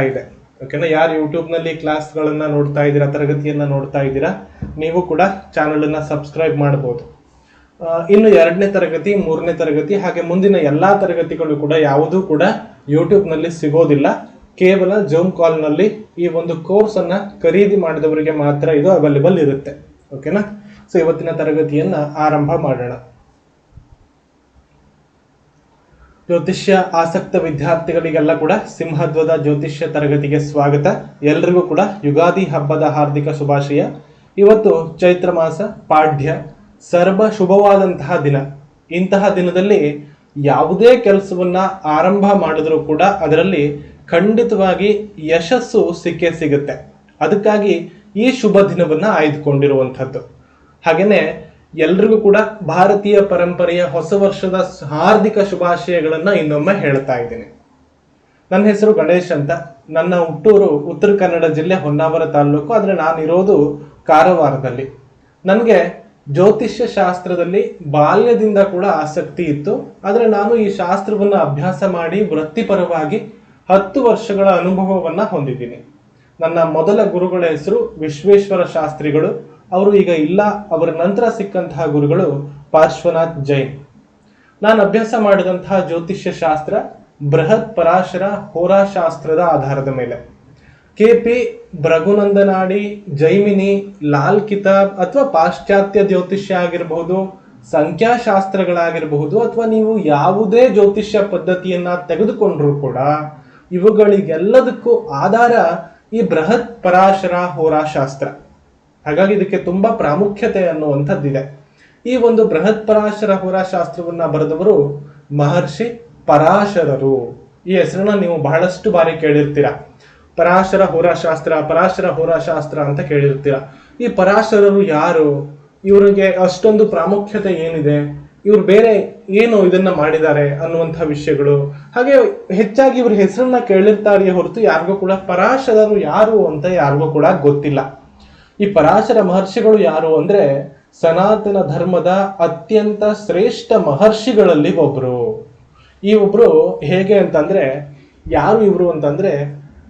ಇದೆ. ಓಕೆನಾ, ಯಾರು ಯೂಟ್ಯೂಬ್ ನಲ್ಲಿ ಕ್ಲಾಸ್ಗಳನ್ನ ನೋಡ್ತಾ ಇದ್ದೀರಾ, ತರಗತಿಯನ್ನ ನೋಡ್ತಾ ಇದ್ದೀರಾ, ನೀವು ಕೂಡ ಚಾನಲ್ ಅನ್ನ ಸಬ್ಸ್ಕ್ರೈಬ್ ಮಾಡಬಹುದು. ಇನ್ನು 2ನೇ ತರಗತಿ, 3ನೇ ತರಗತಿ ಹಾಗೆ ಮುಂದಿನ ಎಲ್ಲಾ ತರಗತಿಗಳು ಕೂಡ ಯಾವುದೂ ಕೂಡ ಯೂಟ್ಯೂಬ್ ನಲ್ಲಿ ಸಿಗೋದಿಲ್ಲ. ಕೇವಲ ಜೂಮ್ ಕಾಲ್ ನಲ್ಲಿ ಈ ಒಂದು ಕೋರ್ಸ್ ಅನ್ನ ಖರೀದಿ ಮಾಡಿದವರಿಗೆ ಮಾತ್ರ ಇದು ಅವೈಲೇಬಲ್ ಇರುತ್ತೆ. ಓಕೆನಾ, ಸೊ ಇವತ್ತಿನ ತರಗತಿಯನ್ನ ಆರಂಭ ಮಾಡೋಣ. ಜ್ಯೋತಿಷ್ಯ ಆಸಕ್ತ ವಿದ್ಯಾರ್ಥಿಗಳಿಗೆಲ್ಲ ಕೂಡ ಸಿಂಹಧ್ವಜ ಜ್ಯೋತಿಷ್ಯ ತರಗತಿಗೆ ಸ್ವಾಗತ. ಎಲ್ರಿಗೂ ಕೂಡ ಯುಗಾದಿ ಹಬ್ಬದ ಹಾರ್ದಿಕ ಶುಭಾಶಯ. ಇವತ್ತು ಚೈತ್ರ ಮಾಸ ಪಾಡ್ಯ, ಸರ್ವ ಶುಭವಾದಂತಹ ದಿನ. ಇಂತಹ ದಿನದಲ್ಲಿ ಯಾವುದೇ ಕೆಲಸವನ್ನ ಆರಂಭ ಮಾಡಿದ್ರೂ ಕೂಡ ಅದರಲ್ಲಿ ಖಂಡಿತವಾಗಿ ಯಶಸ್ಸು ಸಿಕ್ಕೇ ಸಿಗುತ್ತೆ. ಅದಕ್ಕಾಗಿ ಈ ಶುಭ ದಿನವನ್ನ ಆಯ್ದುಕೊಂಡಿರುವಂಥದ್ದು. ಹಾಗೇನೆ ಎಲ್ರಿಗೂ ಕೂಡ ಭಾರತೀಯ ಪರಂಪರೆಯ ಹೊಸ ವರ್ಷದ ಹಾರ್ದಿಕ ಶುಭಾಶಯಗಳನ್ನ ಇನ್ನೊಮ್ಮೆ ಹೇಳ್ತಾ ಇದ್ದೀನಿ. ನನ್ನ ಹೆಸರು ಗಣೇಶ್ ಅಂತ. ನನ್ನ ಹುಟ್ಟೂರು ಉತ್ತರ ಕನ್ನಡ ಜಿಲ್ಲೆ ಹೊನ್ನಾವರ ತಾಲೂಕು, ಆದ್ರೆ ನಾನಿರೋದು ಕಾರವಾರದಲ್ಲಿ. ನನಗೆ ಜ್ಯೋತಿಷ್ಯ ಶಾಸ್ತ್ರದಲ್ಲಿ ಬಾಲ್ಯದಿಂದ ಕೂಡ ಆಸಕ್ತಿ ಇತ್ತು. ಆದ್ರೆ ನಾನು ಈ ಶಾಸ್ತ್ರವನ್ನ ಅಭ್ಯಾಸ ಮಾಡಿ ವೃತ್ತಿಪರವಾಗಿ 10 ವರ್ಷಗಳ ಅನುಭವವನ್ನ ಹೊಂದಿದ್ದೀನಿ. ನನ್ನ ಮೊದಲ ಗುರುಗಳ ಹೆಸರು ವಿಶ್ವೇಶ್ವರ ಶಾಸ್ತ್ರಿಗಳು. ಅವರು ಈಗ ಇಲ್ಲ. ಅವರ ನಂತರ ಸಿಕ್ಕಂತಹ ಗುರುಗಳು ಪಾರ್ಶ್ವನಾಥ್ ಜೈನ್. ನಾನು ಅಭ್ಯಾಸ ಮಾಡಿದಂತಹ ಜ್ಯೋತಿಷ್ಯ ಶಾಸ್ತ್ರ ಬೃಹತ್ ಪರಾಶರ ಹೋರಾಶಾಸ್ತ್ರದ ಆಧಾರದ ಮೇಲೆ. KP ಭೃಗುನಂದನಾಡಿ, ಜೈಮಿನಿ, ಲಾಲ್ ಕಿತಾಬ್ ಅಥವಾ ಪಾಶ್ಚಾತ್ಯ ಜ್ಯೋತಿಷ್ಯ ಆಗಿರಬಹುದು, ಸಂಖ್ಯಾಶಾಸ್ತ್ರಗಳಾಗಿರಬಹುದು, ಅಥವಾ ನೀವು ಯಾವುದೇ ಜ್ಯೋತಿಷ್ಯ ಪದ್ಧತಿಯನ್ನ ತೆಗೆದುಕೊಂಡ್ರೂ ಕೂಡ ಇವುಗಳಿಗೆಲ್ಲದಕ್ಕೂ ಆಧಾರ ಈ ಬೃಹತ್ ಪರಾಶರ ಹೋರಾಶಾಸ್ತ್ರ. ಹಾಗಾಗಿ ಇದಕ್ಕೆ ತುಂಬಾ ಪ್ರಾಮುಖ್ಯತೆ ಅನ್ನುವಂಥದ್ದಿದೆ. ಈ ಒಂದು ಬೃಹತ್ ಪರಾಶರ ಹೋರಾಶಾಸ್ತ್ರವನ್ನ ಬರೆದವರು ಮಹರ್ಷಿ ಪರಾಶರರು. ಈ ಹೆಸರನ್ನ ನೀವು ಬಹಳಷ್ಟು ಬಾರಿ ಕೇಳಿರ್ತೀರ. ಪರಾಶರ ಹೋರಾಶಾಸ್ತ್ರ ಅಂತ ಕೇಳಿರ್ತೀರ. ಈ ಪರಾಶರರು ಯಾರು, ಇವರಿಗೆ ಅಷ್ಟೊಂದು ಪ್ರಾಮುಖ್ಯತೆ ಏನಿದೆ, ಇವ್ರು ಬೇರೆ ಏನು ಇದನ್ನ ಮಾಡಿದ್ದಾರೆ ಅನ್ನುವಂಥ ವಿಷಯಗಳು, ಹಾಗೆ ಹೆಚ್ಚಾಗಿ ಇವ್ರ ಹೆಸರನ್ನ ಕೇಳಿರ್ತಾರೆಯೇ ಹೊರತು ಯಾರಿಗೂ ಕೂಡ ಪರಾಶರರು ಯಾರು ಅಂತ ಯಾರಿಗೂ ಕೂಡ ಗೊತ್ತಿಲ್ಲ. ಈ ಪರಾಶರ ಮಹರ್ಷಿಗಳು ಯಾರು ಅಂದ್ರೆ ಸನಾತನ ಧರ್ಮದ ಅತ್ಯಂತ ಶ್ರೇಷ್ಠ ಮಹರ್ಷಿಗಳಲ್ಲಿ ಒಬ್ರು. ಈ ಒಬ್ರು ಹೇಗೆ ಅಂತಂದ್ರೆ, ಯಾರು ಇವ್ರು ಅಂತಂದ್ರೆ,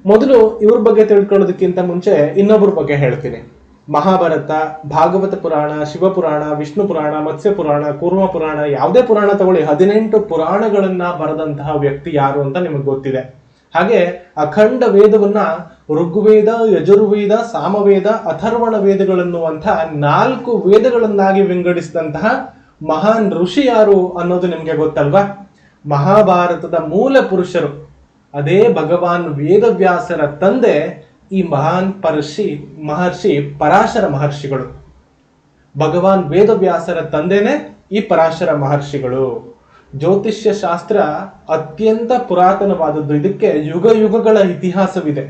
ಮೊದಲು ಇವ್ರ ಬಗ್ಗೆ ತಿಳ್ಕೊಳ್ಳೋದಕ್ಕಿಂತ ಮುಂಚೆ ಇನ್ನೊಬ್ಬರ ಬಗ್ಗೆ ಹೇಳ್ತೀನಿ. ಮಹಾಭಾರತ, ಭಾಗವತ ಪುರಾಣ, ಶಿವಪುರಾಣ, ವಿಷ್ಣು ಪುರಾಣ, ಮತ್ಸ್ಯ ಪುರಾಣ, ಕೂರ್ಮ ಪುರಾಣ, ಯಾವುದೇ ಪುರಾಣ ತಗೊಳ್ಳಿ, 18 ಪುರಾಣಗಳನ್ನ ಬರೆದಂತಹ ವ್ಯಕ್ತಿ ಯಾರು ಅಂತ ನಿಮಗೆ ಗೊತ್ತಿದೆ. ಹಾಗೆ ಅಖಂಡ ವೇದವನ್ನ ಋಗ್ವೇದ, ಯಜುರ್ವೇದ, ಸಾಮವೇದ, ಅಥರ್ವಣ ವೇದಗಳನ್ನುವಂತಹ 4 ವೇದಗಳನ್ನಾಗಿ ವಿಂಗಡಿಸಿದಂತಹ ಮಹಾನ್ ಋಷಿ ಯಾರು ಅನ್ನೋದು ನಿಮ್ಗೆ ಗೊತ್ತಲ್ವಾ? ಮಹಾಭಾರತದ ಮೂಲ ಪುರುಷರು ಅದೇ ಭಗವಾನ್ ವೇದವ್ಯಾಸರ ತಂದೆ ಈ ಮಹಾನ್ ಮಹರ್ಷಿ ಪರಾಶರ ಮಹರ್ಷಿಗಳು. ಭಗವಾನ್ ವೇದವ್ಯಾಸರ ತಂದೆನೇ ಈ ಪರಾಶರ ಮಹರ್ಷಿಗಳು. ಜ್ಯೋತಿಷ್ಯ ಶಾಸ್ತ್ರ ಅತ್ಯಂತ ಪುರಾತನವಾದದ್ದು. ಇದಕ್ಕೆ ಯುಗಗಳ ಇತಿಹಾಸವಿದೆ.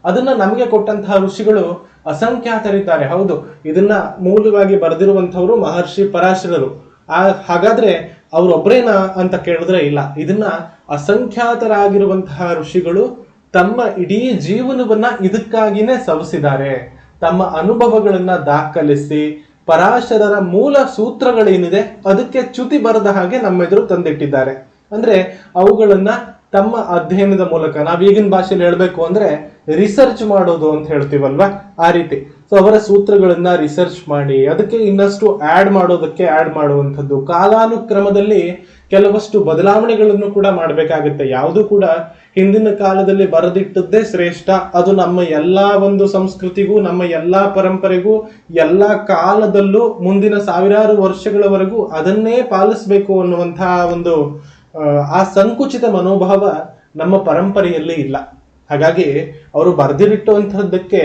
ಅದನ್ನ ನಮಗೆ ಕೊಟ್ಟಂತಹ ಋಷಿಗಳು ಅಸಂಖ್ಯಾತರಿದ್ದಾರೆ. ಹೌದು, ಇದನ್ನ ಮೂಲವಾಗಿ ಬರೆದಿರುವಂತವರು ಮಹರ್ಷಿ ಪರಾಶರರು. ಹಾಗಾದ್ರೆ ಅವರೊಬ್ಬರೇನಾ ಅಂತ ಕೇಳಿದ್ರೆ ಇಲ್ಲ. ಇದನ್ನ ಅಸಂಖ್ಯಾತರಾಗಿರುವಂತಹ ಋಷಿಗಳು ತಮ್ಮ ಇಡೀ ಜೀವನವನ್ನ ಇದಕ್ಕಾಗಿನೇ ಸವಿಸಿದ್ದಾರೆ. ತಮ್ಮ ಅನುಭವಗಳನ್ನ ದಾಖಲಿಸಿ ಪರಾಶರರ ಮೂಲ ಸೂತ್ರಗಳೇನಿದೆ ಅದಕ್ಕೆ ಚ್ಯುತಿ ಬರದ ಹಾಗೆ ನಮ್ಮ ಎದುರು ತಂದಿಟ್ಟಿದ್ದಾರೆ. ಅಂದ್ರೆ ಅವುಗಳನ್ನ ತಮ್ಮ ಅಧ್ಯಯನದ ಮೂಲಕ, ನಾವೀಗಿನ ಭಾಷೆಯಲ್ಲಿ ಹೇಳ್ಬೇಕು ಅಂದ್ರೆ ರಿಸರ್ಚ್ ಮಾಡೋದು ಅಂತ ಹೇಳ್ತೀವಲ್ವಾ, ಆ ರೀತಿ. ಸೊ ಅವರ ಸೂತ್ರಗಳನ್ನ ರಿಸರ್ಚ್ ಮಾಡಿ ಅದಕ್ಕೆ ಇನ್ನಷ್ಟು ಆಡ್ ಮಾಡುವಂಥದ್ದು. ಕಾಲಾನುಕ್ರಮದಲ್ಲಿ ಕೆಲವಷ್ಟು ಬದಲಾವಣೆಗಳನ್ನು ಕೂಡ ಮಾಡಬೇಕಾಗುತ್ತೆ. ಯಾವುದು ಕೂಡ ಹಿಂದಿನ ಕಾಲದಲ್ಲಿ ಬರೆದಿಟ್ಟದ್ದೇ ಶ್ರೇಷ್ಠ. ಅದು ನಮ್ಮ ಎಲ್ಲಾ ಒಂದು ಸಂಸ್ಕೃತಿಗೂ, ನಮ್ಮ ಎಲ್ಲಾ ಪರಂಪರೆಗೂ, ಎಲ್ಲಾ ಕಾಲದಲ್ಲೂ ಮುಂದಿನ ಸಾವಿರಾರು ವರ್ಷಗಳವರೆಗೂ ಅದನ್ನೇ ಪಾಲಿಸಬೇಕು ಅನ್ನುವಂತಹ ಒಂದು ಆ ಸಂಕುಚಿತ ಮನೋಭಾವ ನಮ್ಮ ಪರಂಪರೆಯಲ್ಲಿ ಇಲ್ಲ. ಹಾಗಾಗಿ ಅವರು ಬರೆದಿಟ್ಟುವಂತಹದ್ದಕ್ಕೆ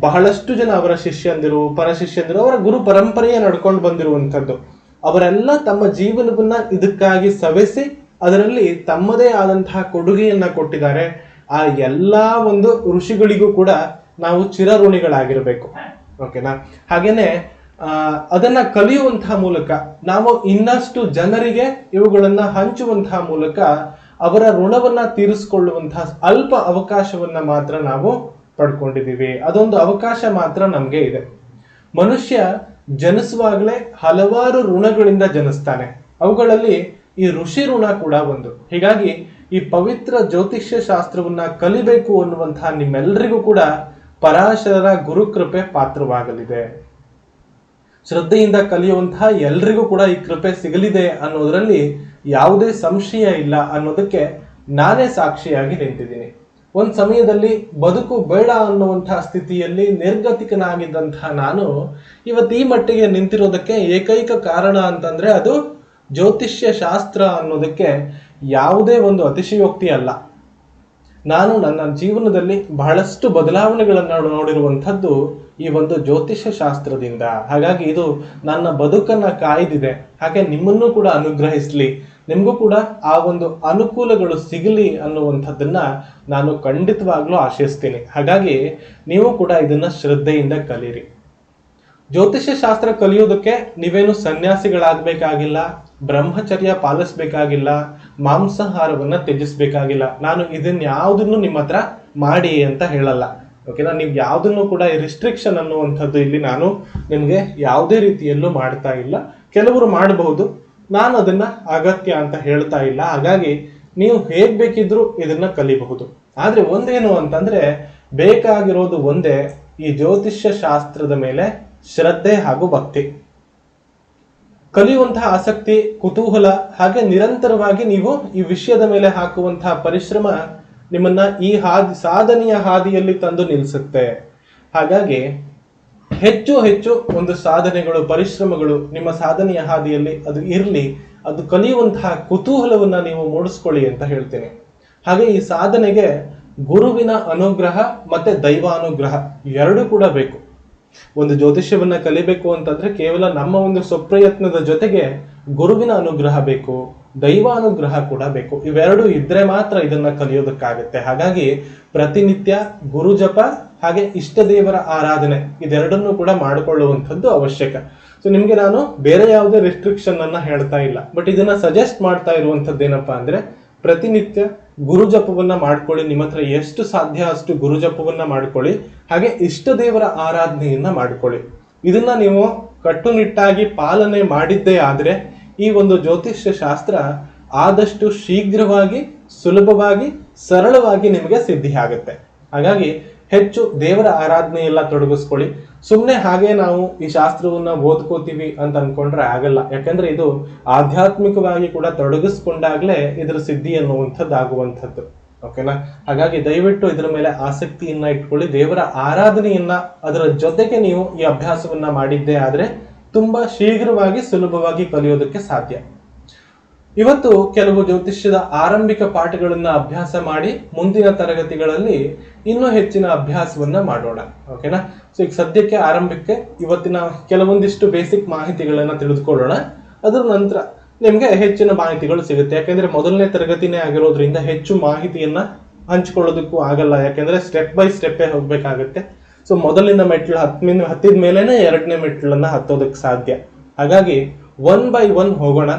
ಬಹಳಷ್ಟು ಜನ ಅವರ ಶಿಷ್ಯಂದಿರು, ಪರಶಿಷ್ಯಂದಿರು, ಅವರ ಗುರು ಪರಂಪರೆಯೇ ನಡ್ಕೊಂಡು ಬಂದಿರುವಂಥದ್ದು. ಅವರೆಲ್ಲ ತಮ್ಮ ಜೀವನವನ್ನ ಇದಕ್ಕಾಗಿ ಸವೆಸಿ ಅದರಲ್ಲಿ ತಮ್ಮದೇ ಆದಂತಹ ಕೊಡುಗೆಯನ್ನ ಕೊಟ್ಟಿದ್ದಾರೆ. ಆ ಎಲ್ಲಾ ಒಂದು ಋಷಿಗಳಿಗೂ ಕೂಡ ನಾವು ಚಿರಋಣಿಗಳಾಗಿರ್ಬೇಕು. ಓಕೆನಾ? ಹಾಗೇನೆ ಅದನ್ನ ಕಲಿಯುವಂತಹ ಮೂಲಕ ನಾವು ಇನ್ನಷ್ಟು ಜನರಿಗೆ ಇವುಗಳನ್ನ ಹಂಚುವಂತಹ ಮೂಲಕ ಅವರ ಋಣವನ್ನ ತೀರಿಸಿಕೊಳ್ಳುವಂತಹ ಅಲ್ಪ ಅವಕಾಶವನ್ನ ಮಾತ್ರ ನಾವು ಪಡ್ಕೊಂಡಿದ್ದೀವಿ. ಅದೊಂದು ಅವಕಾಶ ಮಾತ್ರ ನಮ್ಗೆ ಇದೆ. ಮನುಷ್ಯ ಜನಿಸುವಾಗಲೇ ಹಲವಾರು ಋಣಗಳಿಂದ ಜನಿಸ್ತಾನೆ. ಅವುಗಳಲ್ಲಿ ಈ ಋಷಿ ಋಣ ಕೂಡ ಒಂದು. ಹೀಗಾಗಿ ಈ ಪವಿತ್ರ ಜ್ಯೋತಿಷ್ಯ ಶಾಸ್ತ್ರವನ್ನ ಕಲಿಬೇಕು ಅನ್ನುವಂತಹ ನಿಮ್ಮೆಲ್ಲರಿಗೂ ಕೂಡ ಪರಾಶರರ ಗುರುಕೃಪೆ ಪಾತ್ರವಾಗಲಿದೆ. ಶ್ರದ್ಧೆಯಿಂದ ಕಲಿಯುವಂತಹ ಎಲ್ರಿಗೂ ಕೂಡ ಈ ಕೃಪೆ ಸಿಗಲಿದೆ ಅನ್ನೋದರಲ್ಲಿ ಯಾವುದೇ ಸಂಶಯ ಇಲ್ಲ ಅನ್ನೋದಕ್ಕೆ ನಾನೇ ಸಾಕ್ಷಿಯಾಗಿ ನಿಂತಿದ್ದೀನಿ. ಒಂದ್ ಸಮಯದಲ್ಲಿ ಬದುಕು ಬೇಡ ಅನ್ನುವಂತಹ ಸ್ಥಿತಿಯಲ್ಲಿ ನಿರ್ಗತಿಕನಾಗಿದ್ದಂತಹ ನಾನು ಇವತ್ತು ಈ ಮಟ್ಟಿಗೆ ನಿಂತಿರೋದಕ್ಕೆ ಏಕೈಕ ಕಾರಣ ಅಂತಂದ್ರೆ ಅದು ಜ್ಯೋತಿಷ್ಯ ಶಾಸ್ತ್ರ ಅನ್ನೋದಕ್ಕೆ ಯಾವುದೇ ಒಂದು ಅತಿಶಯೋಕ್ತಿ ಅಲ್ಲ. ನಾನು ನನ್ನ ಜೀವನದಲ್ಲಿ ಬಹಳಷ್ಟು ಬದಲಾವಣೆಗಳನ್ನು ನೋಡಿರುವಂಥದ್ದು ಈ ಒಂದು ಜ್ಯೋತಿಷ್ಯ ಶಾಸ್ತ್ರದಿಂದ. ಹಾಗಾಗಿ ಇದು ನನ್ನ ಬದುಕನ್ನ ಕಾಯ್ದಿದೆ. ಹಾಗೆ ನಿಮ್ಮನ್ನು ಕೂಡ ಅನುಗ್ರಹಿಸ್ಲಿ, ನಿಮಗೂ ಕೂಡ ಆ ಒಂದು ಅನುಕೂಲಗಳು ಸಿಗಲಿ ಅನ್ನುವಂಥದ್ದನ್ನ ನಾನು ಖಂಡಿತವಾಗ್ಲೂ ಆಶಿಸ್ತೀನಿ. ಹಾಗಾಗಿ ನೀವು ಕೂಡ ಇದನ್ನ ಶ್ರದ್ಧೆಯಿಂದ ಕಲೀರಿ. ಜ್ಯೋತಿಷ್ಯ ಶಾಸ್ತ್ರ ಕಲಿಯೋದಕ್ಕೆ ನೀವೇನು ಸನ್ಯಾಸಿಗಳಾಗಬೇಕಾಗಿಲ್ಲ, ಬ್ರಹ್ಮಚರ್ಯ ಪಾಲಿಸ್ಬೇಕಾಗಿಲ್ಲ, ಮಾಂಸಾಹಾರವನ್ನ ತ್ಯಜಿಸ್ಬೇಕಾಗಿಲ್ಲ. ನಾನು ಇದನ್ನ ಯಾವುದನ್ನು ನಿಮ್ಮ ಹತ್ರ ಮಾಡಿ ಅಂತ ಹೇಳಲ್ಲ. ಓಕೆನಾ? ನೀವು ಯಾವುದನ್ನು ಕೂಡ ರಿಸ್ಟ್ರಿಕ್ಷನ್ ಅನ್ನುವಂಥದ್ದು ಇಲ್ಲಿ ನಾನು ನಿಮ್ಗೆ ಯಾವುದೇ ರೀತಿಯಲ್ಲೂ ಮಾಡ್ತಾ ಇಲ್ಲ. ಕೆಲವರು ಮಾಡಬಹುದು, ನಾನು ಅದನ್ನ ಅಗತ್ಯ ಅಂತ ಹೇಳ್ತಾ ಇಲ್ಲ. ಹಾಗಾಗಿ ನೀವು ಹೇಗ್ ಬೇಕಿದ್ರು ಇದನ್ನ ಕಲಿಬಹುದು. ಆದ್ರೆ ಒಂದೇನು ಅಂತಂದ್ರೆ ಬೇಕಾಗಿರೋದು ಒಂದೇ, ಈ ಜ್ಯೋತಿಷ್ಯ ಶಾಸ್ತ್ರದ ಮೇಲೆ ಶ್ರದ್ಧೆ ಹಾಗೂ ಭಕ್ತಿ. ಕಲಿಯುವಂತಹ ಆಸಕ್ತಿ, ಕುತೂಹಲ, ಹಾಗೆ ನಿರಂತರವಾಗಿ ನೀವು ಈ ವಿಷಯದ ಮೇಲೆ ಹಾಕುವಂತಹ ಪರಿಶ್ರಮ ನಿಮ್ಮನ್ನ ಈ ಸಾಧನೆಯ ಹಾದಿಯಲ್ಲಿ ತಂದು ನಿಲ್ಲಿಸುತ್ತೆ. ಹಾಗಾಗಿ ಹೆಚ್ಚು ಹೆಚ್ಚು ಒಂದು ಸಾಧನೆಗಳು, ಪರಿಶ್ರಮಗಳು ನಿಮ್ಮ ಸಾಧನೆಯ ಹಾದಿಯಲ್ಲಿ ಅದು ಇರಲಿ. ಅದು ಕಲಿಯುವಂತಹ ಕುತೂಹಲವನ್ನ ನೀವು ಮೂಡಿಸ್ಕೊಳ್ಳಿ ಅಂತ ಹೇಳ್ತೀನಿ. ಹಾಗೆ ಈ ಸಾಧನೆಗೆ ಗುರುವಿನ ಅನುಗ್ರಹ ಮತ್ತೆ ದೈವಾನುಗ್ರಹ ಎರಡೂ ಕೂಡ ಬೇಕು. ಒಂದು ಜ್ಯೋತಿಷ್ಯವನ್ನ ಕಲಿಬೇಕು ಅಂತಂದ್ರೆ ಕೇವಲ ನಮ್ಮ ಒಂದು ಸ್ವಪ್ರಯತ್ನದ ಜೊತೆಗೆ ಗುರುವಿನ ಅನುಗ್ರಹ ಬೇಕು, ದೈವಾನುಗ್ರಹ ಕೂಡ ಬೇಕು. ಇವೆರಡು ಇದ್ರೆ ಮಾತ್ರ ಇದನ್ನ ಕಲಿಯೋದಕ್ಕಾಗತ್ತೆ. ಹಾಗಾಗಿ ಪ್ರತಿನಿತ್ಯ ಗುರು ಜಪ ಹಾಗೆ ಇಷ್ಟ ದೇವರ ಆರಾಧನೆ ಇದೆರಡನ್ನು ಕೂಡ ಮಾಡಿಕೊಳ್ಳುವಂಥದ್ದು ಅವಶ್ಯಕ. ಸೊ ನಿಮ್ಗೆ ನಾನು ಬೇರೆ ಯಾವುದೇ ರೆಸ್ಟ್ರಿಕ್ಷನ್ ಅನ್ನ ಹೇಳ್ತಾ ಇಲ್ಲ, ಬಟ್ ಇದನ್ನ ಸಜೆಸ್ಟ್ ಮಾಡ್ತಾ ಇರುವಂತದ್ದು ಏನಪ್ಪಾ ಅಂದ್ರೆ ಪ್ರತಿನಿತ್ಯ ಗುರು ಜಪವನ್ನ ಮಾಡ್ಕೊಳ್ಳಿ. ನಿಮ್ಮ ಹತ್ರ ಎಷ್ಟು ಸಾಧ್ಯ ಅಷ್ಟು ಗುರು ಜಪವನ್ನ ಮಾಡ್ಕೊಳ್ಳಿ. ಹಾಗೆ ಇಷ್ಟ ದೇವರ ಆರಾಧನೆಯನ್ನ ಮಾಡ್ಕೊಳ್ಳಿ. ಇದನ್ನ ನೀವು ಕಟ್ಟುನಿಟ್ಟಾಗಿ ಪಾಲನೆ ಮಾಡಿದ್ದೇ ಆದ್ರೆ ಈ ಒಂದು ಜ್ಯೋತಿಷ್ಯ ಶಾಸ್ತ್ರ ಆದಷ್ಟು ಶೀಘ್ರವಾಗಿ, ಸುಲಭವಾಗಿ, ಸರಳವಾಗಿ ನಿಮಗೆ ಸಿದ್ಧಿ ಆಗುತ್ತೆ. ಹಾಗಾಗಿ ಹೆಚ್ಚು ದೇವರ ಆರಾಧನೆ ಎಲ್ಲ ತೊಡಗಿಸ್ಕೊಳ್ಳಿ. ಸುಮ್ಮನೆ ಹಾಗೆ ನಾವು ಈ ಶಾಸ್ತ್ರವನ್ನ ಓದ್ಕೋತೀವಿ ಅಂತ ಅನ್ಕೊಂಡ್ರೆ ಆಗಲ್ಲ. ಯಾಕಂದ್ರೆ ಇದು ಆಧ್ಯಾತ್ಮಿಕವಾಗಿ ಕೂಡ ತೊಡಗಿಸ್ಕೊಂಡಾಗ್ಲೇ ಇದರ ಸಿದ್ಧಿ ಅನ್ನುವಂಥದ್ದು ಆಗುವಂಥದ್ದು. ಓಕೆನಾ? ಹಾಗಾಗಿ ದಯವಿಟ್ಟು ಇದರ ಮೇಲೆ ಆಸಕ್ತಿಯನ್ನ ಇಟ್ಕೊಳ್ಳಿ. ದೇವರ ಆರಾಧನೆಯನ್ನ ಅದರ ಜೊತೆಗೆ ನೀವು ಈ ಅಭ್ಯಾಸವನ್ನ ಮಾಡಿದ್ದೇ ಆದ್ರೆ ತುಂಬಾ ಶೀಘ್ರವಾಗಿ, ಸುಲಭವಾಗಿ ಕಲಿಯೋದಕ್ಕೆ ಸಾಧ್ಯ. ಇವತ್ತು ಕೆಲವು ಜ್ಯೋತಿಷ್ಯದ ಆರಂಭಿಕ ಪಾಠಗಳನ್ನ ಅಭ್ಯಾಸ ಮಾಡಿ ಮುಂದಿನ ತರಗತಿಗಳಲ್ಲಿ ಇನ್ನೂ ಹೆಚ್ಚಿನ ಅಭ್ಯಾಸವನ್ನ ಮಾಡೋಣ. ಓಕೆನಾ? ಸೊ ಈಗ ಸದ್ಯಕ್ಕೆ ಆರಂಭಕ್ಕೆ ಇವತ್ತಿನ ಕೆಲವೊಂದಿಷ್ಟು ಬೇಸಿಕ್ ಮಾಹಿತಿಗಳನ್ನ ತಿಳಿದುಕೊಳ್ಳೋಣ. ಅದರ ನಂತರ ನಿಮ್ಗೆ ಹೆಚ್ಚಿನ ಮಾಹಿತಿಗಳು ಸಿಗುತ್ತೆ. ಯಾಕಂದ್ರೆ ಮೊದಲನೇ ತರಗತಿನೇ ಆಗಿರೋದ್ರಿಂದ ಹೆಚ್ಚು ಮಾಹಿತಿಯನ್ನ ಹಂಚಿಕೊಳ್ಳೋದಕ್ಕೂ ಆಗಲ್ಲ. ಯಾಕಂದ್ರೆ ಸ್ಟೆಪ್ ಬೈ ಸ್ಟೆಪ್ಪೇ ಹೋಗ್ಬೇಕಾಗತ್ತೆ. ಸೊ ಮೊದಲಿನ ಮೆಟ್ಲು ಹತ್ತಿದ ಮೇಲೆನೆ ಎರಡನೇ ಮೆಟ್ಲನ್ನ ಹತ್ತೋದಕ್ಕೆ ಸಾಧ್ಯ. ಹಾಗಾಗಿ 1 by 1 ಹೋಗೋಣ.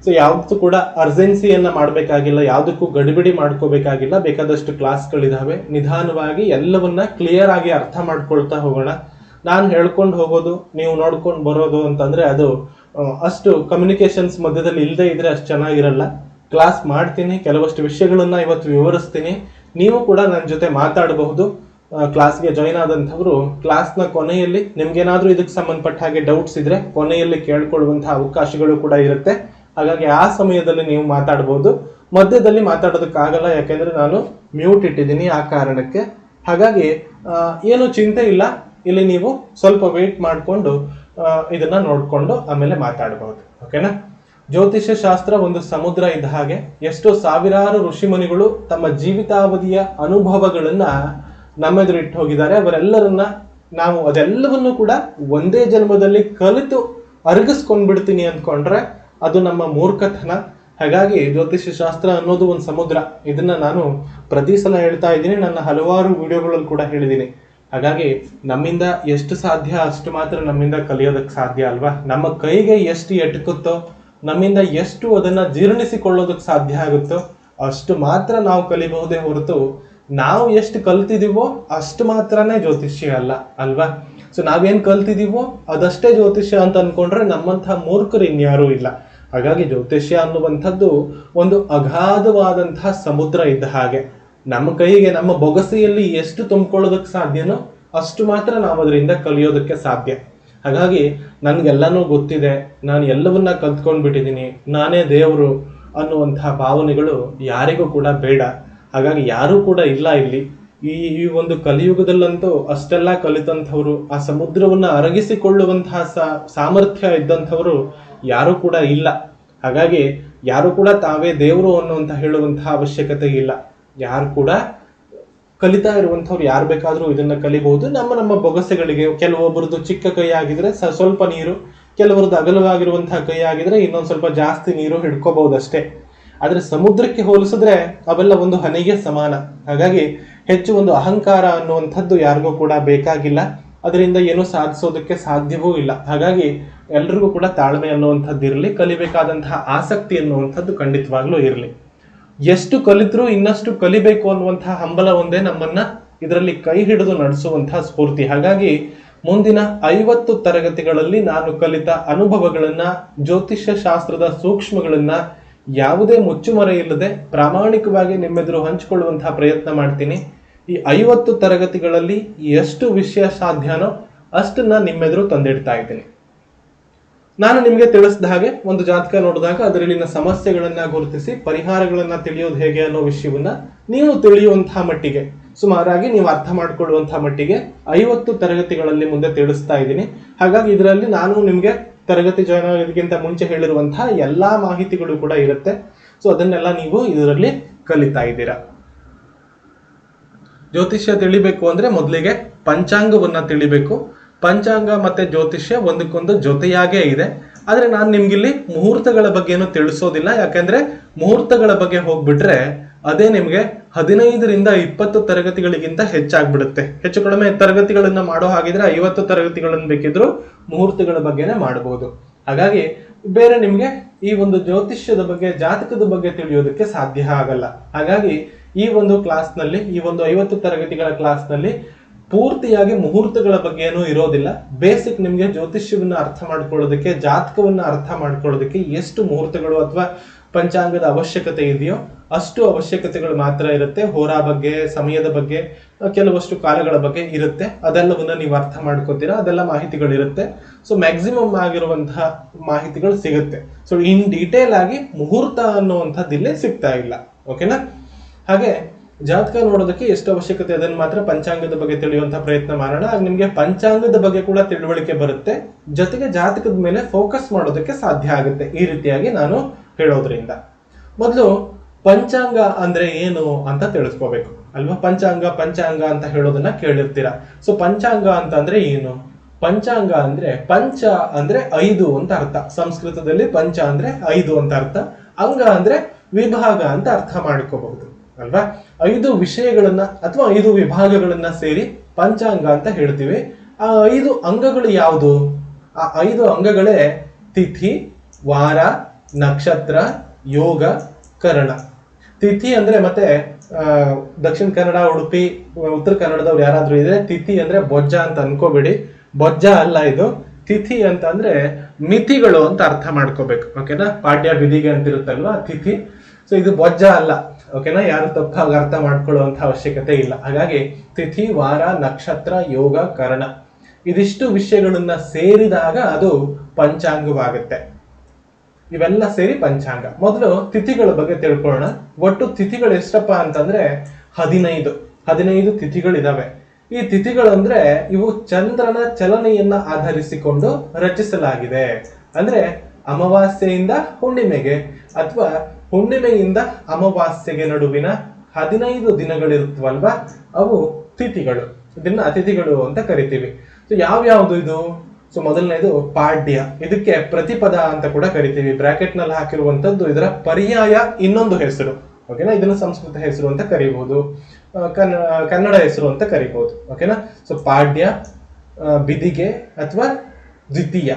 ಸೊ ಯಾವ್ದು ಕೂಡ ಅರ್ಜೆನ್ಸಿಯನ್ನ ಮಾಡ್ಬೇಕಾಗಿಲ್ಲ, ಯಾವ್ದಕ್ಕೂ ಗಡಿಬಿಡಿ ಮಾಡ್ಕೋಬೇಕಾಗಿಲ್ಲ. ಬೇಕಾದಷ್ಟು ಕ್ಲಾಸ್ಗಳಿದಾವೆ. ನಿಧಾನವಾಗಿ ಎಲ್ಲವನ್ನ ಕ್ಲಿಯರ್ ಆಗಿ ಅರ್ಥ ಮಾಡ್ಕೊಳ್ತಾ ಹೋಗೋಣ. ನಾನು ಹೇಳ್ಕೊಂಡು ಹೋಗೋದು, ನೀವು ನೋಡ್ಕೊಂಡು ಬರೋದು ಅಂತಂದ್ರೆ ಅದು ಅಷ್ಟು ಕಮ್ಯುನಿಕೇಶನ್ಸ್ ಮಧ್ಯದಲ್ಲಿ ಇಲ್ಲದೆ ಇದ್ರೆ ಅಷ್ಟು ಚೆನ್ನಾಗಿರಲ್ಲ. ಕ್ಲಾಸ್ ಮಾಡ್ತೀನಿ, ಕೆಲವಷ್ಟು ವಿಷಯಗಳನ್ನ ಇವತ್ತು ವಿವರಿಸ್ತೀನಿ. ನೀವು ಕೂಡ ನನ್ನ ಜೊತೆ ಮಾತಾಡಬಹುದು. ಕ್ಲಾಸ್ಗೆ ಜಾಯಿನ್ ಆದಂಥವ್ರು ಕ್ಲಾಸ್ನ ಕೊನೆಯಲ್ಲಿ ನಿಮ್ಗೇನಾದ್ರೂ ಇದಕ್ಕೆ ಸಂಬಂಧಪಟ್ಟ ಹಾಗೆ ಡೌಟ್ಸ್ ಇದ್ರೆ ಕೊನೆಯಲ್ಲಿ ಕೇಳ್ಕೊಳ್ಳುವಂತಹ ಅವಕಾಶಗಳು ಕೂಡ ಇರುತ್ತೆ. ಹಾಗಾಗಿ ಆ ಸಮಯದಲ್ಲಿ ನೀವು ಮಾತಾಡಬಹುದು. ಮಧ್ಯದಲ್ಲಿ ಮಾತಾಡೋದಕ್ಕಾಗಲ್ಲ, ಯಾಕೆಂದ್ರೆ ನಾನು ಮ್ಯೂಟ್ ಇಟ್ಟಿದ್ದೀನಿ ಆ ಕಾರಣಕ್ಕೆ. ಹಾಗಾಗಿ ಏನು ಚಿಂತೆ ಇಲ್ಲ. ಇಲ್ಲಿ ನೀವು ಸ್ವಲ್ಪ ವೇಟ್ ಮಾಡಿಕೊಂಡು ಇದನ್ನ ನೋಡ್ಕೊಂಡು ಆಮೇಲೆ ಮಾತಾಡಬಹುದು. ಓಕೆನಾ? ಜ್ಯೋತಿಷ್ಯ ಶಾಸ್ತ್ರ ಒಂದು ಸಮುದ್ರ ಇದ್ದ ಹಾಗೆ. ಎಷ್ಟೋ ಸಾವಿರಾರು ಋಷಿಮುನಿಗಳು ತಮ್ಮ ಜೀವಿತಾವಧಿಯ ಅನುಭವಗಳನ್ನ ನಮ್ಮೆದುರಿಟ್ಟು ಹೋಗಿದ್ದಾರೆ. ಅವರೆಲ್ಲರನ್ನ ನಾವು ಅದೆಲ್ಲವನ್ನು ಕೂಡ ಒಂದೇ ಜನ್ಮದಲ್ಲಿ ಕಲಿತು ಅರಗಿಸ್ಕೊಂಡ್ಬಿಡ್ತೀನಿ ಅಂದ್ಕೊಂಡ್ರೆ ಅದು ನಮ್ಮ ಮೂರ್ಖತನ. ಹಾಗಾಗಿ ಜ್ಯೋತಿಷ್ಯ ಶಾಸ್ತ್ರ ಅನ್ನೋದು ಒಂದು ಸಮುದ್ರ. ಇದನ್ನ ನಾನು ಪ್ರತಿ ಸಲ ಹೇಳ್ತಾ ಇದ್ದೀನಿ, ನನ್ನ ಹಲವಾರು ವಿಡಿಯೋಗಳಲ್ಲಿ ಕೂಡ ಹೇಳಿದ್ದೀನಿ. ಹಾಗಾಗಿ ನಮ್ಮಿಂದ ಎಷ್ಟು ಸಾಧ್ಯ ಅಷ್ಟು ಮಾತ್ರ ನಮ್ಮಿಂದ ಕಲಿಯೋದಕ್ಕೆ ಸಾಧ್ಯ ಅಲ್ವಾ? ನಮ್ಮ ಕೈಗೆ ಎಷ್ಟು ಎಟುಕುತ್ತೋ, ನಮ್ಮಿಂದ ಎಷ್ಟು ಅದನ್ನ ಜೀರ್ಣಿಸಿಕೊಳ್ಳೋದಕ್ಕೆ ಸಾಧ್ಯ ಆಗುತ್ತೋ ಅಷ್ಟು ಮಾತ್ರ ನಾವು ಕಲಿಬಹುದೇ ಹೊರತು ನಾವು ಎಷ್ಟು ಕಲ್ತಿದೀವೋ ಅಷ್ಟು ಮಾತ್ರನೇ ಜ್ಯೋತಿಷ್ಯ ಅಲ್ಲ ಅಲ್ವಾ? ಸೊ ನಾವೇನ್ ಕಲ್ತಿದೀವೋ ಅದಷ್ಟೇ ಜ್ಯೋತಿಷ್ಯ ಅಂತ ಅನ್ಕೊಂಡ್ರೆ ನಮ್ಮಂತಹ ಮೂರ್ಖರು ಇನ್ಯಾರೂ ಇಲ್ಲ. ಹಾಗಾಗಿ ಜ್ಯೋತಿಷ್ಯ ಅನ್ನುವಂಥದ್ದು ಒಂದು ಅಗಾಧವಾದಂತಹ ಸಮುದ್ರ ಇದ್ದ ಹಾಗೆ. ನಮ್ಮ ಕೈಗೆ, ನಮ್ಮ ಬೊಗಸೆಯಲ್ಲಿ ಎಷ್ಟು ತುಂಬಿಕೊಳ್ಳೋದಕ್ಕೆ ಸಾಧ್ಯನೋ ಅಷ್ಟು ಮಾತ್ರ ನಾವು ಅದರಿಂದ ಕಲಿಯೋದಕ್ಕೆ ಸಾಧ್ಯ. ಹಾಗಾಗಿ ನನ್ಗೆಲ್ಲನೂ ಗೊತ್ತಿದೆ, ನಾನು ಎಲ್ಲವನ್ನ ಕಲ್ತ್ಕೊಂಡ್ಬಿಟ್ಟಿದ್ದೀನಿ, ನಾನೇ ದೇವರು ಅನ್ನುವಂತಹ ಭಾವನೆಗಳು ಯಾರಿಗೂ ಕೂಡ ಬೇಡ. ಹಾಗಾಗಿ ಯಾರೂ ಕೂಡ ಇಲ್ಲ ಇಲ್ಲಿ. ಈ ಒಂದು ಕಲಿಯುಗದಲ್ಲಂತೂ ಅಷ್ಟೆಲ್ಲ ಕಲಿತಂಥವ್ರು, ಆ ಸಮುದ್ರವನ್ನ ಅರಗಿಸಿಕೊಳ್ಳುವಂತಹ ಸಾಮರ್ಥ್ಯ ಇದ್ದಂಥವರು ಯಾರೂ ಕೂಡ ಇಲ್ಲ. ಹಾಗಾಗಿ ಯಾರು ಕೂಡ ತಾವೇ ದೇವರು ಅನ್ನುವಂತ ಹೇಳುವಂತಹ ಅವಶ್ಯಕತೆ ಇಲ್ಲ. ಯಾರು ಕೂಡ ಕಲಿತಾ ಇರುವಂಥವ್ರು ಯಾರು ಬೇಕಾದ್ರೂ ಇದನ್ನ ಕಲಿಬಹುದು. ನಮ್ಮ ಬೊಗಸೆಗಳಿಗೆ, ಕೆಲವೊಬ್ಬರದ್ದು ಚಿಕ್ಕ ಕೈ ಆಗಿದ್ರೆ ಸ್ವಲ್ಪ ನೀರು, ಕೆಲವರದ್ದು ಅಗಲವಾಗಿರುವಂತಹ ಕೈ ಆಗಿದ್ರೆ ಇನ್ನೊಂದು ಸ್ವಲ್ಪ ಜಾಸ್ತಿ ನೀರು ಹಿಡ್ಕೋಬಹುದಷ್ಟೇ. ಆದ್ರೆ ಸಮುದ್ರಕ್ಕೆ ಹೋಲಿಸಿದ್ರೆ ಅವೆಲ್ಲ ಒಂದು ಹನಿಗೆ ಸಮಾನ. ಹಾಗಾಗಿ ಹೆಚ್ಚು ಒಂದು ಅಹಂಕಾರ ಅನ್ನುವಂಥದ್ದು ಯಾರಿಗೂ ಕೂಡ ಬೇಕಾಗಿಲ್ಲ. ಅದರಿಂದ ಏನು ಸಾಧಿಸೋದಕ್ಕೆ ಸಾಧ್ಯವೂ ಇಲ್ಲ. ಹಾಗಾಗಿ ಎಲ್ರಿಗೂ ಕೂಡ ತಾಳ್ಮೆ ಅನ್ನುವಂಥದ್ದು ಇರಲಿ, ಕಲಿಬೇಕಾದಂತಹ ಆಸಕ್ತಿ ಅನ್ನುವಂಥದ್ದು ಖಂಡಿತವಾಗ್ಲೂ ಇರಲಿ. ಎಷ್ಟು ಕಲಿತರೂ ಇನ್ನಷ್ಟು ಕಲಿಬೇಕು ಅನ್ನುವಂತಹ ಹಂಬಲ ಒಂದೇ ನಮ್ಮನ್ನ ಇದರಲ್ಲಿ ಕೈ ಹಿಡಿದು ನಡೆಸುವಂತಹ ಸ್ಫೂರ್ತಿ. ಹಾಗಾಗಿ ಮುಂದಿನ 50 ತರಗತಿಗಳಲ್ಲಿ ನಾನು ಕಲಿತ ಅನುಭವಗಳನ್ನ, ಜ್ಯೋತಿಷ್ಯ ಶಾಸ್ತ್ರದ ಸೂಕ್ಷ್ಮಗಳನ್ನ ಯಾವುದೇ ಮುಚ್ಚುಮರೆ ಇಲ್ಲದೆ ಪ್ರಾಮಾಣಿಕವಾಗಿ ನಿಮ್ಮೆದುರು ಹಂಚಿಕೊಳ್ಳುವಂತಹ ಪ್ರಯತ್ನ ಮಾಡ್ತೀನಿ. ಈ 50 ತರಗತಿಗಳಲ್ಲಿ ಎಷ್ಟು ವಿಷಯ ಸಾಧ್ಯನೋ ಅಷ್ಟನ್ನ ನಿಮ್ಮೆದುರು ತಂದಿಡ್ತಾ ಇದ್ದೀನಿ. ನಾನು ನಿಮ್ಗೆ ತಿಳಿಸಿದ ಹಾಗೆ ಒಂದು ಜಾತಕ ನೋಡಿದಾಗ ಅದರಲ್ಲಿನ ಸಮಸ್ಯೆಗಳನ್ನ ಗುರುತಿಸಿ ಪರಿಹಾರಗಳನ್ನ ತಿಳಿಯೋದು ಹೇಗೆ ಅನ್ನೋ ವಿಷಯವನ್ನ ನೀವು ತಿಳಿಯುವಂತಹ ಮಟ್ಟಿಗೆ, ಸುಮಾರಾಗಿ ನೀವು ಅರ್ಥ ಮಾಡ್ಕೊಳ್ಳುವಂತಹ ಮಟ್ಟಿಗೆ 50 ತರಗತಿಗಳಲ್ಲಿ ಮುಂದೆ ತಿಳಿಸ್ತಾ ಇದ್ದೀನಿ. ಹಾಗಾಗಿ ಇದರಲ್ಲಿ ನಾನು ನಿಮ್ಗೆ ತರಗತಿ ಜಾಯ್ನ್ ಆಗೋದಕ್ಕಿಂತ ಮುಂಚೆ ಹೇಳಿರುವಂತಹ ಎಲ್ಲಾ ಮಾಹಿತಿಗಳು ಕೂಡ ಇರುತ್ತೆ. ಸೊ ಅದನ್ನೆಲ್ಲ ನೀವು ಇದರಲ್ಲಿ ಕಲಿತಾ ಇದ್ದೀರಾ. ಜ್ಯೋತಿಷ್ಯ ತಿಳಿಬೇಕು ಅಂದ್ರೆ ಮೊದಲಿಗೆ ಪಂಚಾಂಗವನ್ನ ತಿಳಿಬೇಕು. ಪಂಚಾಂಗ ಮತ್ತೆ ಜ್ಯೋತಿಷ್ಯ ಒಂದಕ್ಕೊಂದು ಜೊತೆಯಾಗೇ ಇದೆ. ಆದ್ರೆ ನಾನು ನಿಮ್ಗಿಲ್ಲಿ ಮುಹೂರ್ತಗಳ ಬಗ್ಗೆನೂ ತಿಳಿಸೋದಿಲ್ಲ. ಯಾಕಂದ್ರೆ ಮುಹೂರ್ತಗಳ ಬಗ್ಗೆ ಹೋಗ್ಬಿಟ್ರೆ ಅದೇ ನಿಮ್ಗೆ 15ರಿಂದ 20 ತರಗತಿಗಳಿಗಿಂತ ಹೆಚ್ಚಾಗ್ಬಿಡುತ್ತೆ. ಹೆಚ್ಚು ಕಡಿಮೆ ತರಗತಿಗಳನ್ನ ಮಾಡೋ ಹಾಗಿದ್ರೆ 50 ತರಗತಿಗಳನ್ನ ಬೇಕಿದ್ರು ಮುಹೂರ್ತಗಳ ಬಗ್ಗೆನೇ ಮಾಡಬಹುದು. ಹಾಗಾಗಿ ಬೇರೆ ನಿಮ್ಗೆ ಈ ಒಂದು ಜ್ಯೋತಿಷ್ಯದ ಬಗ್ಗೆ, ಜಾತಕದ ಬಗ್ಗೆ ತಿಳಿಯೋದಕ್ಕೆ ಸಾಧ್ಯ ಆಗಲ್ಲ. ಹಾಗಾಗಿ ಈ ಒಂದು ಕ್ಲಾಸ್ನಲ್ಲಿ, ಈ ಒಂದು 50 ತರಗತಿಗಳ ಕ್ಲಾಸ್ನಲ್ಲಿ ಪೂರ್ತಿಯಾಗಿ ಮುಹೂರ್ತಗಳ ಬಗ್ಗೆ ಏನೂ ಇರೋದಿಲ್ಲ. ಬೇಸಿಕ್ ನಿಮ್ಗೆ ಜ್ಯೋತಿಷ್ಯವನ್ನ ಅರ್ಥ ಮಾಡ್ಕೊಳ್ಳೋದಕ್ಕೆ, ಜಾತಕವನ್ನ ಅರ್ಥ ಮಾಡ್ಕೊಳ್ಳೋದಕ್ಕೆ ಎಷ್ಟು ಮುಹೂರ್ತಗಳು ಅಥವಾ ಪಂಚಾಂಗದ ಅವಶ್ಯಕತೆ ಇದೆಯೋ ಅಷ್ಟು ಅವಶ್ಯಕತೆಗಳು ಮಾತ್ರ ಇರುತ್ತೆ. ಹೋರಾ ಬಗ್ಗೆ, ಸಮಯದ ಬಗ್ಗೆ, ಕೆಲವಷ್ಟು ಕಾಲಗಳ ಬಗ್ಗೆ ಇರುತ್ತೆ. ಅದೆಲ್ಲವನ್ನ ನೀವು ಅರ್ಥ ಮಾಡ್ಕೋತೀರಾ, ಅದೆಲ್ಲ ಮಾಹಿತಿಗಳಿರುತ್ತೆ. ಸೊ ಮ್ಯಾಕ್ಸಿಮಮ್ ಆಗಿರುವಂತಹ ಮಾಹಿತಿಗಳು ಸಿಗುತ್ತೆ. ಸೊ ಇನ್ ಡೀಟೇಲ್ ಆಗಿ ಮುಹೂರ್ತ ಅನ್ನುವಂಥದ್ದು ಇಲ್ಲೇ ಸಿಗ್ತಾ ಇಲ್ಲ. ಓಕೆನಾ? ಹಾಗೆ ಜಾತಕ ನೋಡೋದಕ್ಕೆ ಎಷ್ಟು ಅವಶ್ಯಕತೆ ಅದನ್ನು ಮಾತ್ರ ಪಂಚಾಂಗದ ಬಗ್ಗೆ ತಿಳಿಯುವಂತಹ ಪ್ರಯತ್ನ ಮಾಡೋಣ. ಆಗ ನಿಮ್ಗೆ ಪಂಚಾಂಗದ ಬಗ್ಗೆ ಕೂಡ ತಿಳುವಳಿಕೆ ಬರುತ್ತೆ, ಜೊತೆಗೆ ಜಾತಕದ ಮೇಲೆ ಫೋಕಸ್ ಮಾಡೋದಕ್ಕೆ ಸಾಧ್ಯ ಆಗುತ್ತೆ ಈ ರೀತಿಯಾಗಿ ನಾನು ಹೇಳೋದ್ರಿಂದ. ಮೊದಲು ಪಂಚಾಂಗ ಅಂದ್ರೆ ಏನು ಅಂತ ತಿಳಿಸ್ಕೋಬೇಕು ಅಲ್ವಾ? ಪಂಚಾಂಗ ಅಂತ ಹೇಳೋದನ್ನ ಕೇಳಿರ್ತೀರಾ. ಸೊ ಪಂಚಾಂಗ ಅಂತಂದ್ರೆ ಏನು? ಪಂಚಾಂಗ ಅಂದ್ರೆ, ಪಂಚ ಅಂದ್ರೆ 5 ಅಂತ ಅರ್ಥ. ಸಂಸ್ಕೃತದಲ್ಲಿ ಪಂಚ ಅಂದ್ರೆ 5 ಅಂತ ಅರ್ಥ. ಅಂಗ ಅಂದ್ರೆ ವಿಭಾಗ ಅಂತ ಅರ್ಥ ಮಾಡ್ಕೋಬಹುದು ಅಲ್ವಾ? 5 ವಿಷಯಗಳನ್ನ ಅಥವಾ 5 ವಿಭಾಗಗಳನ್ನ ಸೇರಿ ಪಂಚಾಂಗ ಅಂತ ಹೇಳ್ತೀವಿ. ಆ 5 ಅಂಗಗಳು ಯಾವುದು? ಆ 5 ಅಂಗಗಳೇ ತಿಥಿ, ವಾರ, ನಕ್ಷತ್ರ, ಯೋಗ, ಕರಣ. ತಿಥಿ ಅಂದ್ರೆ ಮತ್ತೆ ದಕ್ಷಿಣ ಕನ್ನಡ, ಉಡುಪಿ, ಉತ್ತರ ಕನ್ನಡದವ್ರು ಯಾರಾದ್ರೂ ಇದ್ರೆ ತಿಥಿ ಅಂದ್ರೆ ಬೊಜ್ಜ ಅಂತ ಅನ್ಕೋಬೇಡಿ. ಬೊಜ್ಜ ಅಲ್ಲ ಇದು. ತಿಥಿ ಅಂತ ಅಂದ್ರೆ ಮಿತಿಗಳು ಅಂತ ಅರ್ಥ ಮಾಡ್ಕೋಬೇಕು. ಓಕೆನಾ? ಪಾಡ್ಯ ಬಿದಿಗೆ ಅಂತಿರುತ್ತಲ್ವಾ ತಿಥಿ. ಸೊ ಇದು ಬೊಜ್ಜ ಅಲ್ಲ. ಓಕೆನಾ? ಯಾರು ತಪ್ಪಾಗಿ ಅರ್ಥ ಮಾಡ್ಕೊಳ್ಳುವಂತ ಅವಶ್ಯಕತೆ ಇಲ್ಲ. ಹಾಗಾಗಿ ತಿಥಿ, ವಾರ, ನಕ್ಷತ್ರ, ಯೋಗ, ಕರಣ ಇದಿಷ್ಟು ವಿಷಯಗಳನ್ನ ಸೇರಿದಾಗ ಅದು ಪಂಚಾಂಗವಾಗುತ್ತೆ. ಇವೆಲ್ಲ ಸೇರಿ ಪಂಚಾಂಗ. ಮೊದಲು ತಿಥಿಗಳ ಬಗ್ಗೆ ತಿಳ್ಕೊಳ್ಳೋಣ. ಒಟ್ಟು ತಿಥಿಗಳು ಎಷ್ಟಪ್ಪ ಅಂತಂದ್ರೆ 15 ತಿಥಿಗಳಿದಾವೆ. ಈ ತಿಥಿಗಳಂದ್ರೆ ಇವು ಚಂದ್ರನ ಚಲನೆಯನ್ನ ಆಧರಿಸಿಕೊಂಡು ರಚಿಸಲಾಗಿದೆ. ಅಂದ್ರೆ ಅಮಾವಾಸ್ಯೆಯಿಂದ ಹುಣ್ಣಿಮೆಗೆ ಅಥವಾ ಹುಣ್ಣಿಮೆಯಿಂದ ಅಮಾವಾಸ್ಯೆಗೆ ನಡುವಿನ 15 ದಿನಗಳಿರುತ್ತವಲ್ವಾ, ಅವು ತಿಥಿಗಳು. ಇದನ್ನ ಅತಿಥಿಗಳು ಅಂತ ಕರಿತೀವಿ. ಸೊ ಯಾವ್ಯಾವ್ದು ಇದು? ಸೊ ಮೊದಲನೇದು ಪಾಡ್ಯ. ಇದಕ್ಕೆ ಪ್ರತಿಪದ ಅಂತ ಕೂಡ ಕರಿತೀವಿ. ಬ್ರಾಕೆಟ್ ನಲ್ಲಿ ಹಾಕಿರುವಂತದ್ದು ಇದರ ಪರ್ಯಾಯ ಇನ್ನೊಂದು ಹೆಸರು. ಓಕೆನಾ? ಇದನ್ನು ಸಂಸ್ಕೃತ ಹೆಸರು ಅಂತ ಕರಿಬಹುದು, ಕನ್ನಡ ಹೆಸರು ಅಂತ ಕರಿಬಹುದು. ಓಕೆನಾ? ಸೊ ಪಾಡ್ಯ, ಬಿದಿಗೆ ಅಥವಾ ದ್ವಿತೀಯ.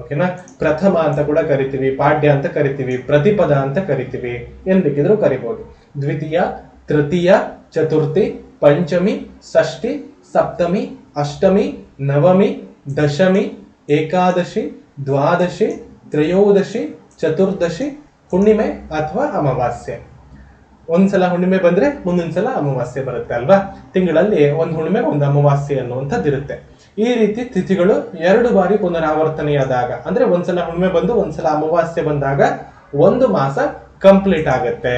ಓಕೆನಾ? ಪ್ರಥಮ ಅಂತ ಕೂಡ ಕರಿತೀವಿ, ಪಾಡ್ಯ ಅಂತ ಕರಿತೀವಿ, ಪ್ರತಿಪದ ಅಂತ ಕರಿತೀವಿ, ಏನ್ ಬೇಕಿದ್ರು ಕರಿಬಹುದು. ದ್ವಿತೀಯ, ತೃತೀಯ, ಚತುರ್ಥಿ, ಪಂಚಮಿ, ಷಷ್ಠಿ, ಸಪ್ತಮಿ, ಅಷ್ಟಮಿ, ನವಮಿ, ದಶಮಿ, ಏಕಾದಶಿ, ದ್ವಾದಶಿ, ತ್ರಯೋದಶಿ, ಚತುರ್ದಶಿ, ಹುಣ್ಣಿಮೆ ಅಥವಾ ಅಮಾವಾಸ್ಯೆ. ಒಂದ್ಸಲ ಹುಣ್ಣಿಮೆ ಬಂದ್ರೆ ಮುಂದಿನ ಸಲ ಅಮಾವಾಸ್ಯೆ ಬರುತ್ತೆ ಅಲ್ವಾ. ತಿಂಗಳಲ್ಲಿ ಒಂದು ಹುಣ್ಣಿಮೆ ಒಂದು ಅಮಾವಾಸ್ಯೆ ಅನ್ನುವಂಥದ್ದು ಇರುತ್ತೆ. ಈ ರೀತಿ ತಿಥಿಗಳು 2 ಬಾರಿ ಪುನರಾವರ್ತನೆಯಾದಾಗ, ಅಂದ್ರೆ ಒಂದ್ಸಲ ಹುಣ್ಣಿಮೆ ಬಂದು ಒಂದ್ಸಲ ಅಮಾವಾಸ್ಯೆ ಬಂದಾಗ ಒಂದು ಮಾಸ ಕಂಪ್ಲೀಟ್ ಆಗತ್ತೆ.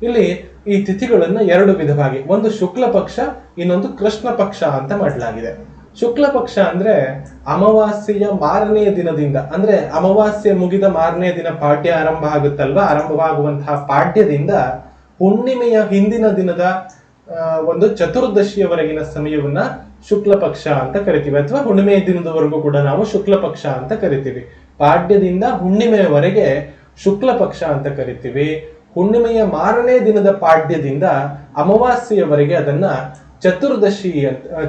ಇಲ್ಲಿ ಈ ತಿಥಿಗಳನ್ನ 2 ವಿಧವಾಗಿ, ಒಂದು ಶುಕ್ಲ ಪಕ್ಷ, ಇನ್ನೊಂದು ಕೃಷ್ಣ ಪಕ್ಷ ಅಂತ ಮಾಡಲಾಗಿದೆ. ಶುಕ್ಲ ಪಕ್ಷ ಅಂದ್ರೆ ಅಮಾವಾಸ್ಯೆಯ ಮಾರನೆಯ ದಿನದಿಂದ, ಅಂದ್ರೆ ಅಮಾವಾಸ್ಯೆ ಮುಗಿದ ಮಾರನೆಯ ದಿನ ಪಾಡ್ಯ ಆರಂಭ ಆಗುತ್ತಲ್ವಾ, ಆರಂಭವಾಗುವಂತಹ ಪಾಡ್ಯದಿಂದ ಹುಣ್ಣಿಮೆಯ ಹಿಂದಿನ ದಿನದ ಒಂದು ಚತುರ್ದಶಿಯವರೆಗಿನ ಸಮಯವನ್ನ ಶುಕ್ಲ ಪಕ್ಷ ಅಂತ ಕರಿತೀವಿ, ಅಥವಾ ಹುಣ್ಣಿಮೆಯ ದಿನದವರೆಗೂ ಕೂಡ ನಾವು ಶುಕ್ಲ ಪಕ್ಷ ಅಂತ ಕರಿತೀವಿ. ಪಾಡ್ಯದಿಂದ ಹುಣ್ಣಿಮೆಯವರೆಗೆ ಶುಕ್ಲ ಪಕ್ಷ ಅಂತ ಕರಿತೀವಿ. ಹುಣ್ಣಿಮೆಯ ಮಾರನೇ ದಿನದ ಪಾಡ್ಯದಿಂದ ಅಮಾವಾಸ್ಯೆಯವರೆಗೆ ಅದನ್ನ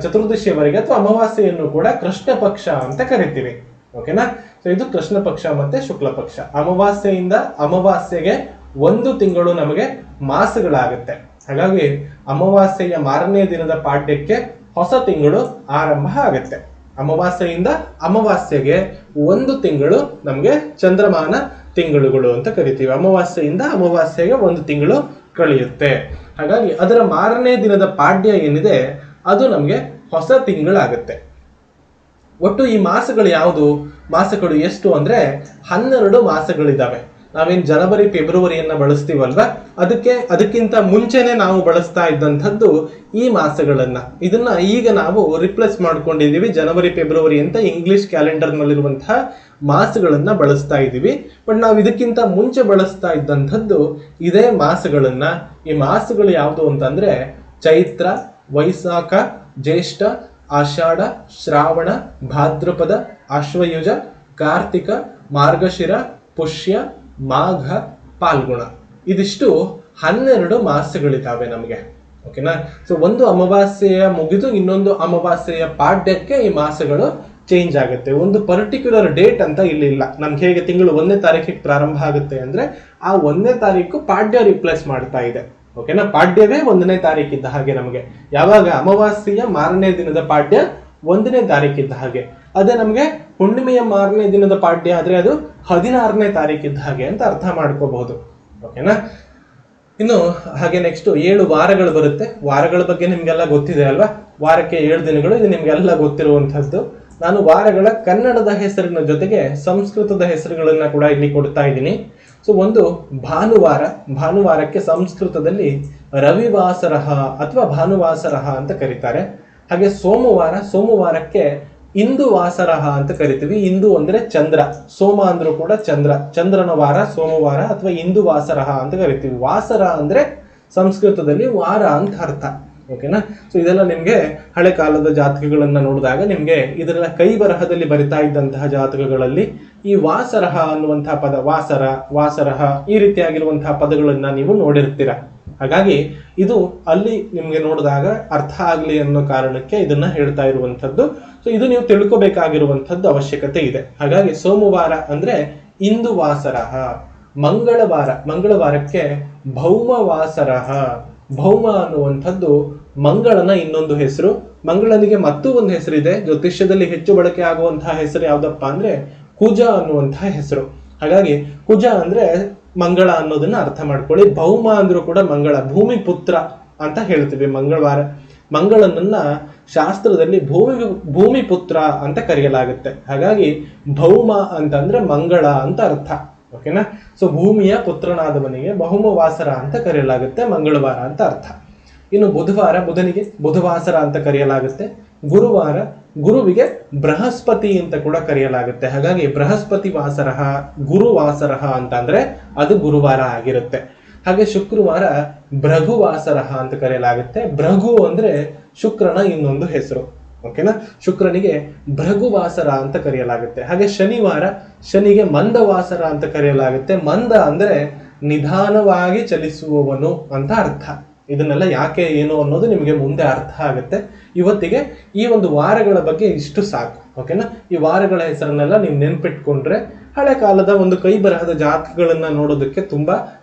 ಚತುರ್ದಶಿಯವರೆಗೆ ಅಥವಾ ಅಮಾವಾಸ್ಯೆಯನ್ನು ಕೂಡ ಕೃಷ್ಣ ಪಕ್ಷ ಅಂತ ಕರಿತೀವಿ. ಓಕೆನಾ. ಸೊ ಇದು ಕೃಷ್ಣ ಪಕ್ಷ ಮತ್ತೆ ಶುಕ್ಲ ಪಕ್ಷ. ಅಮಾವಾಸ್ಯೆಯಿಂದ ಅಮಾವಾಸ್ಯೆಗೆ 1 ತಿಂಗಳು ನಮಗೆ ಮಾಸಗಳಾಗುತ್ತೆ. ಹಾಗಾಗಿ ಅಮಾವಾಸ್ಯೆಯ ಮಾರನೇ ದಿನದ ಪಾಡ್ಯಕ್ಕೆ ಹೊಸ ತಿಂಗಳು ಆರಂಭ ಆಗುತ್ತೆ. ಅಮಾವಾಸ್ಯೆಯಿಂದ ಅಮಾವಾಸ್ಯೆಗೆ 1 ತಿಂಗಳು ನಮಗೆ ಚಂದ್ರಮಾನ ತಿಂಗಳುಗಳು ಅಂತ ಕರಿತೀವಿ. ಅಮಾವಾಸ್ಯೆಯಿಂದ ಅಮಾವಾಸ್ಯೆಗೆ 1 ತಿಂಗಳು ಕಳೆಯುತ್ತೆ. ಹಾಗಾಗಿ ಅದರ ಮಾರನೇ ದಿನದ ಪಾಡ್ಯ ಏನಿದೆ ಅದು ನಮಗೆ ಹೊಸ ತಿಂಗಳಾಗುತ್ತೆ. ಒಟ್ಟು ಈ ಮಾಸಗಳು ಯಾವುದು? ಮಾಸಗಳು ಎಷ್ಟು ಅಂದ್ರೆ 12 ಮಾಸಗಳಿದಾವೆ. ನಾವೇನ್ ಜನವರಿ ಫೆಬ್ರವರಿಯನ್ನ ಬಳಸ್ತೀವಲ್ವಾ, ಅದಕ್ಕಿಂತ ಮುಂಚೆನೆ ನಾವು ಬಳಸ್ತಾ ಇದ್ದಂಥದ್ದು ಈ ಮಾಸಗಳನ್ನ. ಇದನ್ನ ಈಗ ನಾವು ರಿಪ್ಲೇಸ್ ಮಾಡ್ಕೊಂಡಿದೀವಿ. ಜನವರಿ ಫೆಬ್ರವರಿ ಅಂತ ಇಂಗ್ಲಿಷ್ ಕ್ಯಾಲೆಂಡರ್ ನಲ್ಲಿರುವಂತಹ ಮಾಸಗಳನ್ನ ಬಳಸ್ತಾ ಇದ್ದೀವಿ. ಬಟ್ ನಾವು ಇದಕ್ಕಿಂತ ಮುಂಚೆ ಬಳಸ್ತಾ ಇದ್ದಂಥದ್ದು ಇದೇ ಮಾಸಗಳನ್ನ. ಈ ಮಾಸಗಳು ಯಾವುದು ಅಂತಂದ್ರೆ ಚೈತ್ರ, ವೈಶಾಖ, ಜ್ಯೇಷ್ಠ, ಆಷಾಢ, ಶ್ರಾವಣ, ಭಾದ್ರಪದ, ಆಶ್ವಯುಜ, ಕಾರ್ತಿಕ, ಮಾರ್ಗಶಿರ, ಪುಷ್ಯ, ಮಾಘ, ಪಾಲ್ಗುಣ. ಇದಿಷ್ಟು 12 ಮಾಸಗಳಿದ್ದಾವೆ ನಮಗೆ. ಓಕೆನಾ. ಸೊ ಒಂದು ಅಮಾವಾಸ್ಯೆಯ ಮುಗಿದು ಇನ್ನೊಂದು ಅಮಾವಾಸ್ಯೆಯ ಪಾಡ್ಯಕ್ಕೆ ಈ ಮಾಸಗಳು ಚೇಂಜ್ ಆಗುತ್ತೆ. ಒಂದು ಪರ್ಟಿಕ್ಯುಲರ್ ಡೇಟ್ ಅಂತ ಇಲ್ಲಿ ಇಲ್ಲ. ನಮ್ಗೆ ಹೇಗೆ ತಿಂಗಳು 1ನೇ ತಾರೀಕಿಗೆ ಪ್ರಾರಂಭ ಆಗುತ್ತೆ ಅಂದ್ರೆ ಆ 1ನೇ ತಾರೀಕು ಪಾಡ್ಯ ರಿಪ್ಲೇಸ್ ಮಾಡ್ತಾ ಇದೆ. ಓಕೆನಾ. ಪಾಡ್ಯವೇ 1ನೇ ತಾರೀಕಿದ್ದ ಹಾಗೆ ನಮಗೆ. ಯಾವಾಗ ಅಮಾವಾಸ್ಯೆಯ ಮಾರನೇ ದಿನದ ಪಾಡ್ಯ 1ನೇ ತಾರೀಕಿದ್ದ ಹಾಗೆ, ಅದೇ ನಮಗೆ ಹುಣ್ಣಿಮೆಯ ಮಾರನೇ ದಿನದ ಪಾಡ್ಯ ಆದ್ರೆ ಅದು 16ನೇ ತಾರೀಕಿದ್ದ ಹಾಗೆ ಅಂತ ಅರ್ಥ ಮಾಡ್ಕೋಬಹುದು. ಓಕೆನಾ. ಇನ್ನು ಹಾಗೆ ನೆಕ್ಸ್ಟ್ 7 ವಾರಗಳು ಬರುತ್ತೆ. ವಾರಗಳ ಬಗ್ಗೆ ನಿಮ್ಗೆಲ್ಲ ಗೊತ್ತಿದೆ ಅಲ್ವಾ. ವಾರಕ್ಕೆ 7 ದಿನಗಳು, ಇದು ನಿಮ್ಗೆಲ್ಲ ಗೊತ್ತಿರುವಂತಹದ್ದು. ನಾನು ವಾರಗಳ ಕನ್ನಡದ ಹೆಸರಿನ ಜೊತೆಗೆ ಸಂಸ್ಕೃತದ ಹೆಸರುಗಳನ್ನ ಕೂಡ ಇಲ್ಲಿ ಕೊಡ್ತಾ ಇದ್ದೀನಿ. ಸೊ ಒಂದು ಭಾನುವಾರ, ಭಾನುವಾರಕ್ಕೆ ಸಂಸ್ಕೃತದಲ್ಲಿ ರವಿವಾಸರಃ ಅಥವಾ ಭಾನುವಾಸರಃ ಅಂತ ಕರೀತಾರೆ. ಹಾಗೆ ಸೋಮವಾರ, ಸೋಮವಾರಕ್ಕೆ ಇಂದು ವಾಸರಃ ಅಂತ ಕರಿತೀವಿ. ಇಂದು ಅಂದ್ರೆ ಚಂದ್ರ, ಸೋಮ ಅಂದ್ರೂ ಕೂಡ ಚಂದ್ರ, ಚಂದ್ರನ ವಾರ ಸೋಮವಾರ ಅಥವಾ ಇಂದು ವಾಸರಃ ಅಂತ ಕರಿತೀವಿ. ವಾಸರ ಅಂದ್ರೆ ಸಂಸ್ಕೃತದಲ್ಲಿ ವಾರ ಅಂತ ಅರ್ಥ. ಓಕೆನಾ. ಸೊ ಇದೆಲ್ಲ ನಿಮ್ಗೆ ಹಳೆ ಕಾಲದ ಜಾತಕಗಳನ್ನ ನೋಡಿದಾಗ ನಿಮ್ಗೆ ಇದರೆಲ್ಲ ಕೈ ಬರಹದಲ್ಲಿ ಬರಿತಾ ಇದ್ದಂತಹ ಜಾತಕಗಳಲ್ಲಿ ಈ ವಾಸರಹ ಅನ್ನುವಂತಹ ಪದ, ವಾಸರ, ವಾಸರಹ ಈ ರೀತಿಯಾಗಿರುವಂತಹ ಪದಗಳನ್ನ ನೀವು ನೋಡಿರ್ತೀರ. ಹಾಗಾಗಿ ಇದು ಅಲ್ಲಿ ನಿಮ್ಗೆ ನೋಡಿದಾಗ ಅರ್ಥ ಆಗ್ಲಿ ಅನ್ನೋ ಕಾರಣಕ್ಕೆ ಇದನ್ನ ಹೇಳ್ತಾ ಇರುವಂತದ್ದು. ಸೊ ಇದು ನೀವು ತಿಳ್ಕೊಬೇಕಾಗಿರುವಂತದ್ದು ಅವಶ್ಯಕತೆ ಇದೆ. ಹಾಗಾಗಿ ಸೋಮವಾರ ಅಂದ್ರೆ ಇಂದು ವಾಸರಹ. ಮಂಗಳವಾರ, ಮಂಗಳವಾರಕ್ಕೆ ಭೌಮವಾಸರಹ. ಭೌಮ ಅನ್ನುವಂಥದ್ದು ಮಂಗಳನ ಇನ್ನೊಂದು ಹೆಸರು. ಮಂಗಳನಿಗೆ ಮತ್ತೂ ಒಂದು ಹೆಸರಿದೆ. ಜ್ಯೋತಿಷ್ಯದಲ್ಲಿ ಹೆಚ್ಚು ಬಳಕೆ ಆಗುವಂತಹ ಹೆಸರು ಯಾವ್ದಪ್ಪ ಅಂದ್ರೆ ಕುಜ ಅನ್ನುವಂತಹ ಹೆಸರು. ಹಾಗಾಗಿ ಕುಜ ಅಂದ್ರೆ ಮಂಗಳ ಅನ್ನೋದನ್ನ ಅರ್ಥ ಮಾಡ್ಕೊಳ್ಳಿ. ಭೌಮ ಅಂದ್ರೂ ಕೂಡ ಮಂಗಳ, ಭೂಮಿ ಪುತ್ರ ಅಂತ ಹೇಳ್ತೀವಿ. ಮಂಗಳನನ್ನ ಶಾಸ್ತ್ರದಲ್ಲಿ ಭೂಮಿ ಪುತ್ರ ಅಂತ ಕರೆಯಲಾಗುತ್ತೆ. ಹಾಗಾಗಿ ಭೌಮ ಅಂತಂದ್ರೆ ಮಂಗಳ ಅಂತ ಅರ್ಥ. ಓಕೆನಾ. ಸೊ ಭೂಮಿಯ ಪುತ್ರನಾದವನಿಗೆ ಭೌಮವಾಸರ ಅಂತ ಕರೆಯಲಾಗುತ್ತೆ, ಮಂಗಳವಾರ ಅಂತ ಅರ್ಥ. ಇನ್ನು ಬುಧವಾರ, ಬುಧನಿಗೆ ಬುಧವಾಸರ ಅಂತ ಕರೆಯಲಾಗುತ್ತೆ. ಗುರುವಾರ, ಗುರುವಿಗೆ ಬೃಹಸ್ಪತಿ ಅಂತ ಕೂಡ ಕರೆಯಲಾಗುತ್ತೆ. ಹಾಗಾಗಿ ಬೃಹಸ್ಪತಿ ವಾಸರಹ, ಗುರುವಾಸರಹ ಅಂತ ಅಂದ್ರೆ ಅದು ಗುರುವಾರ ಆಗಿರುತ್ತೆ. ಹಾಗೆ ಶುಕ್ರವಾರ ಭೃಗುವಾಸರಹ ಅಂತ ಕರೆಯಲಾಗುತ್ತೆ. ಭೃಗು ಅಂದ್ರೆ ಶುಕ್ರನ ಇನ್ನೊಂದು ಹೆಸರು. ಓಕೆನಾ. ಶುಕ್ರನಿಗೆ ಭೃಗುವಾಸರ ಅಂತ ಕರೆಯಲಾಗುತ್ತೆ. ಹಾಗೆ ಶನಿವಾರ, ಶನಿಗೆ ಮಂದವಾಸರ ಅಂತ ಕರೆಯಲಾಗುತ್ತೆ. ಮಂದ ಅಂದ್ರೆ ನಿಧಾನವಾಗಿ ಚಲಿಸುವವನು ಅಂತ ಅರ್ಥ. ಇದನ್ನೆಲ್ಲ ಯಾಕೆ ಏನು ಅನ್ನೋದು ನಿಮಗೆ ಮುಂದೆ ಅರ್ಥ ಆಗುತ್ತೆ. ಇವತ್ತಿಗೆ ಈ ಒಂದು ವಾರಗಳ ಬಗ್ಗೆ ಇಷ್ಟು ಸಾಕು. ಓಕೆನಾ. ಈ ವಾರಗಳ ಹೆಸರನ್ನೆಲ್ಲ ನೀವು ನೆನ್ಪಿಟ್ಕೊಂಡ್ರೆ ಹಳೆ ಕಾಲದ ಒಂದು ಕೈ ಬರಹದ ಜಾತಕಗಳನ್ನ ನೋಡೋದಕ್ಕೆ ತುಂಬಾ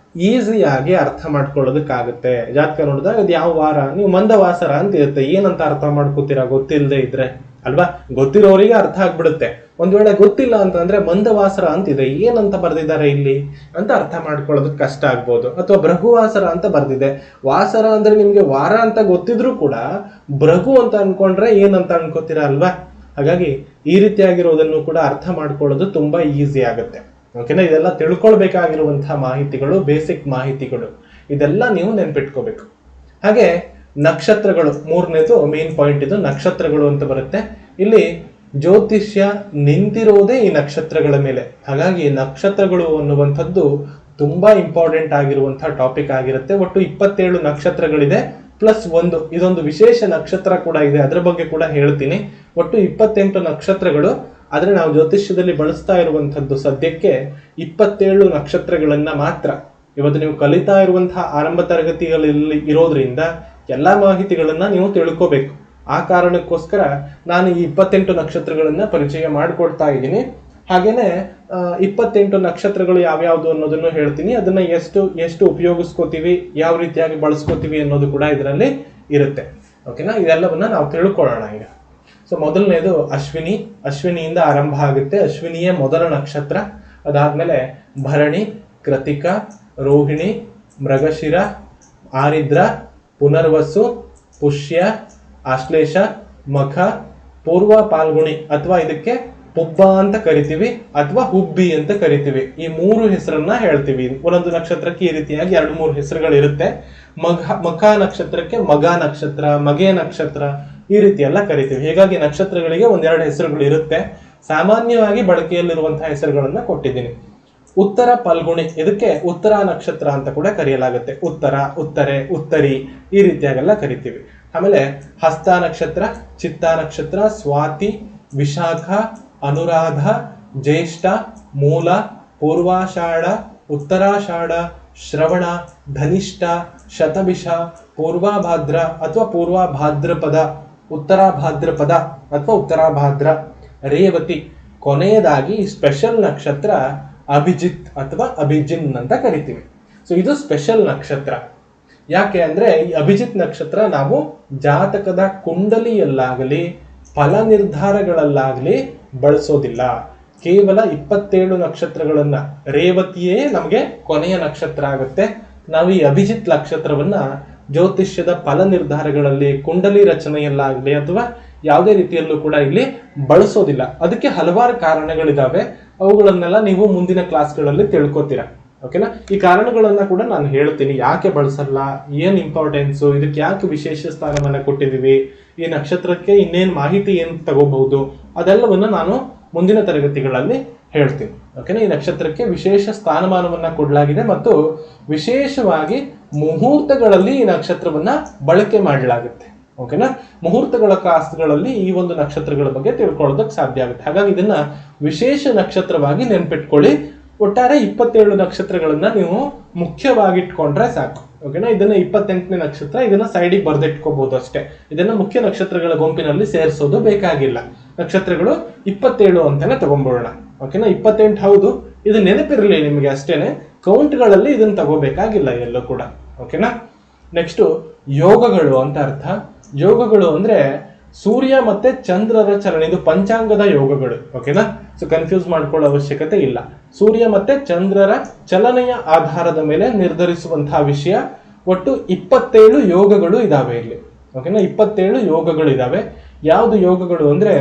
ಈಸಿಯಾಗಿ ಅರ್ಥ ಮಾಡ್ಕೊಳ್ಳೋದಕ್ಕಾಗುತ್ತೆ. ಜಾತಕ ನೋಡಿದಾಗ ಅದು ಯಾವ ವಾರ, ನೀವು ಮಂದವಾಸರ ಅಂತ ಇರುತ್ತೆ, ಏನಂತ ಅರ್ಥ ಮಾಡ್ಕೋತೀರಾ ಗೊತ್ತಿಲ್ಲದೆ ಇದ್ರೆ. ಅಲ್ವಾ? ಗೊತ್ತಿರೋರಿಗೆ ಅರ್ಥ ಆಗ್ಬಿಡುತ್ತೆ. ಒಂದ್ ವೇಳೆ ಗೊತ್ತಿಲ್ಲ ಅಂತಂದ್ರೆ ಮಂದವಾಸರ ಅಂತಿದೆ, ಏನಂತ ಬರ್ದಿದ್ದಾರೆ ಇಲ್ಲಿ ಅಂತ ಅರ್ಥ ಮಾಡ್ಕೊಳ್ಳೋದಕ್ಕೆ ಕಷ್ಟ ಆಗ್ಬೋದು. ಅಥವಾ ಭೃಗುವಾಸರ ಅಂತ ಬರ್ದಿದೆ. ವಾಸರ ಅಂದ್ರೆ ನಿಮ್ಗೆ ವಾರ ಅಂತ ಗೊತ್ತಿದ್ರು ಕೂಡ ಭೃಗು ಅಂತ ಅನ್ಕೊಂಡ್ರೆ ಏನಂತ ಅನ್ಕೋತೀರಾ ಅಲ್ವಾ? ಹಾಗಾಗಿ ಈ ರೀತಿಯಾಗಿರೋದನ್ನು ಕೂಡ ಅರ್ಥ ಮಾಡ್ಕೊಳ್ಳೋದು ತುಂಬಾ ಈಸಿ ಆಗುತ್ತೆ. ಓಕೆನಾ? ಇದೆಲ್ಲ ತಿಳ್ಕೊಳ್ಬೇಕಾಗಿರುವಂತಹ ಮಾಹಿತಿಗಳು, ಬೇಸಿಕ್ ಮಾಹಿತಿಗಳು, ಇದೆಲ್ಲ ನೀವು ನೆನ್ಪಿಟ್ಕೋಬೇಕು. ಹಾಗೆ ನಕ್ಷತ್ರಗಳು, ಮೂರನೇದು ಮೇನ್ ಪಾಯಿಂಟ್ ಇದು, ನಕ್ಷತ್ರಗಳು ಅಂತ ಬರುತ್ತೆ. ಇಲ್ಲಿ ಜ್ಯೋತಿಷ್ಯ ನಿಂತಿರೋದೇ ಈ ನಕ್ಷತ್ರಗಳ ಮೇಲೆ. ಹಾಗಾಗಿ ನಕ್ಷತ್ರಗಳು ಅನ್ನುವಂಥದ್ದು ತುಂಬಾ ಇಂಪಾರ್ಟೆಂಟ್ ಆಗಿರುವಂತಹ ಟಾಪಿಕ್ ಆಗಿರುತ್ತೆ. ಒಟ್ಟು 27 ನಕ್ಷತ್ರಗಳಿದೆ ಪ್ಲಸ್ ಇದೊಂದು ವಿಶೇಷ ನಕ್ಷತ್ರ ಕೂಡ ಇದೆ, ಅದ್ರ ಬಗ್ಗೆ ಕೂಡ ಹೇಳ್ತೀನಿ. ಒಟ್ಟು 28 ನಕ್ಷತ್ರಗಳು. ಆದ್ರೆ ನಾವು ಜ್ಯೋತಿಷ್ಯದಲ್ಲಿ ಬಳಸ್ತಾ ಇರುವಂತದ್ದು ಸದ್ಯಕ್ಕೆ 27 ನಕ್ಷತ್ರಗಳನ್ನ ಮಾತ್ರ. ಇವತ್ತು ನೀವು ಕಲಿತಾ ಇರುವಂತಹ ಆರಂಭ ತರಗತಿಗಳಲ್ಲಿ ಇರೋದ್ರಿಂದ ಎಲ್ಲಾ ಮಾಹಿತಿಗಳನ್ನ ನೀವು ತಿಳ್ಕೋಬೇಕು. ಆ ಕಾರಣಕ್ಕೋಸ್ಕರ ನಾನು ಈ 28 ನಕ್ಷತ್ರಗಳನ್ನ ಪರಿಚಯ ಮಾಡಿಕೊಡ್ತಾ ಇದ್ದೀನಿ. ಹಾಗೇನೆ 28 ನಕ್ಷತ್ರಗಳು ಯಾವ್ಯಾವ್ದು ಅನ್ನೋದನ್ನು ಹೇಳ್ತೀನಿ. ಅದನ್ನ ಎಷ್ಟು ಉಪಯೋಗಿಸ್ಕೋತೀವಿ, ಯಾವ ರೀತಿಯಾಗಿ ಬಳಸ್ಕೋತೀವಿ ಅನ್ನೋದು ಕೂಡ ಇದರಲ್ಲಿ ಇರುತ್ತೆ. ಓಕೆನಾ? ಇದೆಲ್ಲವನ್ನ ನಾವು ತಿಳ್ಕೊಳ್ಳೋಣ ಈಗ. ಸೊ ಮೊದಲನೇದು ಅಶ್ವಿನಿ. ಅಶ್ವಿನಿಯಿಂದ ಆರಂಭ ಆಗುತ್ತೆ. ಅಶ್ವಿನಿಯೇ ಮೊದಲ ನಕ್ಷತ್ರ. ಅದಾದ್ಮೇಲೆ ಭರಣಿ, ಕೃತಿಕ, ರೋಹಿಣಿ, ಮೃಗಶಿರ, ಆರಿದ್ರ, ಪುನರ್ವಸು, ಪುಷ್ಯ, ಆಶ್ಲೇಷ, ಮಖ, ಪೂರ್ವ ಪಾಲ್ಗುಣಿ ಅಥವಾ ಇದಕ್ಕೆ ಪುಬ್ಬ ಅಂತ ಕರಿತೀವಿ ಅಥವಾ ಹುಬ್ಬಿ ಅಂತ ಕರಿತೀವಿ. ಈ 3 ಹೆಸರನ್ನ ಹೇಳ್ತೀವಿ. ಒಂದೊಂದು ನಕ್ಷತ್ರಕ್ಕೆ ಈ ರೀತಿಯಾಗಿ 2-3 ಹೆಸರುಗಳಿರುತ್ತೆ. ಮಖ ನಕ್ಷತ್ರಕ್ಕೆ ಮಗ ನಕ್ಷತ್ರ, ಮಗೆ ನಕ್ಷತ್ರ, ಈ ರೀತಿ ಎಲ್ಲ ಕರಿತೀವಿ. ಹೀಗಾಗಿ ನಕ್ಷತ್ರಗಳಿಗೆ 1-2 ಹೆಸರುಗಳು ಇರುತ್ತೆ. ಸಾಮಾನ್ಯವಾಗಿ ಬಳಕೆಯಲ್ಲಿರುವಂತಹ ಹೆಸರುಗಳನ್ನ ಕೊಟ್ಟಿದ್ದೀನಿ. ಉತ್ತರ ಫಲ್ಗುಣಿ, ಇದಕ್ಕೆ ಉತ್ತರ ನಕ್ಷತ್ರ ಅಂತ ಕೂಡ ಕರೆಯಲಾಗುತ್ತೆ. ಉತ್ತರ, ಉತ್ತರೆ, ಉತ್ತರಿ, ಈ ರೀತಿಯಾಗೆಲ್ಲ ಕರಿತೀವಿ. ಆಮೇಲೆ ಹಸ್ತ ನಕ್ಷತ್ರ, ಚಿತ್ತ ನಕ್ಷತ್ರ, ಸ್ವಾತಿ, ವಿಶಾಖ, ಅನುರಾಧ, ಜ್ಯೇಷ್ಠ, ಮೂಲ, ಪೂರ್ವಾಷಾಢ, ಉತ್ತರಾಷಾಢ, ಶ್ರವಣ, ಧನಿಷ್ಠ, ಶತಭಿಷ, ಪೂರ್ವಭಾದ್ರ ಅಥವಾ ಪೂರ್ವಭಾದ್ರಪದ, ಉತ್ತರಾಭಾದ್ರಪದ ಅಥವಾ ಉತ್ತರಾಭಾದ್ರ, ರೇವತಿ. ಕೊನೆಯದಾಗಿ ಸ್ಪೆಷಲ್ ನಕ್ಷತ್ರ ಅಭಿಜಿತ್ ಅಥವಾ ಅಭಿಜಿನ್ ಅಂತ ಕರಿತೀವಿ. ಸೊ ಇದು ಸ್ಪೆಷಲ್ ನಕ್ಷತ್ರ. ಯಾಕೆ ಅಂದ್ರೆ ಈ ಅಭಿಜಿತ್ ನಕ್ಷತ್ರ ನಾವು ಜಾತಕದ ಕುಂಡಲಿಯಲ್ಲಾಗಲಿ ಫಲ ನಿರ್ಧಾರಗಳಲ್ಲಾಗಲಿ ಬಳಸೋದಿಲ್ಲ. ಕೇವಲ 27 ನಕ್ಷತ್ರಗಳನ್ನ, ರೇವತಿಯೇ ನಮಗೆ ಕೊನೆಯ ನಕ್ಷತ್ರ ಆಗುತ್ತೆ. ನಾವು ಈ ಅಭಿಜಿತ್ ನಕ್ಷತ್ರವನ್ನ ಜ್ಯೋತಿಷ್ಯದ ಫಲ ನಿರ್ಧಾರಗಳಲ್ಲಿ, ಕುಂಡಲಿ ರಚನೆಯಲ್ಲಾಗಲಿ ಅಥವಾ ಯಾವುದೇ ರೀತಿಯಲ್ಲೂ ಕೂಡ ಇಲ್ಲಿ ಬಳಸೋದಿಲ್ಲ. ಅದಕ್ಕೆ ಹಲವಾರು ಕಾರಣಗಳಿದಾವೆ. ಅವುಗಳನ್ನೆಲ್ಲ ನೀವು ಮುಂದಿನ ಕ್ಲಾಸ್ಗಳಲ್ಲಿ ತಿಳ್ಕೊತೀರಾ. ಓಕೆನಾ? ಈ ಕಾರಣಗಳನ್ನ ಕೂಡ ನಾನು ಹೇಳ್ತೀನಿ. ಯಾಕೆ ಬಳಸಲ್ಲ, ಏನ್ ಇಂಪಾರ್ಟೆನ್ಸು, ಇದಕ್ಕೆ ಯಾಕೆ ವಿಶೇಷ ಸ್ಥಾನವನ್ನ ಕೊಟ್ಟಿದೀವಿ, ಈ ನಕ್ಷತ್ರಕ್ಕೆ ಇನ್ನೇನ್ ಮಾಹಿತಿ ಏನ್ ತಗೋಬಹುದು, ಅದೆಲ್ಲವನ್ನ ನಾನು ಮುಂದಿನ ತರಗತಿಗಳಲ್ಲಿ ಹೇಳ್ತೀನಿ. ಓಕೆನಾ? ಈ ನಕ್ಷತ್ರಕ್ಕೆ ವಿಶೇಷ ಸ್ಥಾನಮಾನವನ್ನ ಕೊಡಲಾಗಿದೆ ಮತ್ತು ವಿಶೇಷವಾಗಿ ಮುಹೂರ್ತಗಳಲ್ಲಿ ಈ ನಕ್ಷತ್ರವನ್ನ ಬಳಕೆ ಮಾಡಲಾಗುತ್ತೆ. ಓಕೆನಾ? ಮುಹೂರ್ತಗಳ ಕ್ಲಾಸ್ಗಳಲ್ಲಿ ಈ ಒಂದು ನಕ್ಷತ್ರಗಳ ಬಗ್ಗೆ ತಿಳ್ಕೊಳ್ಳೋದಕ್ಕೆ ಸಾಧ್ಯ ಆಗುತ್ತೆ. ಹಾಗಾಗಿ ಇದನ್ನ ವಿಶೇಷ ನಕ್ಷತ್ರವಾಗಿ ನೆನ್ಪಿಟ್ಕೊಳ್ಳಿ. ಒಟ್ಟಾರೆ 27 ನಕ್ಷತ್ರಗಳನ್ನ ನೀವು ಮುಖ್ಯವಾಗಿಟ್ಕೊಂಡ್ರೆ ಸಾಕು. ಓಕೆನಾ? ಇದನ್ನ 28ನೇ ನಕ್ಷತ್ರ, ಇದನ್ನ ಸೈಡಿಗೆ ಬರ್ದಿಟ್ಕೋಬಹುದು ಅಷ್ಟೇ. ಇದನ್ನ ಮುಖ್ಯ ನಕ್ಷತ್ರಗಳ ಗುಂಪಿನಲ್ಲಿ ಸೇರಿಸೋದು ಬೇಕಾಗಿಲ್ಲ. ನಕ್ಷತ್ರಗಳು 27 ಅಂತಾನೆ ತಗೊಂಡ್ಬಿಡೋಣ. ಓಕೆನಾ? 28 ಹೌದು, ಇದು ನೆನಪಿರಲಿ ನಿಮಗೆ ಅಷ್ಟೇನೆ. ಕೌಂಟ್ಗಳಲ್ಲಿ ಇದನ್ನ ತಗೋಬೇಕಾಗಿಲ್ಲ ಎಲ್ಲೂ ಕೂಡ. ಓಕೆನಾ? ನೆಕ್ಸ್ಟ್ ಯೋಗಗಳು ಅಂತ ಅರ್ಥ. ಯೋಗಗಳು ಅಂದ್ರೆ ಸೂರ್ಯ ಮತ್ತೆ ಚಂದ್ರರ ಚಲನೆ, ಇದು ಪಂಚಾಂಗದ ಯೋಗಗಳು. ಓಕೆನಾ? ಸೊ ಕನ್ಫ್ಯೂಸ್ ಮಾಡ್ಕೊಳ್ಳೋ ಅವಶ್ಯಕತೆ ಇಲ್ಲ. ಸೂರ್ಯ ಮತ್ತೆ ಚಂದ್ರರ ಚಲನೆಯ ಆಧಾರದ ಮೇಲೆ ನಿರ್ಧರಿಸುವಂತಹ ವಿಷಯ. ಒಟ್ಟು 27 ಯೋಗಗಳು ಇದಾವೆ ಇಲ್ಲಿ. ಓಕೆನಾ? 27 ಯೋಗಗಳು ಇದಾವೆ. ಯಾವುದು ಯೋಗಗಳು ಅಂದ್ರೆ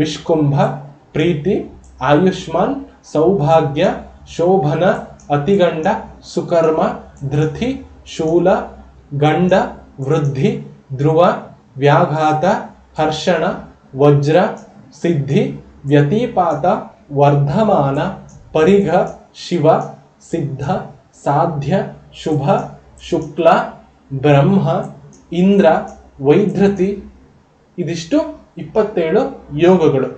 ವಿಷ್ಕುಂಭ, ಪ್ರೀತಿ, ಆಯುಷ್ಮಾನ್, ಸೌಭಾಗ್ಯ, ಶೋಭನ, ಅತಿಗಂಡ, ಸುಕರ್ಮ, ಧೃತಿ, ಶೂಲ, ಗಂಡ, ವೃದ್ಧಿ, ಧ್ರುವ, ವ್ಯಾಘಾತ, ಹರ್ಷಣ, ವಜ್ರ, ಸಿದ್ಧಿ, ವ್ಯತಿಪಾತ, ವರ್ಧಮಾನ, ಪರಿಘ, ಶಿವ, ಸಿದ್ಧ, ಸಾಧ್ಯ, ಶುಭ, ಶುಕ್ಲ, ಬ್ರಹ್ಮ, ಇಂದ್ರ, ವೈಧೃತಿ. ಇದಿಷ್ಟು 27 ಯೋಗಗಳು.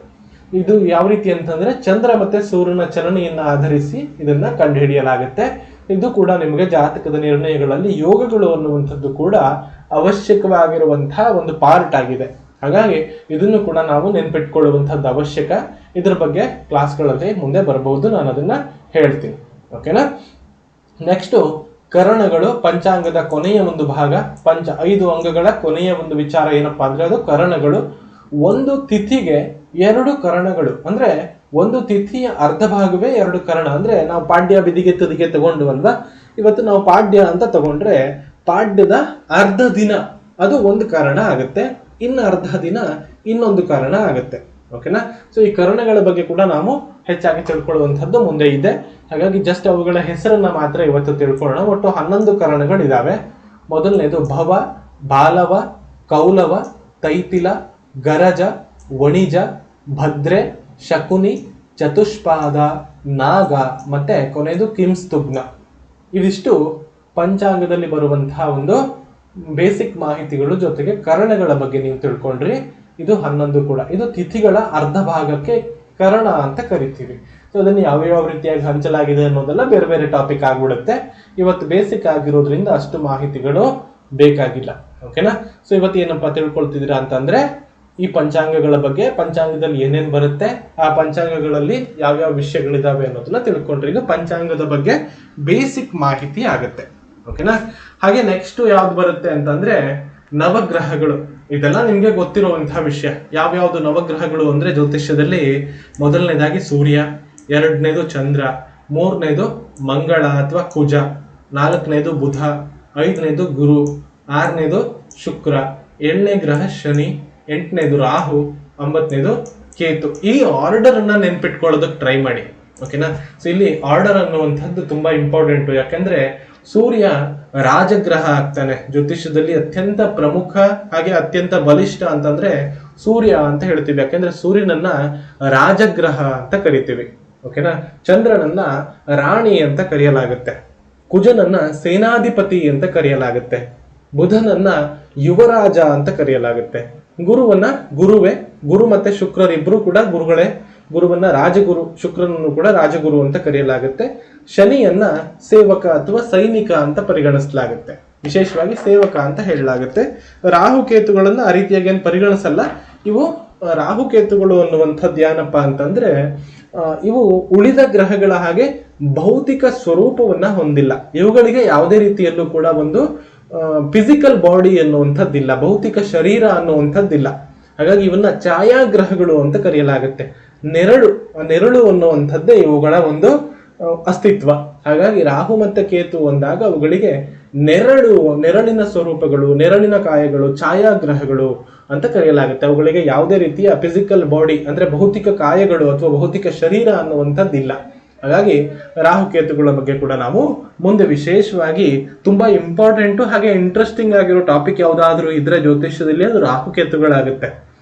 ಇದು ಯಾವ ರೀತಿ ಅಂತಂದ್ರೆ ಚಂದ್ರ ಮತ್ತೆ ಸೂರ್ಯನ ಚಲನೆಯನ್ನ ಆಧರಿಸಿ ಇದನ್ನ ಕಂಡುಹಿಡಿಯಲಾಗುತ್ತೆ. ಇದು ಕೂಡ ನಿಮಗೆ ಜಾತಕದ ನಿರ್ಣಯಗಳಲ್ಲಿ ಯೋಗಗಳು ಅನ್ನುವಂಥದ್ದು ಕೂಡ ಅವಶ್ಯಕವಾಗಿರುವಂತಹ ಒಂದು ಪಾರ್ಟ್ ಆಗಿದೆ. ಹಾಗಾಗಿ ಇದನ್ನು ಕೂಡ ನಾವು ನೆನ್ಪಿಟ್ಕೊಳ್ಳುವಂಥದ್ದು ಅವಶ್ಯಕ. ಇದ್ರ ಬಗ್ಗೆ ಕ್ಲಾಸ್ಗಳಲ್ಲಿ ಮುಂದೆ ಬರಬಹುದು, ನಾನು ಅದನ್ನ ಹೇಳ್ತೀನಿ. ಓಕೆನಾ? ನೆಕ್ಸ್ಟ್ ಕರಣಗಳು, ಪಂಚಾಂಗದ ಕೊನೆಯ ಒಂದು ಭಾಗ. 5 ಅಂಗಗಳ ಕೊನೆಯ ಒಂದು ವಿಚಾರ ಏನಪ್ಪಾ ಅಂದ್ರೆ ಅದು ಕರಣಗಳು. ಒಂದು ತಿಥಿಗೆ 2 ಕರಣಗಳು, ಅಂದ್ರೆ ಒಂದು ತಿಥಿಯ ಅರ್ಧ ಭಾಗವೇ 2 ಕರಣ. ಅಂದ್ರೆ ನಾವು ಪಾಡ್ಯ ಬಿದಿಗೆ ತುದಿಗೆ ತಗೊಂಡು ಅಲ್ವಾ, ಇವತ್ತು ನಾವು ಪಾಡ್ಯ ಅಂತ ತಗೊಂಡ್ರೆ ಪಾಡ್ಯದ ಅರ್ಧ ದಿನ ಅದು ಒಂದು ಕಾರಣ ಆಗುತ್ತೆ, ಇನ್ನು ಅರ್ಧ ದಿನ ಇನ್ನೊಂದು ಕಾರಣ ಆಗುತ್ತೆ. ಓಕೆನಾ. ಸೊ ಈ ಕರಣಗಳ ಬಗ್ಗೆ ಕೂಡ ನಾವು ಹೆಚ್ಚಾಗಿ ತಿಳ್ಕೊಳ್ಳುವಂಥದ್ದು ಮುಂದೆ ಇದೆ. ಹಾಗಾಗಿ ಜಸ್ಟ್ ಅವುಗಳ ಹೆಸರನ್ನ ಮಾತ್ರ ಇವತ್ತು ತಿಳ್ಕೊಳ್ಳೋಣ. ಒಟ್ಟು 11 ಕರಣಗಳಿದಾವೆ. ಮೊದಲನೇದು ಭವ, ಬಾಲವ, ಕೌಲವ, ತೈತಿಲ, ಗರಜ, ವಣಿಜ, ಭದ್ರೆ, ಶಕುನಿ, ಚತುಷ್ಪಾದ, ನಾಗ ಮತ್ತೆ ಕೊನೆಯದು ಕಿಂಸ್ತುಗ್ನ. ಇದಿಷ್ಟು ಪಂಚಾಂಗದಲ್ಲಿ ಬರುವಂತಹ ಒಂದು ಬೇಸಿಕ್ ಮಾಹಿತಿಗಳು. ಜೊತೆಗೆ ಕರಣಗಳ ಬಗ್ಗೆ ನೀವು ತಿಳ್ಕೊಂಡ್ರಿ. ಇದು 11 ಕೂಡ. ಇದು ತಿಥಿಗಳ ಅರ್ಧ ಭಾಗಕ್ಕೆ ಕರಣ ಅಂತ ಕರಿತೀವಿ. ಸೊ ಅದನ್ನು ಯಾವ ರೀತಿಯಾಗಿ ಹಂಚಲಾಗಿದೆ ಅನ್ನೋದೆಲ್ಲ ಬೇರೆ ಬೇರೆ ಟಾಪಿಕ್ ಆಗ್ಬಿಡುತ್ತೆ. ಇವತ್ತು ಬೇಸಿಕ್ ಆಗಿರೋದ್ರಿಂದ ಅಷ್ಟು ಮಾಹಿತಿಗಳು ಬೇಕಾಗಿಲ್ಲ. ಓಕೆನಾ. ಸೊ ಇವತ್ತು ಏನಪ್ಪಾ ತಿಳ್ಕೊಳ್ತಿದ್ದೀರಾ ಅಂತಂದ್ರೆ ಈ ಪಂಚಾಂಗಗಳ ಬಗ್ಗೆ, ಪಂಚಾಂಗದಲ್ಲಿ ಏನೇನ್ ಬರುತ್ತೆ, ಆ ಪಂಚಾಂಗಗಳಲ್ಲಿ ಯಾವ್ಯಾವ ವಿಷಯಗಳಿದಾವೆ ಅನ್ನೋದನ್ನ ತಿಳ್ಕೊಂಡ್ರೆ ಇದು ಪಂಚಾಂಗದ ಬಗ್ಗೆ ಬೇಸಿಕ್ ಮಾಹಿತಿ ಆಗುತ್ತೆ. ಓಕೆನಾ. ಹಾಗೆ ನೆಕ್ಸ್ಟ್ ಯಾವ್ದು ಬರುತ್ತೆ ಅಂತಂದ್ರೆ ನವಗ್ರಹಗಳು. ಇದೆಲ್ಲ ನಿಮ್ಗೆ ಗೊತ್ತಿರುವಂತಹ ವಿಷಯ. ಯಾವ್ಯಾವ್ದು ನವಗ್ರಹಗಳು ಅಂದ್ರೆ ಜ್ಯೋತಿಷ್ಯದಲ್ಲಿ ಮೊದಲನೇದಾಗಿ ಸೂರ್ಯ, ಎರಡನೇದು ಚಂದ್ರ, ಮೂರನೇದು ಮಂಗಳ ಅಥವಾ ಕುಜ, ನಾಲ್ಕನೇದು ಬುಧ, ಐದನೇದು ಗುರು, ಆರನೇದು ಶುಕ್ರ, ಏಳನೇ ಗ್ರಹ ಶನಿ, ಎಂಟನೇದು ರಾಹು, 9ನೇದು ಕೇತು. ಈ ಆರ್ಡರ್ ಅನ್ನ ನೆನ್ಪಿಟ್ಕೊಳ್ಳೋದಕ್ಕೆ ಟ್ರೈ ಮಾಡಿ. ಓಕೆನಾ. ಸೊ ಇಲ್ಲಿ ಆರ್ಡರ್ ಅನ್ನುವಂಥದ್ದು ತುಂಬಾ ಇಂಪಾರ್ಟೆಂಟ್. ಯಾಕಂದ್ರೆ ಸೂರ್ಯ ರಾಜಗ್ರಹ ಆಗ್ತಾನೆ. ಜ್ಯೋತಿಷ್ಯದಲ್ಲಿ ಅತ್ಯಂತ ಪ್ರಮುಖ ಹಾಗೆ ಅತ್ಯಂತ ಬಲಿಷ್ಠ ಅಂತಂದ್ರೆ ಸೂರ್ಯ ಅಂತ ಹೇಳ್ತೀವಿ. ಯಾಕಂದ್ರೆ ಸೂರ್ಯನನ್ನ ರಾಜಗ್ರಹ ಅಂತ ಕರಿತೀವಿ. ಓಕೆನಾ. ಚಂದ್ರನನ್ನ ರಾಣಿ ಅಂತ ಕರೆಯಲಾಗುತ್ತೆ, ಕುಜನನ್ನ ಸೇನಾಧಿಪತಿ ಅಂತ ಕರೆಯಲಾಗುತ್ತೆ, ಬುಧನನ್ನ ಯುವರಾಜ ಅಂತ ಕರೆಯಲಾಗುತ್ತೆ, ಗುರುವನ್ನ ಗುರುವೇ, ಗುರು ಮತ್ತೆ ಶುಕ್ರರಿಬ್ರು ಕೂಡ ಗುರುಗಳೇ, ಗುರುವನ್ನ ರಾಜಗುರು, ಶುಕ್ರನನ್ನು ಕೂಡ ರಾಜಗುರು ಅಂತ ಕರೆಯಲಾಗುತ್ತೆ, ಶನಿಯನ್ನ ಸೇವಕ ಅಥವಾ ಸೈನಿಕ ಅಂತ ಪರಿಗಣಿಸಲಾಗುತ್ತೆ, ವಿಶೇಷವಾಗಿ ಸೇವಕ ಅಂತ ಹೇಳಲಾಗುತ್ತೆ. ರಾಹುಕೇತುಗಳನ್ನ ಆ ರೀತಿಯಾಗಿ ಏನು ಪರಿಗಣಿಸಲ್ಲ. ಇವು ರಾಹುಕೇತುಗಳು ಅನ್ನುವಂಥದ್ದು ಏನಪ್ಪಾ ಅಂತಂದ್ರೆ ಇವು ಉಳಿದ ಗ್ರಹಗಳ ಹಾಗೆ ಭೌತಿಕ ಸ್ವರೂಪವನ್ನ ಹೊಂದಿಲ್ಲ. ಇವುಗಳಿಗೆ ಯಾವುದೇ ರೀತಿಯಲ್ಲೂ ಕೂಡ ಒಂದು ಫಿಸಿಕಲ್ ಬಾಡಿ ಅನ್ನುವಂಥದ್ದಿಲ್ಲ, ಭೌತಿಕ ಶರೀರ ಅನ್ನುವಂಥದ್ದಿಲ್ಲ. ಹಾಗಾಗಿ ಇವನ್ನ ಛಾಯಾಗ್ರಹಗಳು ಅಂತ ಕರೆಯಲಾಗುತ್ತೆ. ನೆರಳು ಅನ್ನುವಂಥದ್ದೇ ಇವುಗಳ ಒಂದು ಅಸ್ತಿತ್ವ. ಹಾಗಾಗಿ ರಾಹು ಮತ್ತೆ ಕೇತು ಅಂದಾಗ ಅವುಗಳಿಗೆ ನೆರಳಿನ ಸ್ವರೂಪಗಳು, ನೆರಳಿನ ಕಾಯಗಳು, ಛಾಯಾಗ್ರಹಗಳು ಅಂತ ಕರೆಯಲಾಗುತ್ತೆ. ಅವುಗಳಿಗೆ ಯಾವುದೇ ರೀತಿಯ ಫಿಸಿಕಲ್ ಬಾಡಿ ಅಂದ್ರೆ ಭೌತಿಕ ಕಾಯಗಳು ಅಥವಾ ಭೌತಿಕ ಶರೀರ ಅನ್ನುವಂಥದ್ದಿಲ್ಲ. ಹಾಗಾಗಿ ರಾಹುಕೇತುಗಳ ಬಗ್ಗೆ ಕೂಡ ನಾವು ಮುಂದೆ ವಿಶೇಷವಾಗಿ ತುಂಬಾ ಇಂಪಾರ್ಟೆಂಟ್ ಹಾಗೆ ಇಂಟ್ರೆಸ್ಟಿಂಗ್ ಆಗಿರೋ ಟಾಪಿಕ್ ಯಾವ್ದಾದ್ರು ಇದ್ರೆ ಜ್ಯೋತಿಷ್ಯದಲ್ಲಿ ಅದು ರಾಹುಕೇತುಗಳಾಗುತ್ತೆ.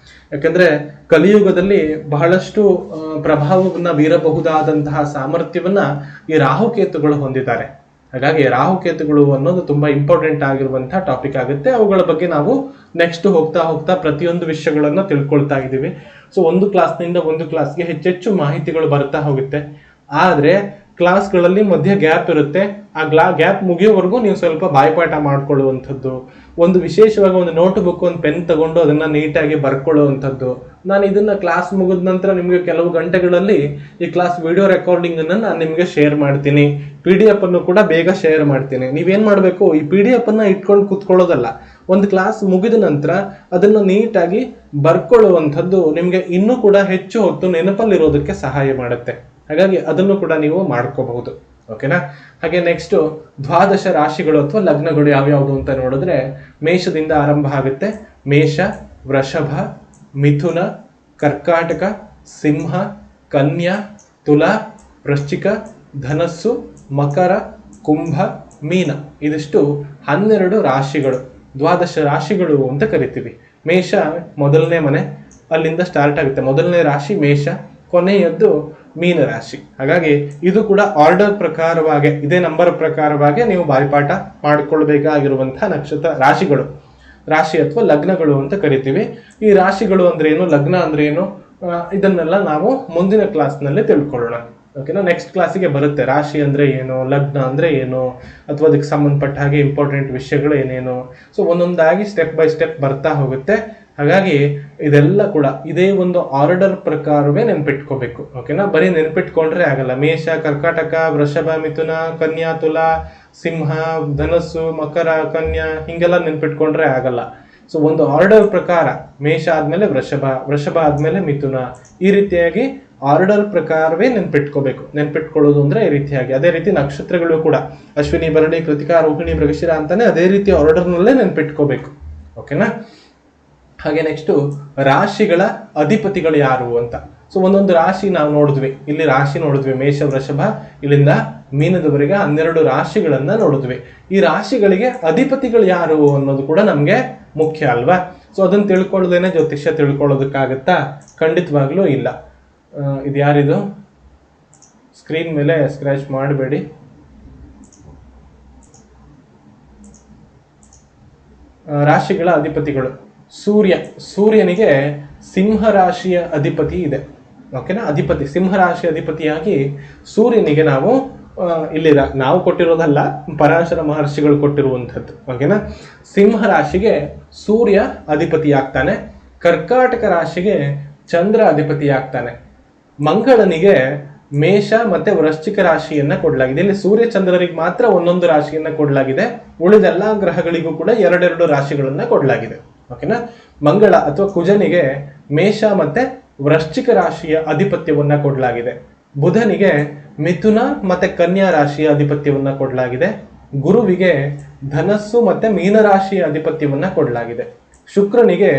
ಯಾಕಂದ್ರೆ ಕಲಿಯುಗದಲ್ಲಿ ಬಹಳಷ್ಟು ಪ್ರಭಾವವನ್ನ ಬೀರಬಹುದಾದಂತಹ ಸಾಮರ್ಥ್ಯವನ್ನ ಈ ರಾಹುಕೇತುಗಳು ಹೊಂದಿದ್ದಾರೆ. ಹಾಗಾಗಿ ರಾಹುಕೇತುಗಳು ಅನ್ನೋದು ತುಂಬಾ ಇಂಪಾರ್ಟೆಂಟ್ ಆಗಿರುವಂತಹ ಟಾಪಿಕ್ ಆಗುತ್ತೆ. ಅವುಗಳ ಬಗ್ಗೆ ನಾವು ನೆಕ್ಸ್ಟ್ ಹೋಗ್ತಾ ಹೋಗ್ತಾ ಪ್ರತಿಯೊಂದು ವಿಷಯಗಳನ್ನ ತಿಳ್ಕೊಳ್ತಾ ಇದ್ದೀವಿ. ಸೊ ಒಂದು ಕ್ಲಾಸ್ನಿಂದ ಒಂದು ಕ್ಲಾಸ್ಗೆ ಹೆಚ್ಚೆಚ್ಚು ಮಾಹಿತಿಗಳು ಬರ್ತಾ ಹೋಗುತ್ತೆ. ಆದ್ರೆ ಕ್ಲಾಸ್ಗಳಲ್ಲಿ ಮಧ್ಯೆ ಗ್ಯಾಪ್ ಇರುತ್ತೆ. ಆ ಗ್ಯಾಪ್ ಮುಗಿಯೋವರೆಗೂ ನೀವು ಸ್ವಲ್ಪ ಬಾಯ್ಪಾಠ ಮಾಡ್ಕೊಳ್ಳುವಂಥದ್ದು, ಒಂದು ವಿಶೇಷವಾಗಿ ಒಂದು ನೋಟ್ ಬುಕ್, ಒಂದು ಪೆನ್ ತಗೊಂಡು ಅದನ್ನ ನೀಟಾಗಿ ಬರ್ಕೊಳ್ಳುವಂಥದ್ದು. ನಾನು ಇದನ್ನ ಕ್ಲಾಸ್ ಮುಗಿದ ನಂತರ ನಿಮ್ಗೆ ಕೆಲವು ಗಂಟೆಗಳಲ್ಲಿ ಈ ಕ್ಲಾಸ್ ವಿಡಿಯೋ ರೆಕಾರ್ಡಿಂಗ್ ಅನ್ನ ನಾನು ನಿಮ್ಗೆ ಶೇರ್ ಮಾಡ್ತೀನಿ. PDF ಅನ್ನು ಕೂಡ ಬೇಗ ಶೇರ್ ಮಾಡ್ತೀನಿ. ನೀವೇನ್ ಮಾಡ್ಬೇಕು, ಈ PDF ಅನ್ನ ಇಟ್ಕೊಂಡು ಕೂತ್ಕೊಳ್ಳೋದಲ್ಲ, ಒಂದು ಕ್ಲಾಸ್ ಮುಗಿದ ನಂತರ ಅದನ್ನ ನೀಟಾಗಿ ಬರ್ಕೊಳ್ಳುವಂಥದ್ದು ನಿಮ್ಗೆ ಇನ್ನೂ ಕೂಡ ಹೆಚ್ಚು ಹೊತ್ತು ನೆನಪಲ್ಲಿರೋದಕ್ಕೆ ಸಹಾಯ ಮಾಡುತ್ತೆ. ಹಾಗಾಗಿ ಅದನ್ನು ಕೂಡ ನೀವು ಮಾಡ್ಕೋಬಹುದು. ಓಕೆನಾ. ಹಾಗೆ ನೆಕ್ಸ್ಟ್ ದ್ವಾದಶ ರಾಶಿಗಳು ಅಥವಾ ಲಗ್ನಗಳು ಯಾವ್ಯಾವುದು ಅಂತ ನೋಡಿದ್ರೆ ಮೇಷದಿಂದ ಆರಂಭ ಆಗುತ್ತೆ. ಮೇಷ, ವೃಷಭ, ಮಿಥುನ, ಕರ್ಕಾಟಕ, ಸಿಂಹ, ಕನ್ಯಾ, ತುಲಾ, ವೃಶ್ಚಿಕ, ಧನಸ್ಸು, ಮಕರ, ಕುಂಭ, ಮೀನ. ಇದಿಷ್ಟು 12 ರಾಶಿಗಳು, ದ್ವಾದಶ ರಾಶಿಗಳು ಅಂತ ಕರಿತೀವಿ. ಮೇಷ ಮೊದಲನೇ ಮನೆ, ಅಲ್ಲಿಂದ ಸ್ಟಾರ್ಟ್ ಆಗುತ್ತೆ. ಮೊದಲನೇ ರಾಶಿ ಮೇಷ, ಕೊನೆಯದ್ದು ಮೀನ ರಾಶಿ. ಹಾಗಾಗಿ ಇದು ಕೂಡ ಆರ್ಡರ್ ಪ್ರಕಾರವಾಗಿ, ಇದೇ ನಂಬರ್ ಪ್ರಕಾರವಾಗಿ ನೀವು ಬಾರಿಪಾಠ ಮಾಡಿಕೊಳ್ಬೇಕಾಗಿರುವಂತಹ ನಕ್ಷತ್ರ ರಾಶಿ ಅಥವಾ ಲಗ್ನಗಳು ಅಂತ ಕರಿತೀವಿ. ಈ ರಾಶಿಗಳು ಅಂದ್ರೆ ಏನು, ಲಗ್ನ ಅಂದ್ರೆ ಏನು, ಇದನ್ನೆಲ್ಲ ನಾವು ಮುಂದಿನ ಕ್ಲಾಸ್ನಲ್ಲಿ ತಿಳ್ಕೊಳ್ಳೋಣ. ಓಕೆನಾ. ನೆಕ್ಸ್ಟ್ ಕ್ಲಾಸಿಗೆ ಬರುತ್ತೆ ರಾಶಿ ಅಂದ್ರೆ ಏನು, ಲಗ್ನ ಅಂದ್ರೆ ಏನು, ಅಥವಾ ಅದಕ್ಕೆ ಸಂಬಂಧಪಟ್ಟ ಹಾಗೆ ಇಂಪಾರ್ಟೆಂಟ್ ವಿಷಯಗಳು ಏನೇನು. ಸೊ ಒಂದೊಂದಾಗಿ ಸ್ಟೆಪ್ ಬೈ ಸ್ಟೆಪ್ ಬರ್ತಾ ಹೋಗುತ್ತೆ. ಹಾಗಾಗಿ ಇದೆಲ್ಲ ಕೂಡ ಇದೇ ಒಂದು ಆರ್ಡರ್ ಪ್ರಕಾರವೇ ನೆನ್ಪಿಟ್ಕೋಬೇಕು. ಓಕೆನಾ. ಬರೀ ನೆನ್ಪಿಟ್ಕೊಂಡ್ರೆ ಆಗಲ್ಲ. ಮೇಷ, ಕರ್ಕಾಟಕ, ವೃಷಭ, ಮಿಥುನ, ಕನ್ಯಾ, ತುಲಾ, ಸಿಂಹ, ಧನಸ್ಸು, ಮಕರ, ಕನ್ಯಾ ಹಿಂಗೆಲ್ಲ ನೆನ್ಪಿಟ್ಕೊಂಡ್ರೆ ಆಗಲ್ಲ. ಸೊ ಒಂದು ಆರ್ಡರ್ ಪ್ರಕಾರ ಮೇಷ ಆದ್ಮೇಲೆ ವೃಷಭ, ವೃಷಭ ಆದ್ಮೇಲೆ ಮಿಥುನ, ಈ ರೀತಿಯಾಗಿ ಆರ್ಡರ್ ಪ್ರಕಾರವೇ ನೆನ್ಪಿಟ್ಕೊಳ್ಳೋದು ಅಂದ್ರೆ ಈ ರೀತಿಯಾಗಿ. ಅದೇ ರೀತಿ ನಕ್ಷತ್ರಗಳು ಕೂಡ ಅಶ್ವಿನಿ, ಭರಣಿ, ಕೃತಿಕಾ, ರೋಹಿಣಿ, ಮೃಗಶಿರ ಅಂತಾನೆ ಅದೇ ರೀತಿ ಆರ್ಡರ್ ನಲ್ಲೇ ನೆನ್ಪಿಟ್ಕೋಬೇಕು. ಓಕೆನಾ. ಹಾಗೆ ನೆಕ್ಸ್ಟ್ ರಾಶಿಗಳ ಅಧಿಪತಿಗಳು ಯಾರು ಅಂತ. ಸೊ ಒಂದೊಂದು ರಾಶಿ ನಾವು ನೋಡಿದ್ವಿ, ಇಲ್ಲಿ ರಾಶಿ ನೋಡಿದ್ವಿ ಮೇಷ, ವೃಷಭ, ಇಲ್ಲಿಂದ ಮೀನದವರೆಗೆ 12 ರಾಶಿಗಳನ್ನ ನೋಡಿದ್ವಿ. ಈ ರಾಶಿಗಳಿಗೆ ಅಧಿಪತಿಗಳು ಯಾರು ಅನ್ನೋದು ಕೂಡ ನಮ್ಗೆ ಮುಖ್ಯ ಅಲ್ವಾ. ಸೊ ಅದನ್ನ ತಿಳ್ಕೊಳ್ಳೋದೇನೆ ಜ್ಯೋತಿಷ್ಯ ತಿಳ್ಕೊಳ್ಳೋದಕ್ಕಾಗತ್ತಾ? ಖಂಡಿತವಾಗ್ಲೂ ಇಲ್ಲ. ಇದು ಯಾರಿದು? ಸ್ಕ್ರೀನ್ ಮೇಲೆ ಸ್ಕ್ರಾಚ್ ಮಾಡಬೇಡಿ. ರಾಶಿಗಳ ಅಧಿಪತಿಗಳು ಸೂರ್ಯನಿಗೆ ಸಿಂಹ ರಾಶಿಯ ಅಧಿಪತಿ ಇದೆ. ಓಕೆನಾ. ಅಧಿಪತಿ ಸಿಂಹ ರಾಶಿ ಅಧಿಪತಿಯಾಗಿ ಸೂರ್ಯನಿಗೆ ನಾವು ಕೊಟ್ಟಿರೋದಲ್ಲ, ಪರಾಶರ ಮಹರ್ಷಿಗಳು ಕೊಟ್ಟಿರುವಂಥದ್ದು. ಓಕೆನಾ. ಸಿಂಹ ರಾಶಿಗೆ ಸೂರ್ಯ ಅಧಿಪತಿ ಆಗ್ತಾನೆ. ಕರ್ಕಾಟಕ ರಾಶಿಗೆ ಚಂದ್ರ ಅಧಿಪತಿ ಆಗ್ತಾನೆ. ಮಂಗಳನಿಗೆ ಮೇಷ ಮತ್ತೆ ವೃಶ್ಚಿಕ ರಾಶಿಯನ್ನ ಕೊಡಲಾಗಿದೆ. ಇಲ್ಲಿ ಸೂರ್ಯ ಚಂದ್ರರಿಗೆ ಮಾತ್ರ ಒಂದೊಂದು ರಾಶಿಯನ್ನ ಕೊಡಲಾಗಿದೆ. ಉಳಿದೆಲ್ಲಾ ಗ್ರಹಗಳಿಗೂ ಕೂಡ 2 ರಾಶಿಗಳನ್ನ ಕೊಡಲಾಗಿದೆ. ಓಕೆನಾ. ಮಂಗಳ ಅಥವಾ ಕುಜನಿಗೆ ಮೇಷ ಮತ್ತೆ ವೃಶ್ಚಿಕ ರಾಶಿಯ ಅಧಿಪತ್ಯವನ್ನ ಕೊಡಲಾಗಿದೆ. ಬುಧನಿಗೆ ಮಿಥುನ ಮತ್ತೆ ಕನ್ಯಾ ರಾಶಿಯ ಅಧಿಪತ್ಯವನ್ನ ಕೊಡಲಾಗಿದೆ. ಗುರುವಿಗೆ ಧನಸ್ಸು ಮತ್ತೆ ಮೀನರಾಶಿಯ ಅಧಿಪತ್ಯವನ್ನ ಕೊಡಲಾಗಿದೆ. ಶುಕ್ರನಿಗೆ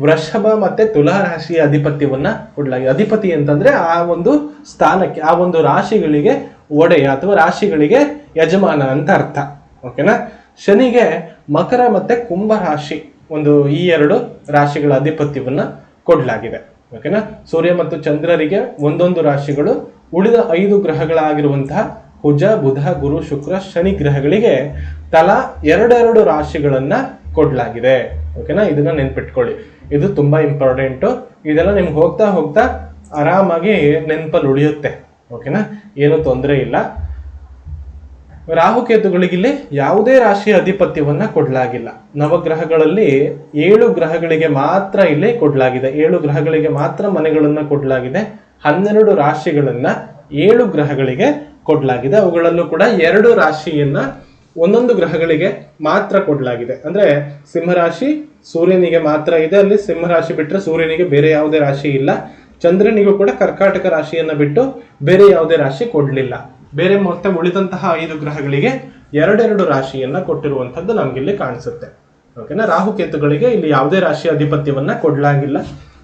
ವೃಷಭ ಮತ್ತೆ ತುಲಾ ರಾಶಿಯ ಅಧಿಪತ್ಯವನ್ನ ಕೊಡಲಾಗಿದೆ. ಅಧಿಪತಿ ಅಂತಂದ್ರೆ ಆ ಒಂದು ಸ್ಥಾನಕ್ಕೆ, ಆ ಒಂದು ರಾಶಿಗಳಿಗೆ ಒಡೆಯ ಅಥವಾ ರಾಶಿಗಳಿಗೆ ಯಜಮಾನ ಅಂತ ಅರ್ಥ. ಓಕೆನಾ. ಶನಿಗೆ ಮಕರ ಮತ್ತೆ ಕುಂಭ ರಾಶಿ, ಈ 2 ರಾಶಿಗಳ ಅಧಿಪತ್ಯವನ್ನ ಕೊಡಲಾಗಿದೆ. ಓಕೆನಾ. ಸೂರ್ಯ ಮತ್ತು ಚಂದ್ರರಿಗೆ ಒಂದೊಂದು ರಾಶಿಗಳು, ಉಳಿದ 5 ಗ್ರಹಗಳಾಗಿರುವಂತಹ ಕುಜ, ಬುಧ, ಗುರು, ಶುಕ್ರ, ಶನಿ ಗ್ರಹಗಳಿಗೆ ತಲಾ 2 ರಾಶಿಗಳನ್ನ ಕೊಡಲಾಗಿದೆ. ಓಕೆನಾ. ಇದನ್ನ ನೆನ್ಪಿಟ್ಕೊಳ್ಳಿ, ಇದು ತುಂಬಾ ಇಂಪಾರ್ಟೆಂಟು. ಇದೆಲ್ಲ ನಿಮ್ಗೆ ಹೋಗ್ತಾ ಹೋಗ್ತಾ ಆರಾಮಾಗಿ ನೆನಪಲ್ಲಿ ಉಳಿಯುತ್ತೆ. ಓಕೆನಾ. ಏನು ತೊಂದರೆ ಇಲ್ಲ. ರಾಹುಕೇತುಗಳಿಗಿಲ್ಲಿ ಯಾವುದೇ ರಾಶಿಯ ಅಧಿಪತ್ಯವನ್ನ ಕೊಡಲಾಗಿಲ್ಲ. ನವಗ್ರಹಗಳಲ್ಲಿ 7 ಗ್ರಹಗಳಿಗೆ ಮಾತ್ರ ಇಲ್ಲಿ ಕೊಡಲಾಗಿದೆ. 7 ಗ್ರಹಗಳಿಗೆ ಮಾತ್ರ ಮನೆಗಳನ್ನ ಕೊಡಲಾಗಿದೆ. 12 ರಾಶಿಗಳನ್ನ 7 ಗ್ರಹಗಳಿಗೆ ಕೊಡಲಾಗಿದೆ. ಅವುಗಳಲ್ಲೂ ಕೂಡ 2 ರಾಶಿಯನ್ನ ಒಂದೊಂದು ಗ್ರಹಗಳಿಗೆ ಮಾತ್ರ ಕೊಡಲಾಗಿದೆ. ಅಂದ್ರೆ ಸಿಂಹರಾಶಿ ಸೂರ್ಯನಿಗೆ ಮಾತ್ರ ಇದೆ, ಅಲ್ಲಿ ಸಿಂಹರಾಶಿ ಬಿಟ್ಟರೆ ಸೂರ್ಯನಿಗೆ ಬೇರೆ ಯಾವುದೇ ರಾಶಿ ಇಲ್ಲ. ಚಂದ್ರನಿಗೂ ಕೂಡ ಕರ್ಕಾಟಕ ರಾಶಿಯನ್ನ ಬಿಟ್ಟು ಬೇರೆ ಯಾವುದೇ ರಾಶಿ ಕೊಡ್ಲಿಲ್ಲ. ಬೇರೆ ಮತ್ತೆ ಉಳಿದಂತಹ 5 ಗ್ರಹಗಳಿಗೆ 2 ರಾಶಿಯನ್ನ ಕೊಟ್ಟಿರುವಂತದ್ದು ನಮ್ಗಿಲ್ಲಿ ಕಾಣಿಸುತ್ತೆ. ಓಕೆನಾ. ರಾಹುಕೇತುಗಳಿಗೆ ಇಲ್ಲಿ ಯಾವುದೇ ರಾಶಿಯ ಅಧಿಪತ್ಯವನ್ನ ಕೊಡಲಾಗಿಲ್ಲ.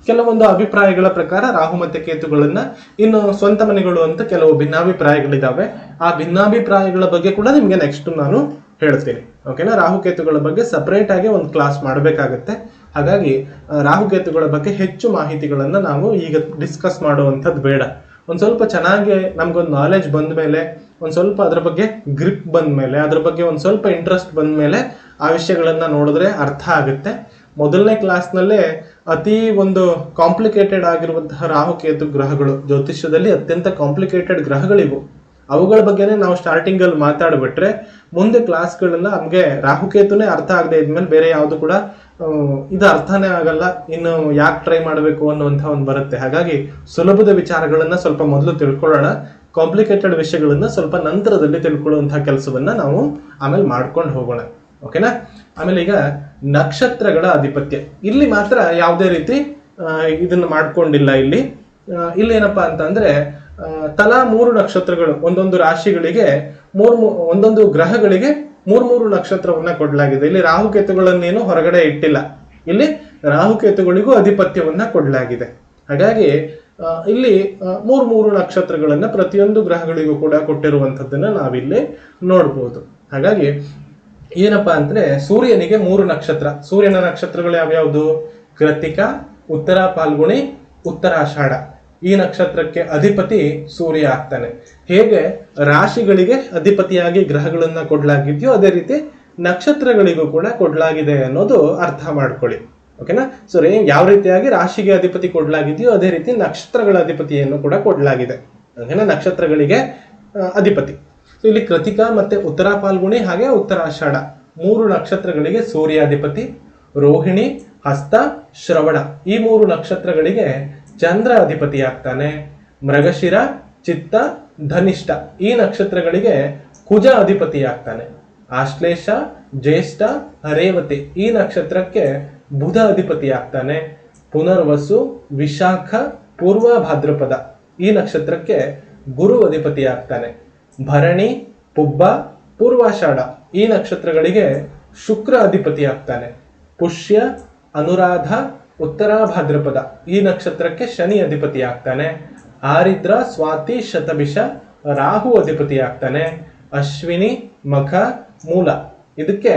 ಕೆಲವೊಂದು ಅಭಿಪ್ರಾಯಗಳ ಪ್ರಕಾರ ರಾಹು ಮತ್ತೆ ಕೇತುಗಳನ್ನ ಇನ್ನು ಸ್ವಂತ ಮನೆಗಳು ಅಂತ ಕೆಲವು ಭಿನ್ನಾಭಿಪ್ರಾಯಗಳಿದಾವೆ. ಆ ಭಿನ್ನಾಭಿಪ್ರಾಯಗಳ ಬಗ್ಗೆ ಕೂಡ ನಿಮ್ಗೆ ನೆಕ್ಸ್ಟ್ ನಾನು ಹೇಳ್ತೀನಿ. ಓಕೆನಾ. ರಾಹುಕೇತುಗಳ ಬಗ್ಗೆ ಸಪರೇಟ್ ಆಗಿ ಒಂದು ಕ್ಲಾಸ್ ಮಾಡಬೇಕಾಗತ್ತೆ. ಹಾಗಾಗಿ ರಾಹುಕೇತುಗಳ ಬಗ್ಗೆ ಹೆಚ್ಚು ಮಾಹಿತಿಗಳನ್ನ ನಾವು ಈಗ ಡಿಸ್ಕಸ್ ಮಾಡುವಂಥದ್ದು ಬೇಡ. ಒಂದ್ ಸ್ವಲ್ಪ ಚೆನ್ನಾಗಿ ನಮ್ಗೊಂದು ನಾಲೆಜ್ ಬಂದ ಮೇಲೆ, ಒಂದ್ ಸ್ವಲ್ಪ ಅದ್ರ ಬಗ್ಗೆ ಗ್ರಿಪ್ ಬಂದ ಮೇಲೆ, ಅದ್ರ ಬಗ್ಗೆ ಒಂದ್ ಸ್ವಲ್ಪ ಇಂಟ್ರೆಸ್ಟ್ ಬಂದ ಮೇಲೆ ಆ ವಿಷಯಗಳನ್ನ ನೋಡಿದ್ರೆ ಅರ್ಥ ಆಗುತ್ತೆ. ಮೊದಲನೇ ಕ್ಲಾಸ್ನಲ್ಲೇ ಅತಿ ಒಂದು ಕಾಂಪ್ಲಿಕೇಟೆಡ್ ಆಗಿರುವಂತಹ ರಾಹುಕೇತು ಗ್ರಹಗಳು, ಜ್ಯೋತಿಷ್ಯದಲ್ಲಿ ಅತ್ಯಂತ ಕಾಂಪ್ಲಿಕೇಟೆಡ್ ಗ್ರಹಗಳಿವು. ಅವುಗಳ ಬಗ್ಗೆನೇ ನಾವು ಸ್ಟಾರ್ಟಿಂಗ್ ಅಲ್ಲಿ ಮಾತಾಡ್ಬಿಟ್ರೆ ಮುಂದೆ ಕ್ಲಾಸ್ಗಳನ್ನ ನಮ್ಗೆ ರಾಹುಕೇತುನೇ ಅರ್ಥ ಆಗದೆ ಇದ್ಮೇಲೆ ಬೇರೆ ಯಾವುದು ಕೂಡ ಇದು ಅರ್ಥನೇ ಆಗಲ್ಲ. ಇನ್ನು ಯಾಕೆ ಟ್ರೈ ಮಾಡಬೇಕು ಅನ್ನುವಂಥ ಒಂದು ಬರುತ್ತೆ. ಹಾಗಾಗಿ ಸುಲಭದ ವಿಚಾರಗಳನ್ನ ಸ್ವಲ್ಪ ಮೊದಲು ತಿಳ್ಕೊಳ್ಳೋಣ, ಕಾಂಪ್ಲಿಕೇಟೆಡ್ ವಿಷಯಗಳನ್ನ ಸ್ವಲ್ಪ ನಂತರದಲ್ಲಿ ತಿಳ್ಕೊಳ್ಳುವಂತಹ ಕೆಲಸವನ್ನ ನಾವು ಆಮೇಲೆ ಮಾಡ್ಕೊಂಡು ಹೋಗೋಣ. ಓಕೆನಾ. ಆಮೇಲೆ ಈಗ ನಕ್ಷತ್ರಗಳ ಆಧಿಪತ್ಯ, ಇಲ್ಲಿ ಮಾತ್ರ ಯಾವುದೇ ರೀತಿ ಇದನ್ನ ಮಾಡ್ಕೊಂಡಿಲ್ಲ. ಇಲ್ಲಿ ಏನಪ್ಪಾ ಅಂತಂದ್ರೆ ತಲಾ 3 ನಕ್ಷತ್ರಗಳು, ಒಂದೊಂದು ರಾಶಿಗಳಿಗೆ ಒಂದೊಂದು ಗ್ರಹಗಳಿಗೆ 3 ನಕ್ಷತ್ರವನ್ನ ಕೊಡಲಾಗಿದೆ. ಇಲ್ಲಿ ರಾಹುಕೇತುಗಳನ್ನೇನು ಹೊರಗಡೆ ಇಟ್ಟಿಲ್ಲ. ಇಲ್ಲಿ ರಾಹುಕೇತುಗಳಿಗೂ ಅಧಿಪತ್ಯವನ್ನ ಕೊಡಲಾಗಿದೆ. ಹಾಗಾಗಿ ಇಲ್ಲಿ 3 ನಕ್ಷತ್ರಗಳನ್ನ ಪ್ರತಿಯೊಂದು ಗ್ರಹಗಳಿಗೂ ಕೂಡ ಕೊಟ್ಟಿರುವಂತದ್ದನ್ನ ನಾವಿಲ್ಲಿ ನೋಡ್ಬೋದು. ಹಾಗಾಗಿ ಏನಪ್ಪಾ ಅಂದ್ರೆ ಸೂರ್ಯನಿಗೆ 3 ನಕ್ಷತ್ರ. ಸೂರ್ಯನ ನಕ್ಷತ್ರಗಳು ಯಾವ್ಯಾವುದು? ಕೃತಿಕಾ, ಉತ್ತರ ಫಾಲ್ಗುಣಿ, ಉತ್ತರಾಷಾಢ. ಈ ನಕ್ಷತ್ರಕ್ಕೆ ಅಧಿಪತಿ ಸೂರ್ಯ ಆಗ್ತಾನೆ. ಹೇಗೆ ರಾಶಿಗಳಿಗೆ ಅಧಿಪತಿಯಾಗಿ ಗ್ರಹಗಳನ್ನ ಕೊಡಲಾಗಿದೆಯೋ ಅದೇ ರೀತಿ ನಕ್ಷತ್ರಗಳಿಗೂ ಕೂಡ ಕೊಡಲಾಗಿದೆ ಅನ್ನೋದು ಅರ್ಥ ಮಾಡ್ಕೊಳ್ಳಿ. ಓಕೆನಾ. ಸೊ ಯಾವ ರೀತಿಯಾಗಿ ರಾಶಿಗೆ ಅಧಿಪತಿ ಕೊಡಲಾಗಿದೆಯೋ ಅದೇ ರೀತಿ ನಕ್ಷತ್ರಗಳ ಅಧಿಪತಿಯನ್ನು ಕೂಡ ಕೊಡಲಾಗಿದೆ. ಓಕೆನಾ. ನಕ್ಷತ್ರಗಳಿಗೆ ಅಧಿಪತಿ ಇಲ್ಲಿ ಕೃತಿಕಾ ಮತ್ತೆ ಉತ್ತರ ಫಾಲ್ಗುಣಿ ಹಾಗೆ ಉತ್ತರಾಷಾಢ 3 ನಕ್ಷತ್ರಗಳಿಗೆ ಸೂರ್ಯ ಅಧಿಪತಿ. ರೋಹಿಣಿ, ಹಸ್ತ, ಶ್ರವಣ ಈ 3 ನಕ್ಷತ್ರಗಳಿಗೆ ಚಂದ್ರ ಅಧಿಪತಿ ಆಗ್ತಾನೆ. ಮೃಗಶಿರ, ಚಿತ್ತ, ಧನಿಷ್ಠ ಈ ನಕ್ಷತ್ರಗಳಿಗೆ ಕುಜ ಅಧಿಪತಿ ಆಗ್ತಾನೆ. ಆಶ್ಲೇಷ, ಜ್ಯೇಷ್ಠ, ರೇವತಿ ಈ ನಕ್ಷತ್ರಕ್ಕೆ ಬುಧ ಅಧಿಪತಿ ಆಗ್ತಾನೆ. ಪುನರ್ವಸು, ವಿಶಾಖ, ಪೂರ್ವ ಭಾದ್ರಪದ ಈ ನಕ್ಷತ್ರಕ್ಕೆ ಗುರು ಅಧಿಪತಿ ಆಗ್ತಾನೆ. ಭರಣಿ, ಪುಬ್ಬ, ಪೂರ್ವಾಷಾಢ ಈ ನಕ್ಷತ್ರಗಳಿಗೆ ಶುಕ್ರ ಅಧಿಪತಿ ಆಗ್ತಾನೆ. ಪುಷ್ಯ, ಅನುರಾಧ, ಉತ್ತರ ಭಾದ್ರಪದ ಈ ನಕ್ಷತ್ರಕ್ಕೆ ಶನಿ ಅಧಿಪತಿ ಆಗ್ತಾನೆ. ಆರಿದ್ರ, ಸ್ವಾತಿ, ಶತಭಿಷ ರಾಹು ಅಧಿಪತಿ ಆಗ್ತಾನೆ. ಅಶ್ವಿನಿ, ಮಖ, ಮೂಲ ಇದಕ್ಕೆ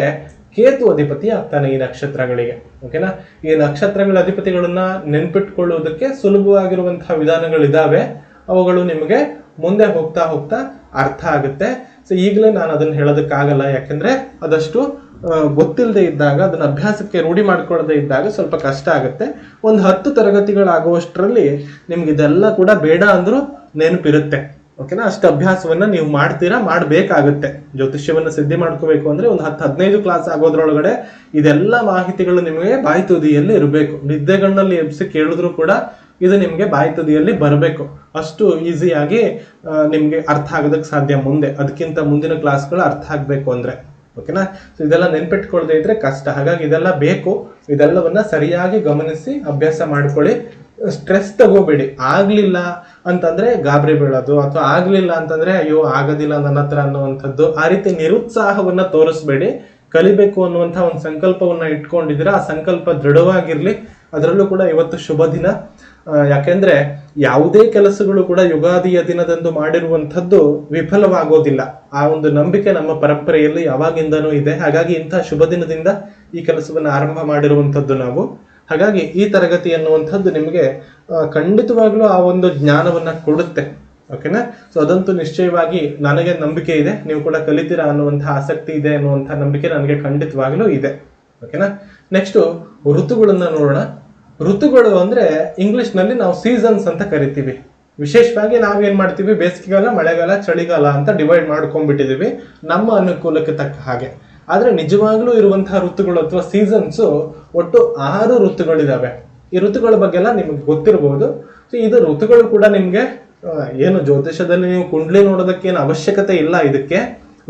ಕೇತು ಅಧಿಪತಿ ಆಗ್ತಾನೆ ಈ ನಕ್ಷತ್ರಗಳಿಗೆ. ಓಕೆನಾ, ಈ ನಕ್ಷತ್ರಗಳ ಅಧಿಪತಿಗಳನ್ನ ನೆನ್ಪಿಟ್ಕೊಳ್ಳುವುದಕ್ಕೆ ಸುಲಭವಾಗಿರುವಂತಹ ವಿಧಾನಗಳಿದಾವೆ. ಅವುಗಳು ನಿಮಗೆ ಮುಂದೆ ಹೋಗ್ತಾ ಹೋಗ್ತಾ ಅರ್ಥ ಆಗುತ್ತೆ. ಸೊ ಈಗಲೇ ನಾನು ಅದನ್ನ ಹೇಳೋದಕ್ಕಾಗಲ್ಲ, ಯಾಕಂದ್ರೆ ಅದಷ್ಟು ಗೊತ್ತಿಲ್ಲದೆ ಇದ್ದಾಗ, ಅದನ್ನ ಅಭ್ಯಾಸಕ್ಕೆ ರೂಢಿ ಮಾಡ್ಕೊಳ್ಳದೆ ಇದ್ದಾಗ ಸ್ವಲ್ಪ ಕಷ್ಟ ಆಗುತ್ತೆ. ಒಂದು 10 ತರಗತಿಗಳಾಗುವಷ್ಟರಲ್ಲಿ ನಿಮ್ಗೆ ಇದೆಲ್ಲ ಕೂಡ ಬೇಡ ಅಂದ್ರೂ ನೆನಪಿರುತ್ತೆ. ಓಕೆನಾ, ಅಷ್ಟು ಅಭ್ಯಾಸವನ್ನ ನೀವು ಮಾಡಬೇಕಾಗುತ್ತೆ. ಜ್ಯೋತಿಷ್ಯವನ್ನ ಸಿದ್ಧಿ ಮಾಡ್ಕೋಬೇಕು ಅಂದ್ರೆ ಒಂದು 10-15 ಕ್ಲಾಸ್ ಆಗೋದ್ರೊಳಗಡೆ ಇದೆಲ್ಲ ಮಾಹಿತಿಗಳು ನಿಮಗೆ ಬಾಯಿ ತುದಿಯಲ್ಲಿ ಇರಬೇಕು. ನಿದ್ದೆಗಣ್ಣಲ್ಲಿ ಎಬ್ಸಿ ಕೇಳಿದ್ರು ಕೂಡ ಇದು ನಿಮ್ಗೆ ಬಾಯಿ ತುದಿಯಲ್ಲಿ ಬರಬೇಕು. ಅಷ್ಟು ಈಸಿಯಾಗಿ ನಿಮ್ಗೆ ಅರ್ಥ ಆಗೋದಕ್ಕೆ ಸಾಧ್ಯ ಮುಂದೆ, ಅದಕ್ಕಿಂತ ಮುಂದಿನ ಕ್ಲಾಸ್ಗಳು ಅರ್ಥ ಆಗ್ಬೇಕು ಅಂದ್ರೆ. ಓಕೆನಾ, ಸೊ ಇದೆಲ್ಲ ನೆನ್ಪಿಟ್ಕೊಳ್ದೆ ಇದ್ರೆ ಕಷ್ಟ. ಹಾಗಾಗಿ ಇದೆಲ್ಲ ಬೇಕು. ಇದೆಲ್ಲವನ್ನ ಸರಿಯಾಗಿ ಗಮನಿಸಿ ಅಭ್ಯಾಸ ಮಾಡ್ಕೊಳ್ಳಿ. ಸ್ಟ್ರೆಸ್ ತಗೋಬೇಡಿ. ಆಗ್ಲಿಲ್ಲ ಅಂತಂದ್ರೆ ಗಾಬರಿ ಬೀಳೋದು, ಅಥವಾ ಆಗ್ಲಿಲ್ಲ ಅಂತಂದ್ರೆ ಅಯ್ಯೋ ಆಗೋದಿಲ್ಲ ನನ್ನ ಹತ್ರ ಅನ್ನುವಂಥದ್ದು, ಆ ರೀತಿ ನಿರುತ್ಸಾಹವನ್ನ ತೋರಿಸ್ಬೇಡಿ. ಕಲಿಬೇಕು ಅನ್ನುವಂಥ ಒಂದು ಸಂಕಲ್ಪವನ್ನ ಇಟ್ಕೊಂಡಿದ್ರೆ ಆ ಸಂಕಲ್ಪ ದೃಢವಾಗಿರ್ಲಿ. ಅದರಲ್ಲೂ ಕೂಡ ಇವತ್ತು ಶುಭ ದಿನ. ಯಾಕೆಂದ್ರೆ ಯಾವುದೇ ಕೆಲಸಗಳು ಕೂಡ ಯುಗಾದಿಯ ದಿನದಂದು ಮಾಡಿರುವಂಥದ್ದು ವಿಫಲವಾಗೋದಿಲ್ಲ. ಆ ಒಂದು ನಂಬಿಕೆ ನಮ್ಮ ಪರಂಪರೆಯಲ್ಲಿ ಯಾವಾಗಿಂದನೂ ಇದೆ. ಹಾಗಾಗಿ ಇಂತಹ ಶುಭ ದಿನದಿಂದ ಈ ಕೆಲಸವನ್ನ ಆರಂಭ ಮಾಡಿರುವಂಥದ್ದು ನಾವು. ಹಾಗಾಗಿ ಈ ತರಗತಿ ಅನ್ನುವಂಥದ್ದು ನಿಮಗೆ ಖಂಡಿತವಾಗ್ಲೂ ಆ ಒಂದು ಜ್ಞಾನವನ್ನ ಕೊಡುತ್ತೆ. ಓಕೆನಾ, ಸೊ ಅದಂತೂ ನಿಶ್ಚಯವಾಗಿ ನನಗೆ ನಂಬಿಕೆ ಇದೆ. ನೀವು ಕೂಡ ಕಲಿತೀರಾ ಅನ್ನುವಂತಹ ಆಸಕ್ತಿ ಇದೆ ಅನ್ನುವಂತಹ ನಂಬಿಕೆ ನನಗೆ ಖಂಡಿತವಾಗ್ಲೂ ಇದೆ. ಓಕೆನಾ, ನೆಕ್ಸ್ಟ್ ಋತುಗಳನ್ನ ನೋಡೋಣ. ಋತುಗಳು ಅಂದ್ರೆ ಇಂಗ್ಲಿಷ್ ನಲ್ಲಿ ನಾವು ಸೀಸನ್ಸ್ ಅಂತ ಕರಿತೀವಿ. ವಿಶೇಷವಾಗಿ ನಾವೇನ್ ಮಾಡ್ತೀವಿ, ಬೇಸಿಗೆಗಾಲ, ಮಳೆಗಾಲ, ಚಳಿಗಾಲ ಅಂತ ಡಿವೈಡ್ ಮಾಡ್ಕೊಂಡ್ಬಿಟ್ಟಿದೀವಿ ನಮ್ಮ ಅನುಕೂಲಕ್ಕೆ ತಕ್ಕ ಹಾಗೆ. ಆದ್ರೆ ನಿಜವಾಗ್ಲೂ ಇರುವಂತಹ ಋತುಗಳು ಅಥವಾ ಸೀಸನ್ಸ್ ಒಟ್ಟು 6 ಋತುಗಳಿದಾವೆ. ಈ ಋತುಗಳ ಬಗ್ಗೆ ಎಲ್ಲ ನಿಮ್ಗೆ ಗೊತ್ತಿರಬಹುದು. ಸೊ ಇದು ಋತುಗಳು ಕೂಡ ನಿಮ್ಗೆ ಏನು ಜ್ಯೋತಿಷದಲ್ಲಿ ನೀವು ಕುಂಡ್ಲಿ ನೋಡೋದಕ್ಕೇನು ಅವಶ್ಯಕತೆ ಇಲ್ಲ. ಇದಕ್ಕೆ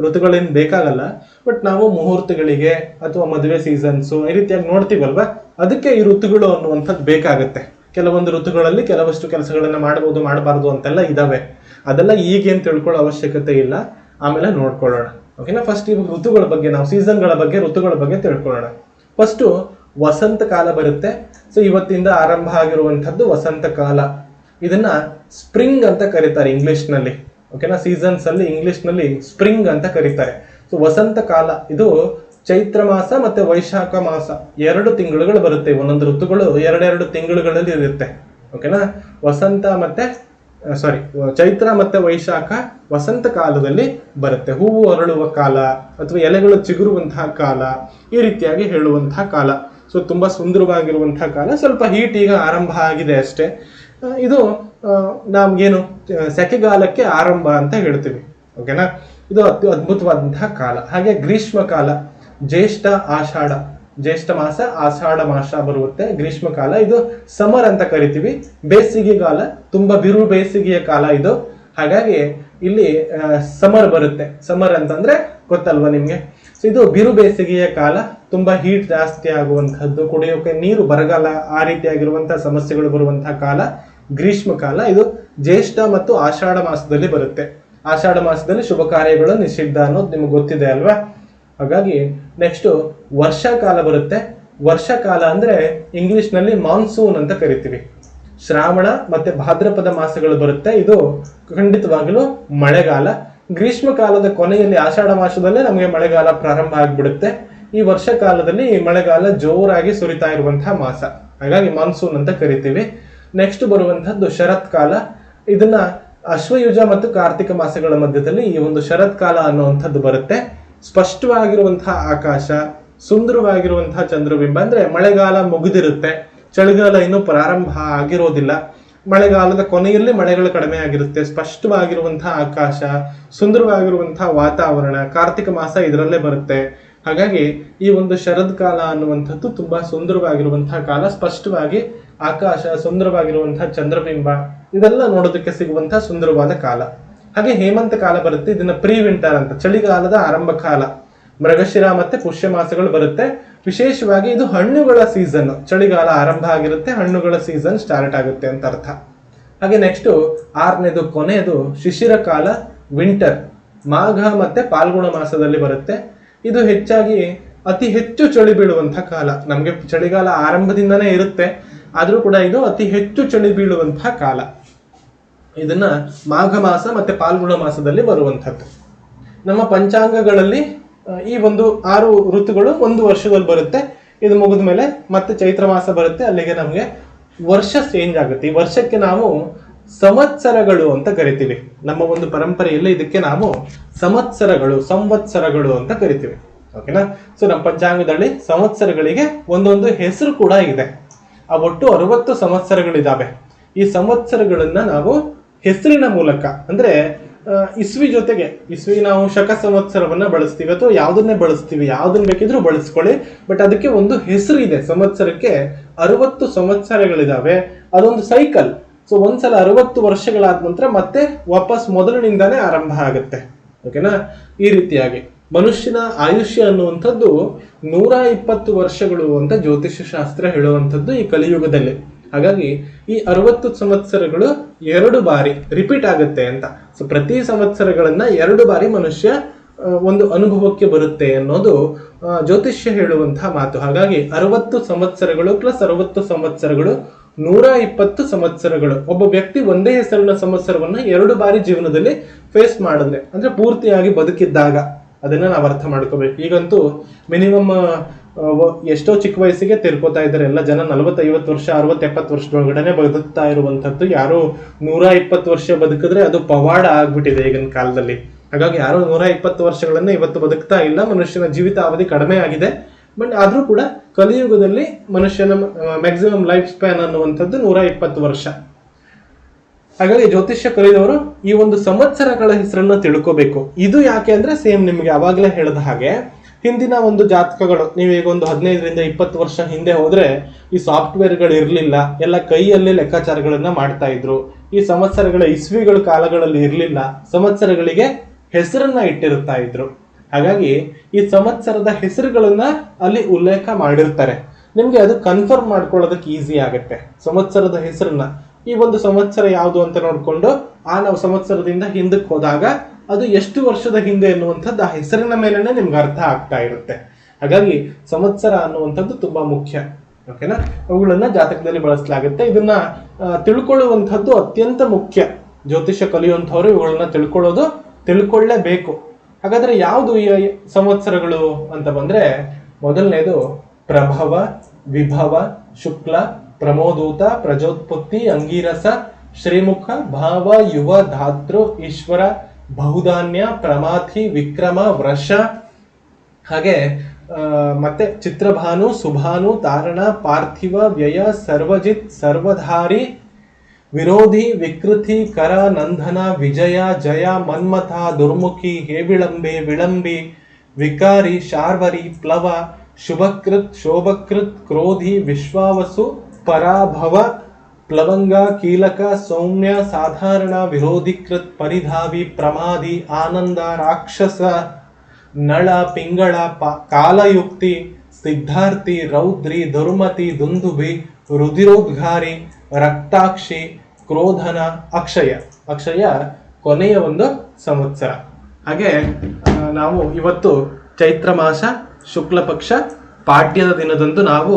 ಋತುಗಳೇನು ಬೇಕಾಗಲ್ಲ. ಬಟ್ ನಾವು ಮುಹೂರ್ತಗಳಿಗೆ ಅಥವಾ ಮದುವೆ ಸೀಸನ್ಸ್ ಈ ರೀತಿಯಾಗಿ ನೋಡ್ತೀವಲ್ವಾ, ಅದಕ್ಕೆ ಈ ಋತುಗಳು ಅನ್ನುವಂಥದ್ದು ಬೇಕಾಗತ್ತೆ. ಕೆಲವೊಂದು ಋತುಗಳಲ್ಲಿ ಕೆಲವಷ್ಟು ಕೆಲಸಗಳನ್ನ ಮಾಡಬಹುದು, ಮಾಡಬಾರ್ದು ಅಂತೆಲ್ಲ ಇದಾವೆ. ಅದೆಲ್ಲ ಈಗೇನು ತಿಳ್ಕೊಳ್ಳೋ ಅವಶ್ಯಕತೆ ಇಲ್ಲ, ಆಮೇಲೆ ನೋಡ್ಕೊಳ್ಳೋಣ. ಓಕೆನಾ, ಫಸ್ಟ್ ಇವಾಗ ಋತುಗಳ ಬಗ್ಗೆ, ನಾವು ಸೀಸನ್ಗಳ ಬಗ್ಗೆ, ಋತುಗಳ ಬಗ್ಗೆ ತಿಳ್ಕೊಳ್ಳೋಣ. ಫಸ್ಟ್ ವಸಂತ ಕಾಲ ಬರುತ್ತೆ. ಸೊ ಇವತ್ತಿಂದ ಆರಂಭ ಆಗಿರುವಂಥದ್ದು ವಸಂತ ಕಾಲ. ಇದನ್ನ ಸ್ಪ್ರಿಂಗ್ ಅಂತ ಕರೀತಾರೆ ಇಂಗ್ಲಿಷ್ ನಲ್ಲಿ. ಓಕೆನಾ, ಸೀಸನ್ಸ್ ಅಲ್ಲಿ ಇಂಗ್ಲಿಷ್ ನಲ್ಲಿ ಸ್ಪ್ರಿಂಗ್ ಅಂತ ಕರೀತಾರೆ. ಸೊ ವಸಂತ ಕಾಲ ಇದು ಚೈತ್ರ ಮಾಸ ಮತ್ತೆ ವೈಶಾಖ ಮಾಸ 2 ತಿಂಗಳುಗಳು ಬರುತ್ತೆ. ಒಂದೊಂದು ಋತುಗಳು 2 ತಿಂಗಳುಗಳಲ್ಲಿ ಇರುತ್ತೆ. ಓಕೆನಾ, ವಸಂತ ಮತ್ತೆ ಚೈತ್ರ ಮತ್ತೆ ವೈಶಾಖ ವಸಂತ ಕಾಲದಲ್ಲಿ ಬರುತ್ತೆ. ಹೂವು ಅರಳುವ ಕಾಲ ಅಥವಾ ಎಲೆಗಳು ಚಿಗುರುವಂತಹ ಕಾಲ, ಈ ರೀತಿಯಾಗಿ ಹೇಳುವಂತಹ ಕಾಲ. ಸೊ ತುಂಬಾ ಸುಂದರವಾಗಿರುವಂತಹ ಕಾಲ. ಸ್ವಲ್ಪ ಹೀಟ್ ಈಗ ಆರಂಭ ಆಗಿದೆ ಅಷ್ಟೇ. ಇದು ನಮ್ಗೇನು ಸೆಕೆಗಾಲಕ್ಕೆ ಆರಂಭ ಅಂತ ಹೇಳ್ತೀವಿ. ಓಕೆನಾ, ಇದು ಅದ್ಭುತವಾದಂತಹ ಕಾಲ. ಹಾಗೆ ಗ್ರೀಷ್ಮ ಕಾಲ, ಜ್ಯೇಷ್ಠ ಆಷಾಢ, ಜ್ಯೇಷ್ಠ ಮಾಸ ಆಷಾಢ ಮಾಸ ಬರುತ್ತೆ. ಗ್ರೀಷ್ಮ ಕಾಲ ಇದು ಸಮರ್ ಅಂತ ಕರಿತೀವಿ. ಬೇಸಿಗೆ ಕಾಲ, ತುಂಬಾ ಬಿರು ಬೇಸಿಗೆಯ ಕಾಲ ಇದು. ಹಾಗಾಗಿ ಇಲ್ಲಿ ಸಮರ್ ಬರುತ್ತೆ. ಸಮರ್ ಅಂತಂದ್ರೆ ಗೊತ್ತಲ್ವಾ ನಿಮ್ಗೆ. ಸೊ ಇದು ಬಿರು ಬೇಸಿಗೆಯ ಕಾಲ, ತುಂಬಾ ಹೀಟ್ ಜಾಸ್ತಿ ಆಗುವಂತಹದ್ದು, ಕುಡಿಯೋಕೆ ನೀರು ಬರಗಾಲ, ಆ ರೀತಿಯಾಗಿರುವಂತಹ ಸಮಸ್ಯೆಗಳು ಬರುವಂತಹ ಕಾಲ ಗ್ರೀಷ್ಮ ಕಾಲ. ಇದು ಜ್ಯೇಷ್ಠ ಮತ್ತು ಆಷಾಢ ಮಾಸದಲ್ಲಿ ಬರುತ್ತೆ. ಆಷಾಢ ಮಾಸದಲ್ಲಿ ಶುಭ ಕಾರ್ಯಗಳು ನಿಷಿದ್ಧ ಅನ್ನೋದು ನಿಮ್ಗೆ ಗೊತ್ತಿದೆ ಅಲ್ವಾ. ಹಾಗಾಗಿ ನೆಕ್ಸ್ಟ್ ವರ್ಷಾಕಾಲ ಬರುತ್ತೆ. ವರ್ಷಾಕಾಲ ಅಂದ್ರೆ ಇಂಗ್ಲಿಷ್ ನಲ್ಲಿ ಮಾನ್ಸೂನ್ ಅಂತ ಕರಿತೀವಿ. ಶ್ರಾವಣ ಮತ್ತೆ ಭಾದ್ರಪದ ಮಾಸಗಳು ಬರುತ್ತೆ. ಇದು ಖಂಡಿತವಾಗಲೂ ಮಳೆಗಾಲ. ಗ್ರೀಷ್ಮ ಕಾಲದ ಕೊನೆಯಲ್ಲಿ ಆಷಾಢ ಮಾಸದಲ್ಲೇ ನಮಗೆ ಮಳೆಗಾಲ ಪ್ರಾರಂಭ ಆಗ್ಬಿಡುತ್ತೆ. ಈ ವರ್ಷ ಕಾಲದಲ್ಲಿ ಮಳೆಗಾಲ ಜೋರಾಗಿ ಸುರಿತಾ ಇರುವಂತಹ ಮಾಸ, ಹಾಗಾಗಿ ಮಾನ್ಸೂನ್ ಅಂತ ಕರಿತೀವಿ. ನೆಕ್ಸ್ಟ್ ಬರುವಂತಹದ್ದು ಶರತ್ ಕಾಲ. ಇದನ್ನ ಅಶ್ವಯುಜ ಮತ್ತು ಕಾರ್ತಿಕ ಮಾಸಗಳ ಮಧ್ಯದಲ್ಲಿ ಈ ಒಂದು ಶರತ್ ಕಾಲ ಅನ್ನುವಂಥದ್ದು ಬರುತ್ತೆ. ಸ್ಪಷ್ಟವಾಗಿರುವಂತಹ ಆಕಾಶ, ಸುಂದರವಾಗಿರುವಂತಹ ಚಂದ್ರಬಿಂಬ. ಅಂದ್ರೆ ಮಳೆಗಾಲ ಮುಗಿದಿರುತ್ತೆ, ಚಳಿಗಾಲ ಇನ್ನೂ ಪ್ರಾರಂಭ ಆಗಿರೋದಿಲ್ಲ. ಮಳೆಗಾಲದ ಕೊನೆಯಲ್ಲಿ ಮಳೆಗಳು ಕಡಿಮೆ ಆಗಿರುತ್ತೆ. ಸ್ಪಷ್ಟವಾಗಿರುವಂತಹ ಆಕಾಶ, ಸುಂದರವಾಗಿರುವಂತಹ ವಾತಾವರಣ. ಕಾರ್ತಿಕ ಮಾಸ ಇದರಲ್ಲೇ ಬರುತ್ತೆ. ಹಾಗಾಗಿ ಈ ಒಂದು ಶರದ್ ಕಾಲ ಅನ್ನುವಂಥದ್ದು ತುಂಬಾ ಸುಂದರವಾಗಿರುವಂತಹ ಕಾಲ. ಸ್ಪಷ್ಟವಾಗಿ ಆಕಾಶ, ಸುಂದರವಾಗಿರುವಂತಹ ಚಂದ್ರಬಿಂಬ, ಇದೆಲ್ಲ ನೋಡೋದಕ್ಕೆ ಸಿಗುವಂತಹ ಸುಂದರವಾದ ಕಾಲ. ಹಾಗೆ ಹೇಮಂತ ಕಾಲ ಬರುತ್ತೆ. ಇದನ್ನ ಪ್ರೀ ವಿಂಟರ್ ಅಂತ, ಚಳಿಗಾಲದ ಆರಂಭ ಕಾಲ. ಮೃಗಶಿರ ಮತ್ತೆ ಪುಷ್ಯ ಮಾಸಗಳು ಬರುತ್ತೆ. ವಿಶೇಷವಾಗಿ ಇದು ಹಣ್ಣುಗಳ ಸೀಸನ್, ಚಳಿಗಾಲ ಆರಂಭ ಆಗಿರುತ್ತೆ, ಹಣ್ಣುಗಳ ಸೀಸನ್ ಸ್ಟಾರ್ಟ್ ಆಗುತ್ತೆ ಅಂತ ಅರ್ಥ. ಹಾಗೆ ನೆಕ್ಸ್ಟ್ 6ನೇದು ಕೊನೆಯದು ಶಿಶಿರ ಕಾಲ, ವಿಂಟರ್, ಮಾಘ ಮತ್ತೆ ಪಾಲ್ಗುಣ ಮಾಸದಲ್ಲಿ ಬರುತ್ತೆ. ಇದು ಹೆಚ್ಚಾಗಿ ಅತಿ ಹೆಚ್ಚು ಚಳಿ ಬೀಳುವಂತಹ ಕಾಲ. ನಮ್ಗೆ ಚಳಿಗಾಲ ಆರಂಭದಿಂದನೇ ಇರುತ್ತೆ, ಆದ್ರೂ ಕೂಡ ಇದು ಅತಿ ಹೆಚ್ಚು ಚಳಿ ಬೀಳುವಂತಹ ಕಾಲ. ಇದನ್ನ ಮಾಘ ಮಾಸ ಮತ್ತೆ ಪಾಲ್ಗುಣ ಮಾಸದಲ್ಲಿ ಬರುವಂತಹದ್ದು. ನಮ್ಮ ಪಂಚಾಂಗಗಳಲ್ಲಿ ಈ ಒಂದು 6 ಋತುಗಳು ಒಂದು ವರ್ಷದಲ್ಲಿ ಬರುತ್ತೆ. ಇದು ಮುಗಿದ ಮೇಲೆ ಮತ್ತೆ ಚೈತ್ರ ಮಾಸ ಬರುತ್ತೆ, ಅಲ್ಲಿಗೆ ನಮ್ಗೆ ವರ್ಷ ಚೇಂಜ್ ಆಗುತ್ತೆ. ಈ ವರ್ಷಕ್ಕೆ ನಾವು ಸಂವತ್ಸರಗಳು ಅಂತ ಕರಿತೀವಿ. ನಮ್ಮ ಒಂದು ಪರಂಪರೆಯಲ್ಲಿ ಇದಕ್ಕೆ ನಾವು ಸಂವತ್ಸರಗಳು ಅಂತ ಕರಿತೀವಿ. ಓಕೆನಾ? ಸೊ ನಮ್ಮ ಪಂಚಾಂಗದಲ್ಲಿ ಸಂವತ್ಸರಗಳಿಗೆ ಒಂದೊಂದು ಹೆಸರು ಕೂಡ ಇದೆ. ಆ ಒಟ್ಟು 60 ಸಂವತ್ಸರಗಳಿದಾವೆ. ಈ ಸಂವತ್ಸರಗಳನ್ನ ನಾವು ಹೆಸರಿನ ಮೂಲಕ, ಅಂದ್ರೆ ಇಸ್ವಿ ಜೊತೆಗೆ, ಇಸ್ವಿ ನಾವು ಶಕ ಸಂವತ್ಸರವನ್ನ ಬಳಸ್ತೀವಿ ಅಥವಾ ಯಾವ್ದನ್ನೇ ಬಳಸ್ತೀವಿ, ಯಾವ್ದನ್ನ ಬೇಕಿದ್ರೂ ಬಳಸ್ಕೊಳ್ಳಿ, ಬಟ್ ಅದಕ್ಕೆ ಒಂದು ಹೆಸರು ಇದೆ. ಸಂವತ್ಸರಕ್ಕೆ 60 ಸಂವತ್ಸರಗಳಿದಾವೆ. ಅದೊಂದು ಸೈಕಲ್. ಸೊ ಒಂದ್ಸಲ 60 ವರ್ಷಗಳಾದ ನಂತರ ಮತ್ತೆ ವಾಪಸ್ ಮೊದಲಿನಿಂದಾನೇ ಆರಂಭ ಆಗುತ್ತೆ. ಓಕೆನಾ? ಈ ರೀತಿಯಾಗಿ ಮನುಷ್ಯನ ಆಯುಷ್ಯ ಅನ್ನುವಂಥದ್ದು 120 ವರ್ಷಗಳು ಅಂತ ಜ್ಯೋತಿಷ್ಯ ಶಾಸ್ತ್ರ ಹೇಳುವಂಥದ್ದು ಈ ಕಲಿಯುಗದಲ್ಲಿ. ಹಾಗಾಗಿ ಈ 60 ಸಂವತ್ಸರಗಳು 2 ಬಾರಿ ರಿಪೀಟ್ ಆಗುತ್ತೆ ಅಂತ. ಸೊ ಪ್ರತಿ ಸಂವತ್ಸರಗಳನ್ನ 2 ಬಾರಿ ಮನುಷ್ಯ ಒಂದು ಅನುಭವಕ್ಕೆ ಬರುತ್ತೆ ಅನ್ನೋದು ಜ್ಯೋತಿಷ್ಯ ಹೇಳುವಂತಹ ಮಾತು. ಹಾಗಾಗಿ 60 ಸಂವತ್ಸರಗಳು ಪ್ಲಸ್ 60 ಸಂವತ್ಸರಗಳು 120 ಸಂವತ್ಸರಗಳು. ಒಬ್ಬ ವ್ಯಕ್ತಿ ಒಂದೇ ಹೆಸರಿನ ಸಂವತ್ಸರವನ್ನ 2 ಬಾರಿ ಜೀವನದಲ್ಲಿ ಫೇಸ್ ಮಾಡಿದ್ರೆ, ಅಂದ್ರೆ ಪೂರ್ತಿಯಾಗಿ ಬದುಕಿದ್ದಾಗ, ಅದನ್ನ ನಾವು ಅರ್ಥ ಮಾಡ್ಕೋಬೇಕು. ಈಗಂತೂ ಮಿನಿಮಮ್ ಎಷ್ಟೋ ಚಿಕ್ಕ ವಯಸ್ಸಿಗೆ ತಿರ್ಕೋತಾ ಇದ್ದಾರೆ ಎಲ್ಲ ಜನ. 40-50 ವರ್ಷ, 60-70 ವರ್ಷದೊಳಗಡೆ ಬದುಕ್ತಾ ಇರುವಂತದ್ದು. ಯಾರು 120 ವರ್ಷ ಬದುಕಿದ್ರೆ ಅದು ಪವಾಡ ಆಗ್ಬಿಟ್ಟಿದೆ ಈಗಿನ ಕಾಲದಲ್ಲಿ. ಹಾಗಾಗಿ ಯಾರು 120 ವರ್ಷಗಳನ್ನ ಇವತ್ತು ಬದುಕ್ತಾ ಇಲ್ಲ. ಮನುಷ್ಯನ ಜೀವಿತ ಅವಧಿ ಕಡಿಮೆ ಆಗಿದೆ. ಬಟ್ ಆದ್ರೂ ಕೂಡ ಕಲಿಯುಗದಲ್ಲಿ ಮನುಷ್ಯನ ಮ್ಯಾಕ್ಸಿಮಮ್ ಲೈಫ್ ಸ್ಪ್ಯಾನ್ ಅನ್ನುವಂಥದ್ದು 120 ವರ್ಷ. ಹಾಗಾಗಿ ಜ್ಯೋತಿಷ್ಯ ಕಲಿದವರು ಈ ಒಂದು ಸಂವತ್ಸರಗಳ ಹೆಸರನ್ನ ತಿಳ್ಕೋಬೇಕು. ಇದು ಯಾಕೆ ಅಂದ್ರೆ ಸೇಮ್ ನಿಮ್ಗೆ ಅವಾಗಲೇ ಹೇಳಿದ ಹಾಗೆ ಹಿಂದಿನ ಒಂದು ಜಾತಕಗಳು, ನೀವೀಗ ಒಂದು 15-20 ವರ್ಷ ಹಿಂದೆ ಹೋದ್ರೆ ಈ ಸಾಫ್ಟ್ವೇರ್ಗಳು ಇರ್ಲಿಲ್ಲ, ಎಲ್ಲ ಕೈಯಲ್ಲಿ ಲೆಕ್ಕಾಚಾರಗಳನ್ನ ಮಾಡ್ತಾ ಇದ್ರು. ಈ ಸಂವತ್ಸರಗಳ ಇಸ್ವಿಗಳ ಕಾಲಗಳಲ್ಲಿ ಇರ್ಲಿಲ್ಲ, ಸಂವತ್ಸರಗಳಿಗೆ ಹೆಸರನ್ನ ಇಟ್ಟಿರ್ತಾ ಇದ್ರು. ಹಾಗಾಗಿ ಈ ಸಂವತ್ಸರದ ಹೆಸರುಗಳನ್ನ ಅಲ್ಲಿ ಉಲ್ಲೇಖ ಮಾಡಿರ್ತಾರೆ. ನಿಮ್ಗೆ ಅದು ಕನ್ಫರ್ಮ್ ಮಾಡ್ಕೊಳ್ಳೋದಕ್ಕೆ ಈಸಿ ಆಗುತ್ತೆ. ಸಂವತ್ಸರದ ಹೆಸರನ್ನ, ಈ ಒಂದು ಸಂವತ್ಸರ ಯಾವುದು ಅಂತ ನೋಡ್ಕೊಂಡು ನಾವು ಸಂವತ್ಸರದಿಂದ ಹಿಂದಕ್ಕೆ ಹೋದಾಗ ಅದು ಎಷ್ಟು ವರ್ಷದ ಹಿಂದೆ ಎನ್ನುವಂಥದ್ದು ಆ ಹೆಸರಿನ ಮೇಲೆನೆ ನಿಮ್ಗೆ ಅರ್ಥ ಆಗ್ತಾ ಇರುತ್ತೆ. ಹಾಗಾಗಿ ಸಂವತ್ಸರ ಅನ್ನುವಂಥದ್ದು ತುಂಬಾ ಮುಖ್ಯ. ಓಕೆನಾ? ಅವುಗಳನ್ನ ಜಾತಕದಲ್ಲಿ ಬಳಸಲಾಗುತ್ತೆ. ಇದನ್ನ ತಿಳ್ಕೊಳ್ಳುವಂಥದ್ದು ಅತ್ಯಂತ ಮುಖ್ಯ. ಜ್ಯೋತಿಷ್ಯ ಕಲಿಯುವಂಥವ್ರು ಇವುಗಳನ್ನ ತಿಳ್ಕೊಳ್ಳೇಬೇಕು. ಹಾಗಾದ್ರೆ ಯಾವುದು ಈ ಸಂವತ್ಸರಗಳು ಅಂತ ಬಂದ್ರೆ, ಮೊದಲನೇದು ಪ್ರಭವ, ವಿಭವ, ಶುಕ್ಲ, ಪ್ರಮೋದೂತ, ಪ್ರಜೋತ್ಪತ್ತಿ, ಅಂಗೀರಸ, ಶ್ರೀಮುಖ, ಭಾವ, ಯುವ, ಧಾತೃ, ಈಶ್ವರ, ಬಹುಧಾನ್ಯ, ಪ್ರಮಾಥಿ, ವಿಕ್ರಮ, ವೃಷ, ಹಾಗೆ ಮತ್ತೆ ಚಿತ್ರಭಾನು, ಸುಭಾನು, ತಾರಣ, ಪಾರ್ಥಿವ, ವ್ಯಯ, ಸರ್ವಜಿತ್, ಸರ್ವಧಾರಿ, ವಿರೋಧಿ, ವಿಕೃತಿ, ಕರ, ನಂದನ, ವಿಜಯ, ಜಯ, ಮನ್ಮಥ, ದುರ್ಮುಖಿ, ಹೇವಿಳಂಬೆ, ವಿಳಂಬಿ, ವಿಕಾರಿ, ಶಾರ್ವರಿ, ಪ್ಲವ, ಶುಭಕೃತ್, ಶೋಭಕೃತ್, ಕ್ರೋಧಿ, ವಿಶ್ವಾವಸು, ಪರಾಭವ, ಪ್ಲವಂಗ, ಕೀಲಕ, ಸೌಮ್ಯ, ಸಾಧಾರಣ, ವಿರೋಧಿಕೃತ್, ಪರಿಧಾವಿ, ಪ್ರಮಾದಿ, ಆನಂದ, ರಾಕ್ಷಸ, ನಳ, ಪಿಂಗಳ, ಕಾಲಯುಕ್ತಿ, ಸಿದ್ಧಾರ್ಥಿ, ರೌದ್ರಿ, ದುರ್ಮತಿ, ದುಂದುಭಿ, ರುಧಿರೋದ್ಘಾರಿ, ರಕ್ತಾಕ್ಷಿ, ಕ್ರೋಧನ, ಅಕ್ಷಯ ಕೊನೆಯ ಒಂದು ಸಂವತ್ಸರ. ಹಾಗೆ ನಾವು ಇವತ್ತು ಚೈತ್ರ ಮಾಸ ಶುಕ್ಲ ಪಕ್ಷ ಪಾಡ್ಯದ ದಿನದಂದು ನಾವು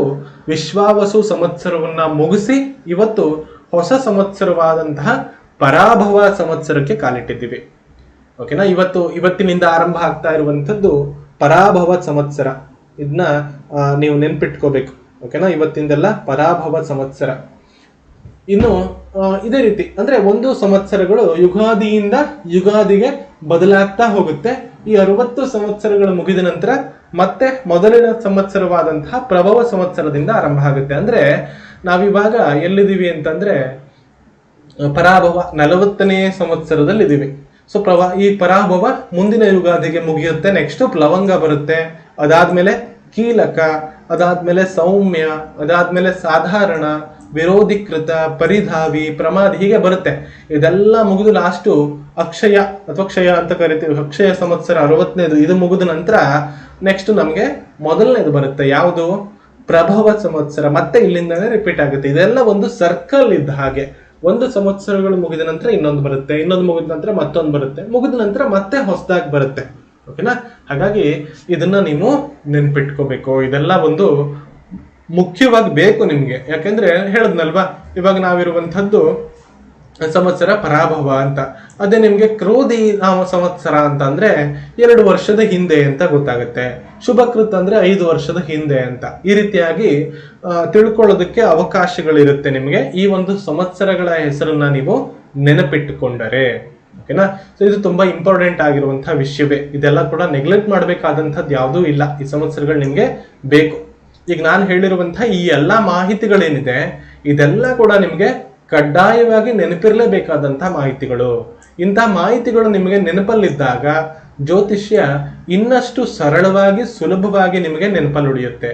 ವಿಶ್ವಾವಸು ಸಂವತ್ಸರವನ್ನ ಮುಗಿಸಿ ಇವತ್ತು ಹೊಸ ಸಂವತ್ಸರವಾದಂತಹ ಪರಾಭವ ಸಂವತ್ಸರಕ್ಕೆ ಕಾಲಿಟ್ಟಿದ್ದೀವಿ. ಓಕೆನಾ? ಇವತ್ತಿನಿಂದ ಆರಂಭ ಆಗ್ತಾ ಇರುವಂತದ್ದು ಪರಾಭವ ಸಂವತ್ಸರ. ಇದನ್ನ ನೀವು ನೆನ್ಪಿಟ್ಕೋಬೇಕು. ಓಕೆನಾ? ಇವತ್ತಿಂದೆಲ್ಲ ಪರಾಭವ ಸಂವತ್ಸರ. ಇನ್ನು ಇದೇ ರೀತಿ ಅಂದ್ರೆ ಒಂದು ಸಂವತ್ಸರಗಳು ಯುಗಾದಿಯಿಂದ ಯುಗಾದಿಗೆ ಬದಲಾಗ್ತಾ ಹೋಗುತ್ತೆ. ಈ 60 ಸಂವತ್ಸರಗಳು ಮುಗಿದ ನಂತರ ಮತ್ತೆ ಮೊದಲಿನ ಸಂವತ್ಸರವಾದಂತಹ ಪ್ರಭವ ಸಂವತ್ಸರದಿಂದ ಆರಂಭ ಆಗುತ್ತೆ. ಅಂದ್ರೆ ನಾವಿವಾಗ ಎಲ್ಲಿದ್ದೀವಿ ಅಂತಂದ್ರೆ ಪರಾಭವ 40ನೇ ಸಂವತ್ಸರದಲ್ಲಿ ಇದೀವಿ. ಸೊ ಈ ಪರಾಭವ ಮುಂದಿನ ಯುಗಾದಿಗೆ ಮುಗಿಯುತ್ತೆ. ನೆಕ್ಸ್ಟ್ ಪ್ಲವಂಗ ಬರುತ್ತೆ, ಅದಾದ್ಮೇಲೆ ಕೀಲಕ, ಅದಾದ್ಮೇಲೆ ಸೌಮ್ಯ, ಅದಾದ್ಮೇಲೆ ಸಾಧಾರಣ, ವಿರೋಧಿಕೃತ, ಪರಿಧಾವಿ, ಪ್ರಮಾದ ಹೀಗೆ ಬರುತ್ತೆ. ಇದೆಲ್ಲ ಮುಗಿದು ಲಾಸ್ಟು ಅಕ್ಷಯ ಅಥವಾ ಕ್ಷಯ ಅಂತ ಕರಿತೀವಿ. ಅಕ್ಷಯ ಸಂವತ್ಸರ 60ನೇದು ಇದು ಮುಗಿದ ನಂತರ ನೆಕ್ಸ್ಟ್ ನಮಗೆ ಮೊದಲನೇದು ಬರುತ್ತೆ. ಯಾವುದು? ಪ್ರಭವ ಸಂವತ್ಸರ. ಮತ್ತೆ ಇಲ್ಲಿಂದಾನೇ ರಿಪೀಟ್ ಆಗುತ್ತೆ. ಇದೆಲ್ಲ ಒಂದು ಸರ್ಕಲ್ ಇದ್ದ ಹಾಗೆ. ಒಂದು ಸಂವತ್ಸರಗಳು ಮುಗಿದ ನಂತರ ಇನ್ನೊಂದು ಬರುತ್ತೆ, ಇನ್ನೊಂದು ಮುಗಿದ ನಂತರ ಮತ್ತೊಂದು ಬರುತ್ತೆ, ಮುಗಿದ ನಂತರ ಮತ್ತೆ ಹೊಸದಾಗಿ ಬರುತ್ತೆ. ಓಕೆನಾ? ಹಾಗಾಗಿ ಇದನ್ನ ನೀವು ನೆನ್ಪಿಟ್ಕೋಬೇಕು. ಇದೆಲ್ಲ ಒಂದು ಮುಖ್ಯವಾಗಿ ಬೇಕು ನಿಮ್ಗೆ. ಯಾಕಂದ್ರೆ ಹೇಳದ್ನಲ್ವಾ, ಇವಾಗ ನಾವಿರುವಂತಹದ್ದು ಸಂವತ್ಸರ ಪರಾಭವ ಅಂತ. ಅದೇ ನಿಮ್ಗೆ ಕ್ರೋಧಿ ಸಂವತ್ಸರ ಅಂತ ಅಂದ್ರೆ 2 ವರ್ಷದ ಹಿಂದೆ ಅಂತ ಗೊತ್ತಾಗುತ್ತೆ. ಶುಭಕೃತ್ ಅಂದ್ರೆ 5 ವರ್ಷದ ಹಿಂದೆ ಅಂತ. ಈ ರೀತಿಯಾಗಿ ತಿಳ್ಕೊಳ್ಳೋದಕ್ಕೆ ಅವಕಾಶಗಳಿರುತ್ತೆ ನಿಮ್ಗೆ, ಈ ಒಂದು ಸಂವತ್ಸರಗಳ ಹೆಸರನ್ನ ನೀವು ನೆನಪಿಟ್ಟುಕೊಂಡರೆ. ಓಕೆನಾ? ಸೊ ಇದು ತುಂಬಾ ಇಂಪಾರ್ಟೆಂಟ್ ಆಗಿರುವಂತಹ ವಿಷಯವೇ. ಇದೆಲ್ಲ ಕೂಡ ನೆಗ್ಲೆಕ್ಟ್ ಮಾಡ್ಬೇಕಾದಂಥದ್ದು ಯಾವುದೂ ಇಲ್ಲ. ಈ ಸಂವತ್ಸರಗಳು ನಿಮ್ಗೆ ಬೇಕು. ಈಗ ನಾನು ಹೇಳಿರುವಂತಹ ಈ ಎಲ್ಲಾ ಮಾಹಿತಿಗಳೇನಿದೆ ಇದೆಲ್ಲ ಕೂಡ ನಿಮ್ಗೆ ಕಡ್ಡಾಯವಾಗಿ ನೆನಪಿರ್ಲೇಬೇಕಾದಂತಹ ಮಾಹಿತಿಗಳು. ಇಂತಹ ಮಾಹಿತಿಗಳು ನಿಮಗೆ ನೆನಪಲ್ಲಿದ್ದಾಗ ಜ್ಯೋತಿಷ್ಯ ಇನ್ನಷ್ಟು ಸರಳವಾಗಿ, ಸುಲಭವಾಗಿ ನಿಮಗೆ ನೆನಪಲ್ಲಿ ಉಳಿಯುತ್ತೆ.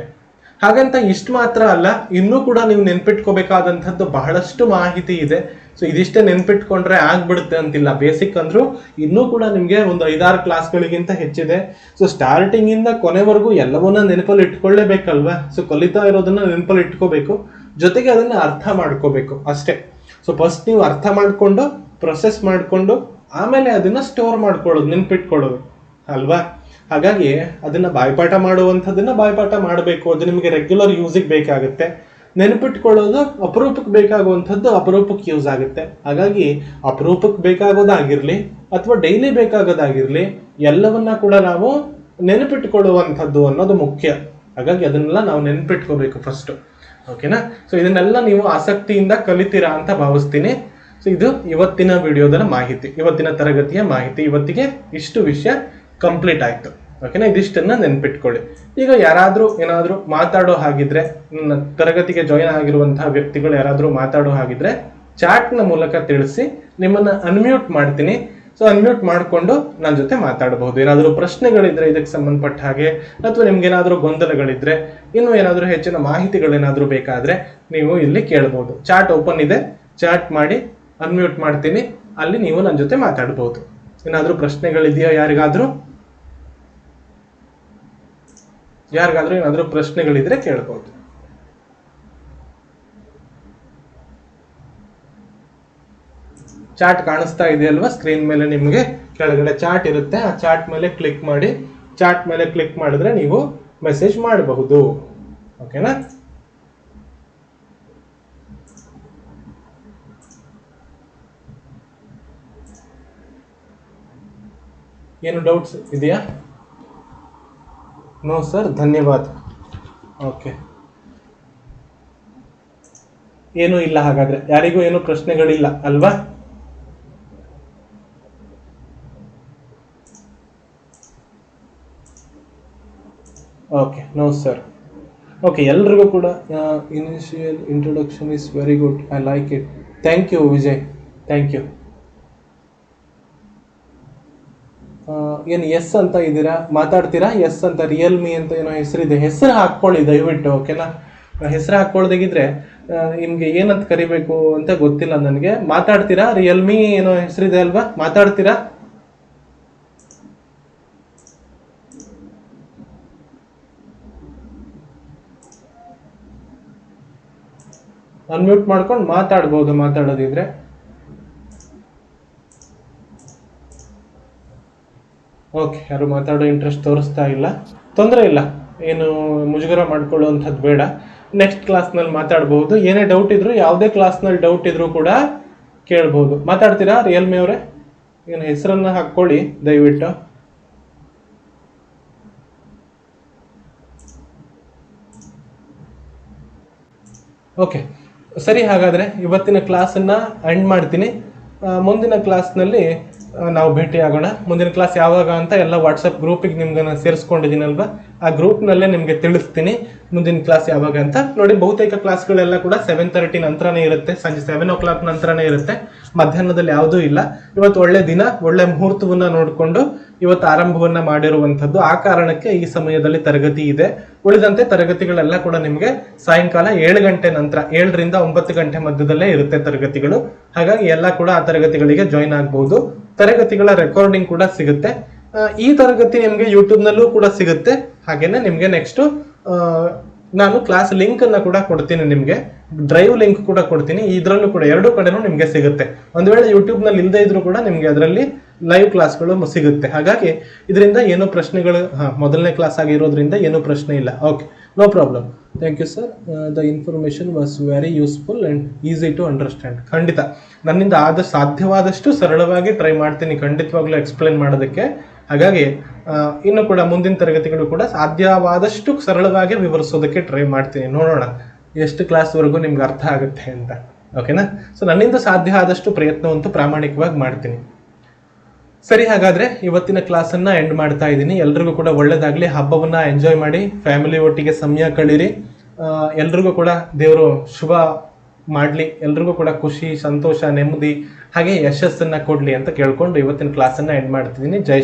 ಹಾಗಂತ ಇಷ್ಟು ಮಾತ್ರ ಅಲ್ಲ, ಇನ್ನೂ ಕೂಡ ನೀವು ನೆನ್ಪಿಟ್ಕೋಬೇಕಾದಂಥದ್ದು ಬಹಳಷ್ಟು ಮಾಹಿತಿ ಇದೆ. ಸೊ ಇದಿಷ್ಟೇ ನೆನ್ಪಿಟ್ಕೊಂಡ್ರೆ ಆಗ್ಬಿಡುತ್ತೆ ಅಂತಿಲ್ಲ. ಬೇಸಿಕ್ ಅಂದ್ರೂ ಇನ್ನೂ ಕೂಡ ನಿಮ್ಗೆ ಒಂದು 5-6 ಕ್ಲಾಸ್ಗಳಿಗಿಂತ ಹೆಚ್ಚಿದೆ. ಸೊ ಸ್ಟಾರ್ಟಿಂಗ್ ಇಂದ ಕೊನೆವರೆಗೂ ಎಲ್ಲವನ್ನ ನೆನಪಲ್ಲಿ ಇಟ್ಕೊಳ್ಳೇಬೇಕಲ್ವಾ? ಸೊ ಕಲಿತಾ ಇರೋದನ್ನ ನೆನಪಲ್ಲಿ ಇಟ್ಕೋಬೇಕು, ಜೊತೆಗೆ ಅದನ್ನ ಅರ್ಥ ಮಾಡ್ಕೋಬೇಕು ಅಷ್ಟೇ. ಸೊ ಫಸ್ಟ್ ನೀವು ಅರ್ಥ ಮಾಡ್ಕೊಂಡು ಪ್ರೊಸೆಸ್ ಮಾಡ್ಕೊಂಡು ಆಮೇಲೆ ಅದನ್ನ ಸ್ಟೋರ್ ಮಾಡ್ಕೊಳ್ಳೋದು, ನೆನ್ಪಿಟ್ಕೊಳ್ಳೋದು ಅಲ್ವಾ? ಹಾಗಾಗಿ ಅದನ್ನ ಬಾಯ್ಪಾಠ ಮಾಡುವಂಥದ್ದನ್ನ ಬಾಯ್ಪಾಠ ಮಾಡಬೇಕು. ಅದು ನಿಮಗೆ ರೆಗ್ಯುಲರ್ ಯೂಸಿಗೆ ಬೇಕಾಗುತ್ತೆ. ನೆನಪಿಟ್ಕೊಳ್ಳೋದು ಅಪರೂಪಕ್ಕೆ ಬೇಕಾಗುವಂಥದ್ದು ಅಪರೂಪಕ್ಕೆ ಯೂಸ್ ಆಗುತ್ತೆ. ಹಾಗಾಗಿ ಅಪರೂಪಕ್ಕೆ ಬೇಕಾಗೋದಾಗಿರ್ಲಿ ಅಥವಾ ಡೈಲಿ ಬೇಕಾಗೋದಾಗಿರ್ಲಿ, ಎಲ್ಲವನ್ನ ಕೂಡ ನಾವು ನೆನಪಿಟ್ಕೊಳ್ಳುವಂಥದ್ದು ಅನ್ನೋದು ಮುಖ್ಯ. ಹಾಗಾಗಿ ಅದನ್ನೆಲ್ಲ ನಾವು ನೆನಪಿಟ್ಕೋಬೇಕು ಫಸ್ಟ್. ಓಕೆನಾ? ಸೊ ಇದನ್ನೆಲ್ಲ ನೀವು ಆಸಕ್ತಿಯಿಂದ ಕಲಿತೀರಾ ಅಂತ ಭಾವಿಸ್ತೀನಿ. ಸೊ ಇದು ಇವತ್ತಿನ ವಿಡಿಯೋದ ಮಾಹಿತಿ, ಇವತ್ತಿನ ತರಗತಿಯ ಮಾಹಿತಿ. ಇವತ್ತಿಗೆ ಇಷ್ಟು ವಿಷಯ ಕಂಪ್ಲೀಟ್ ಆಯ್ತು. ಓಕೆನಾ? ಇದಿಷ್ಟನ್ನ ನೆನ್ಪಿಟ್ಕೊಳ್ಳಿ. ಈಗ ಯಾರಾದ್ರೂ ಏನಾದ್ರೂ ಮಾತಾಡೋ ಹಾಗಿದ್ರೆ, ನನ್ನ ತರಗತಿಗೆ ಜಾಯಿನ್ ಆಗಿರುವಂತಹ ವ್ಯಕ್ತಿಗಳು ಯಾರಾದ್ರೂ ಮಾತಾಡೋ ಹಾಗಿದ್ರೆ ಚಾಟ್ ನ ಮೂಲಕ ತಿಳಿಸಿ, ನಿಮ್ಮನ್ನ ಅನ್ಮ್ಯೂಟ್ ಮಾಡ್ತೀನಿ. ಸೊ ಅನ್ಮ್ಯೂಟ್ ಮಾಡಿಕೊಂಡು ನನ್ನ ಜೊತೆ ಮಾತಾಡಬಹುದು. ಏನಾದರೂ ಪ್ರಶ್ನೆಗಳಿದ್ರೆ ಇದಕ್ಕೆ ಸಂಬಂಧಪಟ್ಟ ಹಾಗೆ, ಅಥವಾ ನಿಮ್ಗೆ ಏನಾದರೂ ಗೊಂದಲಗಳಿದ್ರೆ, ಇನ್ನು ಏನಾದರೂ ಹೆಚ್ಚಿನ ಮಾಹಿತಿಗಳೇನಾದ್ರೂ ಬೇಕಾದ್ರೆ ನೀವು ಇಲ್ಲಿ ಕೇಳಬಹುದು. ಚಾಟ್ ಓಪನ್ ಇದೆ, ಚಾಟ್ ಮಾಡಿ ಅನ್ಮ್ಯೂಟ್ ಮಾಡ್ತೀನಿ, ಅಲ್ಲಿ ನೀವು ನನ್ನ ಜೊತೆ ಮಾತಾಡಬಹುದು. ಏನಾದರೂ ಪ್ರಶ್ನೆಗಳಿದೆಯಾ? ಯಾರಿಗಾದ್ರೂ ಏನಾದರೂ ಪ್ರಶ್ನೆಗಳಿದ್ರೆ ಕೇಳಬಹುದು. ಚಾಟ್ ಕಾಣಿಸ್ತಾ ಇದೆಯಲ್ವಾ ಸ್ಕ್ರೀನ್ ಮೇಲೆ? ನಿಮಗೆ ಕೆಳಗಡೆ ಚಾಟ್ ಇರುತ್ತೆ, ಆ ಚಾಟ್ ಮೇಲೆ ಕ್ಲಿಕ್ ಮಾಡಿ. ಚಾಟ್ ಮೇಲೆ ಕ್ಲಿಕ್ ಮಾಡಿದ್ರೆ ನೀವು ಮೆಸೇಜ್ ಮಾಡಬಹುದು. ಓಕೆನಾ? ಏನು ಡೌಟ್ಸ್ ಇದೆಯಾ? ನೋ ಸರ್, ಧನ್ಯವಾದ. ಓಕೆ, ಏನೂ ಇಲ್ಲ. ಹಾಗಾದ್ರೆ ಯಾರಿಗೂ ಏನು ಪ್ರಶ್ನೆಗಳಿಲ್ಲ ಅಲ್ವಾ? Okay, no sir. ಓಕೆ, ಎಲ್ರಿಗೂ ಕೂಡ initial introduction is very good, I like it. Thank you Vijay, thank you. ಏನು ಎಸ್ ಅಂತ ಇದ್ದೀರಾ? ಮಾತಾಡ್ತೀರಾ? ಎಸ್ ಅಂತ, ರಿಯಲ್ಮಿ ಅಂತ ಏನೋ ಹೆಸರಿದೆ, ಹೆಸರು ಹಾಕ್ಕೊಳ್ಳಿ ದಯವಿಟ್ಟು. ಓಕೆನಾ? ಹೆಸರು ಹಾಕ್ಕೊಳ್ದಾಗಿದ್ರೆ ನಿಮ್ಗೆ ಏನಂತ ಕರಿಬೇಕು ಅಂತ ಗೊತ್ತಿಲ್ಲ ನನಗೆ. ಮಾತಾಡ್ತೀರಾ? ರಿಯಲ್ಮಿ ಏನೋ ಹೆಸರಿದೆ ಅಲ್ವಾ, ಮಾತಾಡ್ತೀರಾ? ಅನ್ಮ್ಯೂಟ್ ಮಾಡ್ಕೊಂಡು ಮಾತಾಡ್ಬೋದು ಮಾತಾಡೋದಿದ್ರೆ. ಓಕೆ, ಯಾರು ಮಾತಾಡೋ ಇಂಟ್ರೆಸ್ಟ್ ತೋರಿಸ್ತಾ ಇಲ್ಲ. ತೊಂದರೆ ಇಲ್ಲ, ಏನು ಮುಜುಗರ ಮಾಡ್ಕೊಳ್ಳುವಂಥದ್ದು ಬೇಡ. ನೆಕ್ಸ್ಟ್ ಕ್ಲಾಸ್ನಲ್ಲಿ ಮಾತಾಡ್ಬೋದು. ಏನೇ ಡೌಟ್ ಇದ್ರು, ಯಾವುದೇ ಕ್ಲಾಸ್ನಲ್ಲಿ ಡೌಟ್ ಇದ್ರು ಕೂಡ ಕೇಳ್ಬೋದು. ಮಾತಾಡ್ತೀರಾ ರಿಯಲ್ಮಿ ಅವರೇ? ಏನು ಹೆಸರನ್ನ ಹಾಕ್ಕೊಳ್ಳಿ ದಯವಿಟ್ಟು. ಓಕೆ ಸರಿ, ಹಾಗಾದರೆ ಇವತ್ತಿನ ಕ್ಲಾಸನ್ನು ಎಂಡ್ ಮಾಡ್ತೀನಿ. ಮುಂದಿನ ಕ್ಲಾಸ್ನಲ್ಲಿ ನಾವು ಭೇಟಿ ಆಗೋಣ. ಮುಂದಿನ ಕ್ಲಾಸ್ ಯಾವಾಗ ಅಂತ ಎಲ್ಲ ವಾಟ್ಸಪ್ ಗ್ರೂಪಿಗೆ ನಿಮ್ಗೆ ಸೇರಿಸ್ಕೊಂಡಿದ್ದೀನಲ್ವಾ, ಆ ಗ್ರೂಪ್ನಲ್ಲೇ ನಿಮಗೆ ತಿಳಿಸ್ತೀನಿ ಮುಂದಿನ ಕ್ಲಾಸ್ ಯಾವಾಗ ಅಂತ. ನೋಡಿ, ಬಹುತೇಕ ಕ್ಲಾಸ್ಗಳೆಲ್ಲ ಕೂಡ 7:30 ನಂತರನೇ ಇರುತ್ತೆ, ಸಂಜೆ 7 o'clock ನಂತರನೇ ಇರುತ್ತೆ. ಮಧ್ಯಾಹ್ನದಲ್ಲಿ ಯಾವುದೂ ಇಲ್ಲ. ಇವತ್ತು ಒಳ್ಳೆ ದಿನ, ಒಳ್ಳೆ ಮುಹೂರ್ತವನ್ನ ನೋಡಿಕೊಂಡು ಇವತ್ತು ಆರಂಭವನ್ನ ಮಾಡಿರುವಂತದ್ದು. ಆ ಕಾರಣಕ್ಕೆ ಈ ಸಮಯದಲ್ಲಿ ತರಗತಿ ಇದೆ. ಉಳಿದಂತೆ ತರಗತಿಗಳೆಲ್ಲ ಕೂಡ ನಿಮ್ಗೆ ಸಾಯಂಕಾಲ 7 ಗಂಟೆ ನಂತರ 7 ರಿಂದ 9 ಗಂಟೆ ಮಧ್ಯದಲ್ಲೇ ಇರುತ್ತೆ ತರಗತಿಗಳು. ಹಾಗಾಗಿ ಎಲ್ಲ ಕೂಡ ಆ ತರಗತಿಗಳಿಗೆ ಜಾಯಿನ್ ಆಗ್ಬಹುದು. ತರಗತಿಗಳ ರೆಕಾರ್ಡಿಂಗ್ ಕೂಡ ಸಿಗುತ್ತೆ. ಈ ತರಗತಿ ನಿಮ್ಗೆ ಯೂಟ್ಯೂಬ್ ನಲ್ಲೂ ಕೂಡ ಸಿಗುತ್ತೆ. ಹಾಗೇನೆ ನಿಮ್ಗೆ ನೆಕ್ಸ್ಟ್ ನಾನು ಕ್ಲಾಸ್ ಲಿಂಕ್ ಅನ್ನ ಕೂಡ ಕೊಡ್ತೀನಿ, ನಿಮ್ಗೆ ಡ್ರೈವ್ ಲಿಂಕ್ ಕೂಡ ಕೊಡ್ತೀನಿ. ಇದ್ರಲ್ಲೂ ಕೂಡ 2 ಕಡೆನೂ ನಿಮ್ಗೆ ಸಿಗುತ್ತೆ. ಒಂದ್ ವೇಳೆ ಯೂಟ್ಯೂಬ್ ನಲ್ಲಿ ಇಲ್ಲದೆ ಇದ್ರೂ ಕೂಡ ನಿಮ್ಗೆ ಅದರಲ್ಲಿ ಲೈವ್ ಕ್ಲಾಸ್ಗಳು ಸಿಗುತ್ತೆ. ಹಾಗಾಗಿ ಇದರಿಂದ ಏನೋ ಪ್ರಶ್ನೆಗಳು ಮೊದಲನೇ ಕ್ಲಾಸ್ ಆಗಿರೋದ್ರಿಂದ ಏನೂ ಪ್ರಶ್ನೆ ಇಲ್ಲ. Okay, no problem. Thank you sir, the information was very useful and easy to understand. ಖಂಡಿತ ನನ್ನಿಂದ ಸಾಧ್ಯವಾದಷ್ಟು ಸರಳವಾಗಿ ಟ್ರೈ ಮಾಡ್ತೀನಿ ಖಂಡಿತವಾಗ್ಲೂ ಎಕ್ಸ್ಪ್ಲೈನ್ ಮಾಡೋದಕ್ಕೆ. ಹಾಗಾಗಿ ಇನ್ನು ಕೂಡ ಮುಂದಿನ ತರಗತಿಗಳು ಕೂಡ ಸಾಧ್ಯವಾದಷ್ಟು ಸರಳವಾಗಿ ವಿವರಿಸೋದಕ್ಕೆ ಟ್ರೈ ಮಾಡ್ತೀನಿ. ನೋಡೋಣ ಎಷ್ಟು ಕ್ಲಾಸ್ವರೆಗೂ ನಿಮ್ಗೆ ಅರ್ಥ ಆಗುತ್ತೆ ಅಂತ. ಓಕೆನಾ? ಸೊ ನನ್ನಿಂದ ಸಾಧ್ಯ ಆದಷ್ಟು ಪ್ರಯತ್ನವಂತೂ ಪ್ರಾಮಾಣಿಕವಾಗಿ ಮಾಡ್ತೀನಿ. ಸರಿ, ಹಾಗಾದ್ರೆ ಇವತ್ತಿನ ಕ್ಲಾಸನ್ನ ಎಂಡ್ ಮಾಡ್ತಾ ಇದ್ದೀನಿ. ಎಲ್ರಿಗೂ ಕೂಡ ಒಳ್ಳೇದಾಗ್ಲಿ. ಹಬ್ಬವನ್ನ ಎಂಜಾಯ್ ಮಾಡಿ, ಫ್ಯಾಮಿಲಿ ಒಟ್ಟಿಗೆ ಸಮಯ ಕಳೀರಿ. ಎಲ್ರಿಗೂ ಕೂಡ ದೇವರು ಶುಭ ಮಾಡ್ಲಿ. ಎಲ್ರಿಗೂ ಕೂಡ ಖುಷಿ, ಸಂತೋಷ, ನೆಮ್ಮದಿ ಹಾಗೆ ಯಶಸ್ಸನ್ನ ಕೊಡ್ಲಿ ಅಂತ ಕೇಳ್ಕೊಂಡು ಇವತ್ತಿನ ಕ್ಲಾಸನ್ನ ಎಂಡ್ ಮಾಡ್ತಿದ್ದೀನಿ. ಜೈ ಶ್ರೀ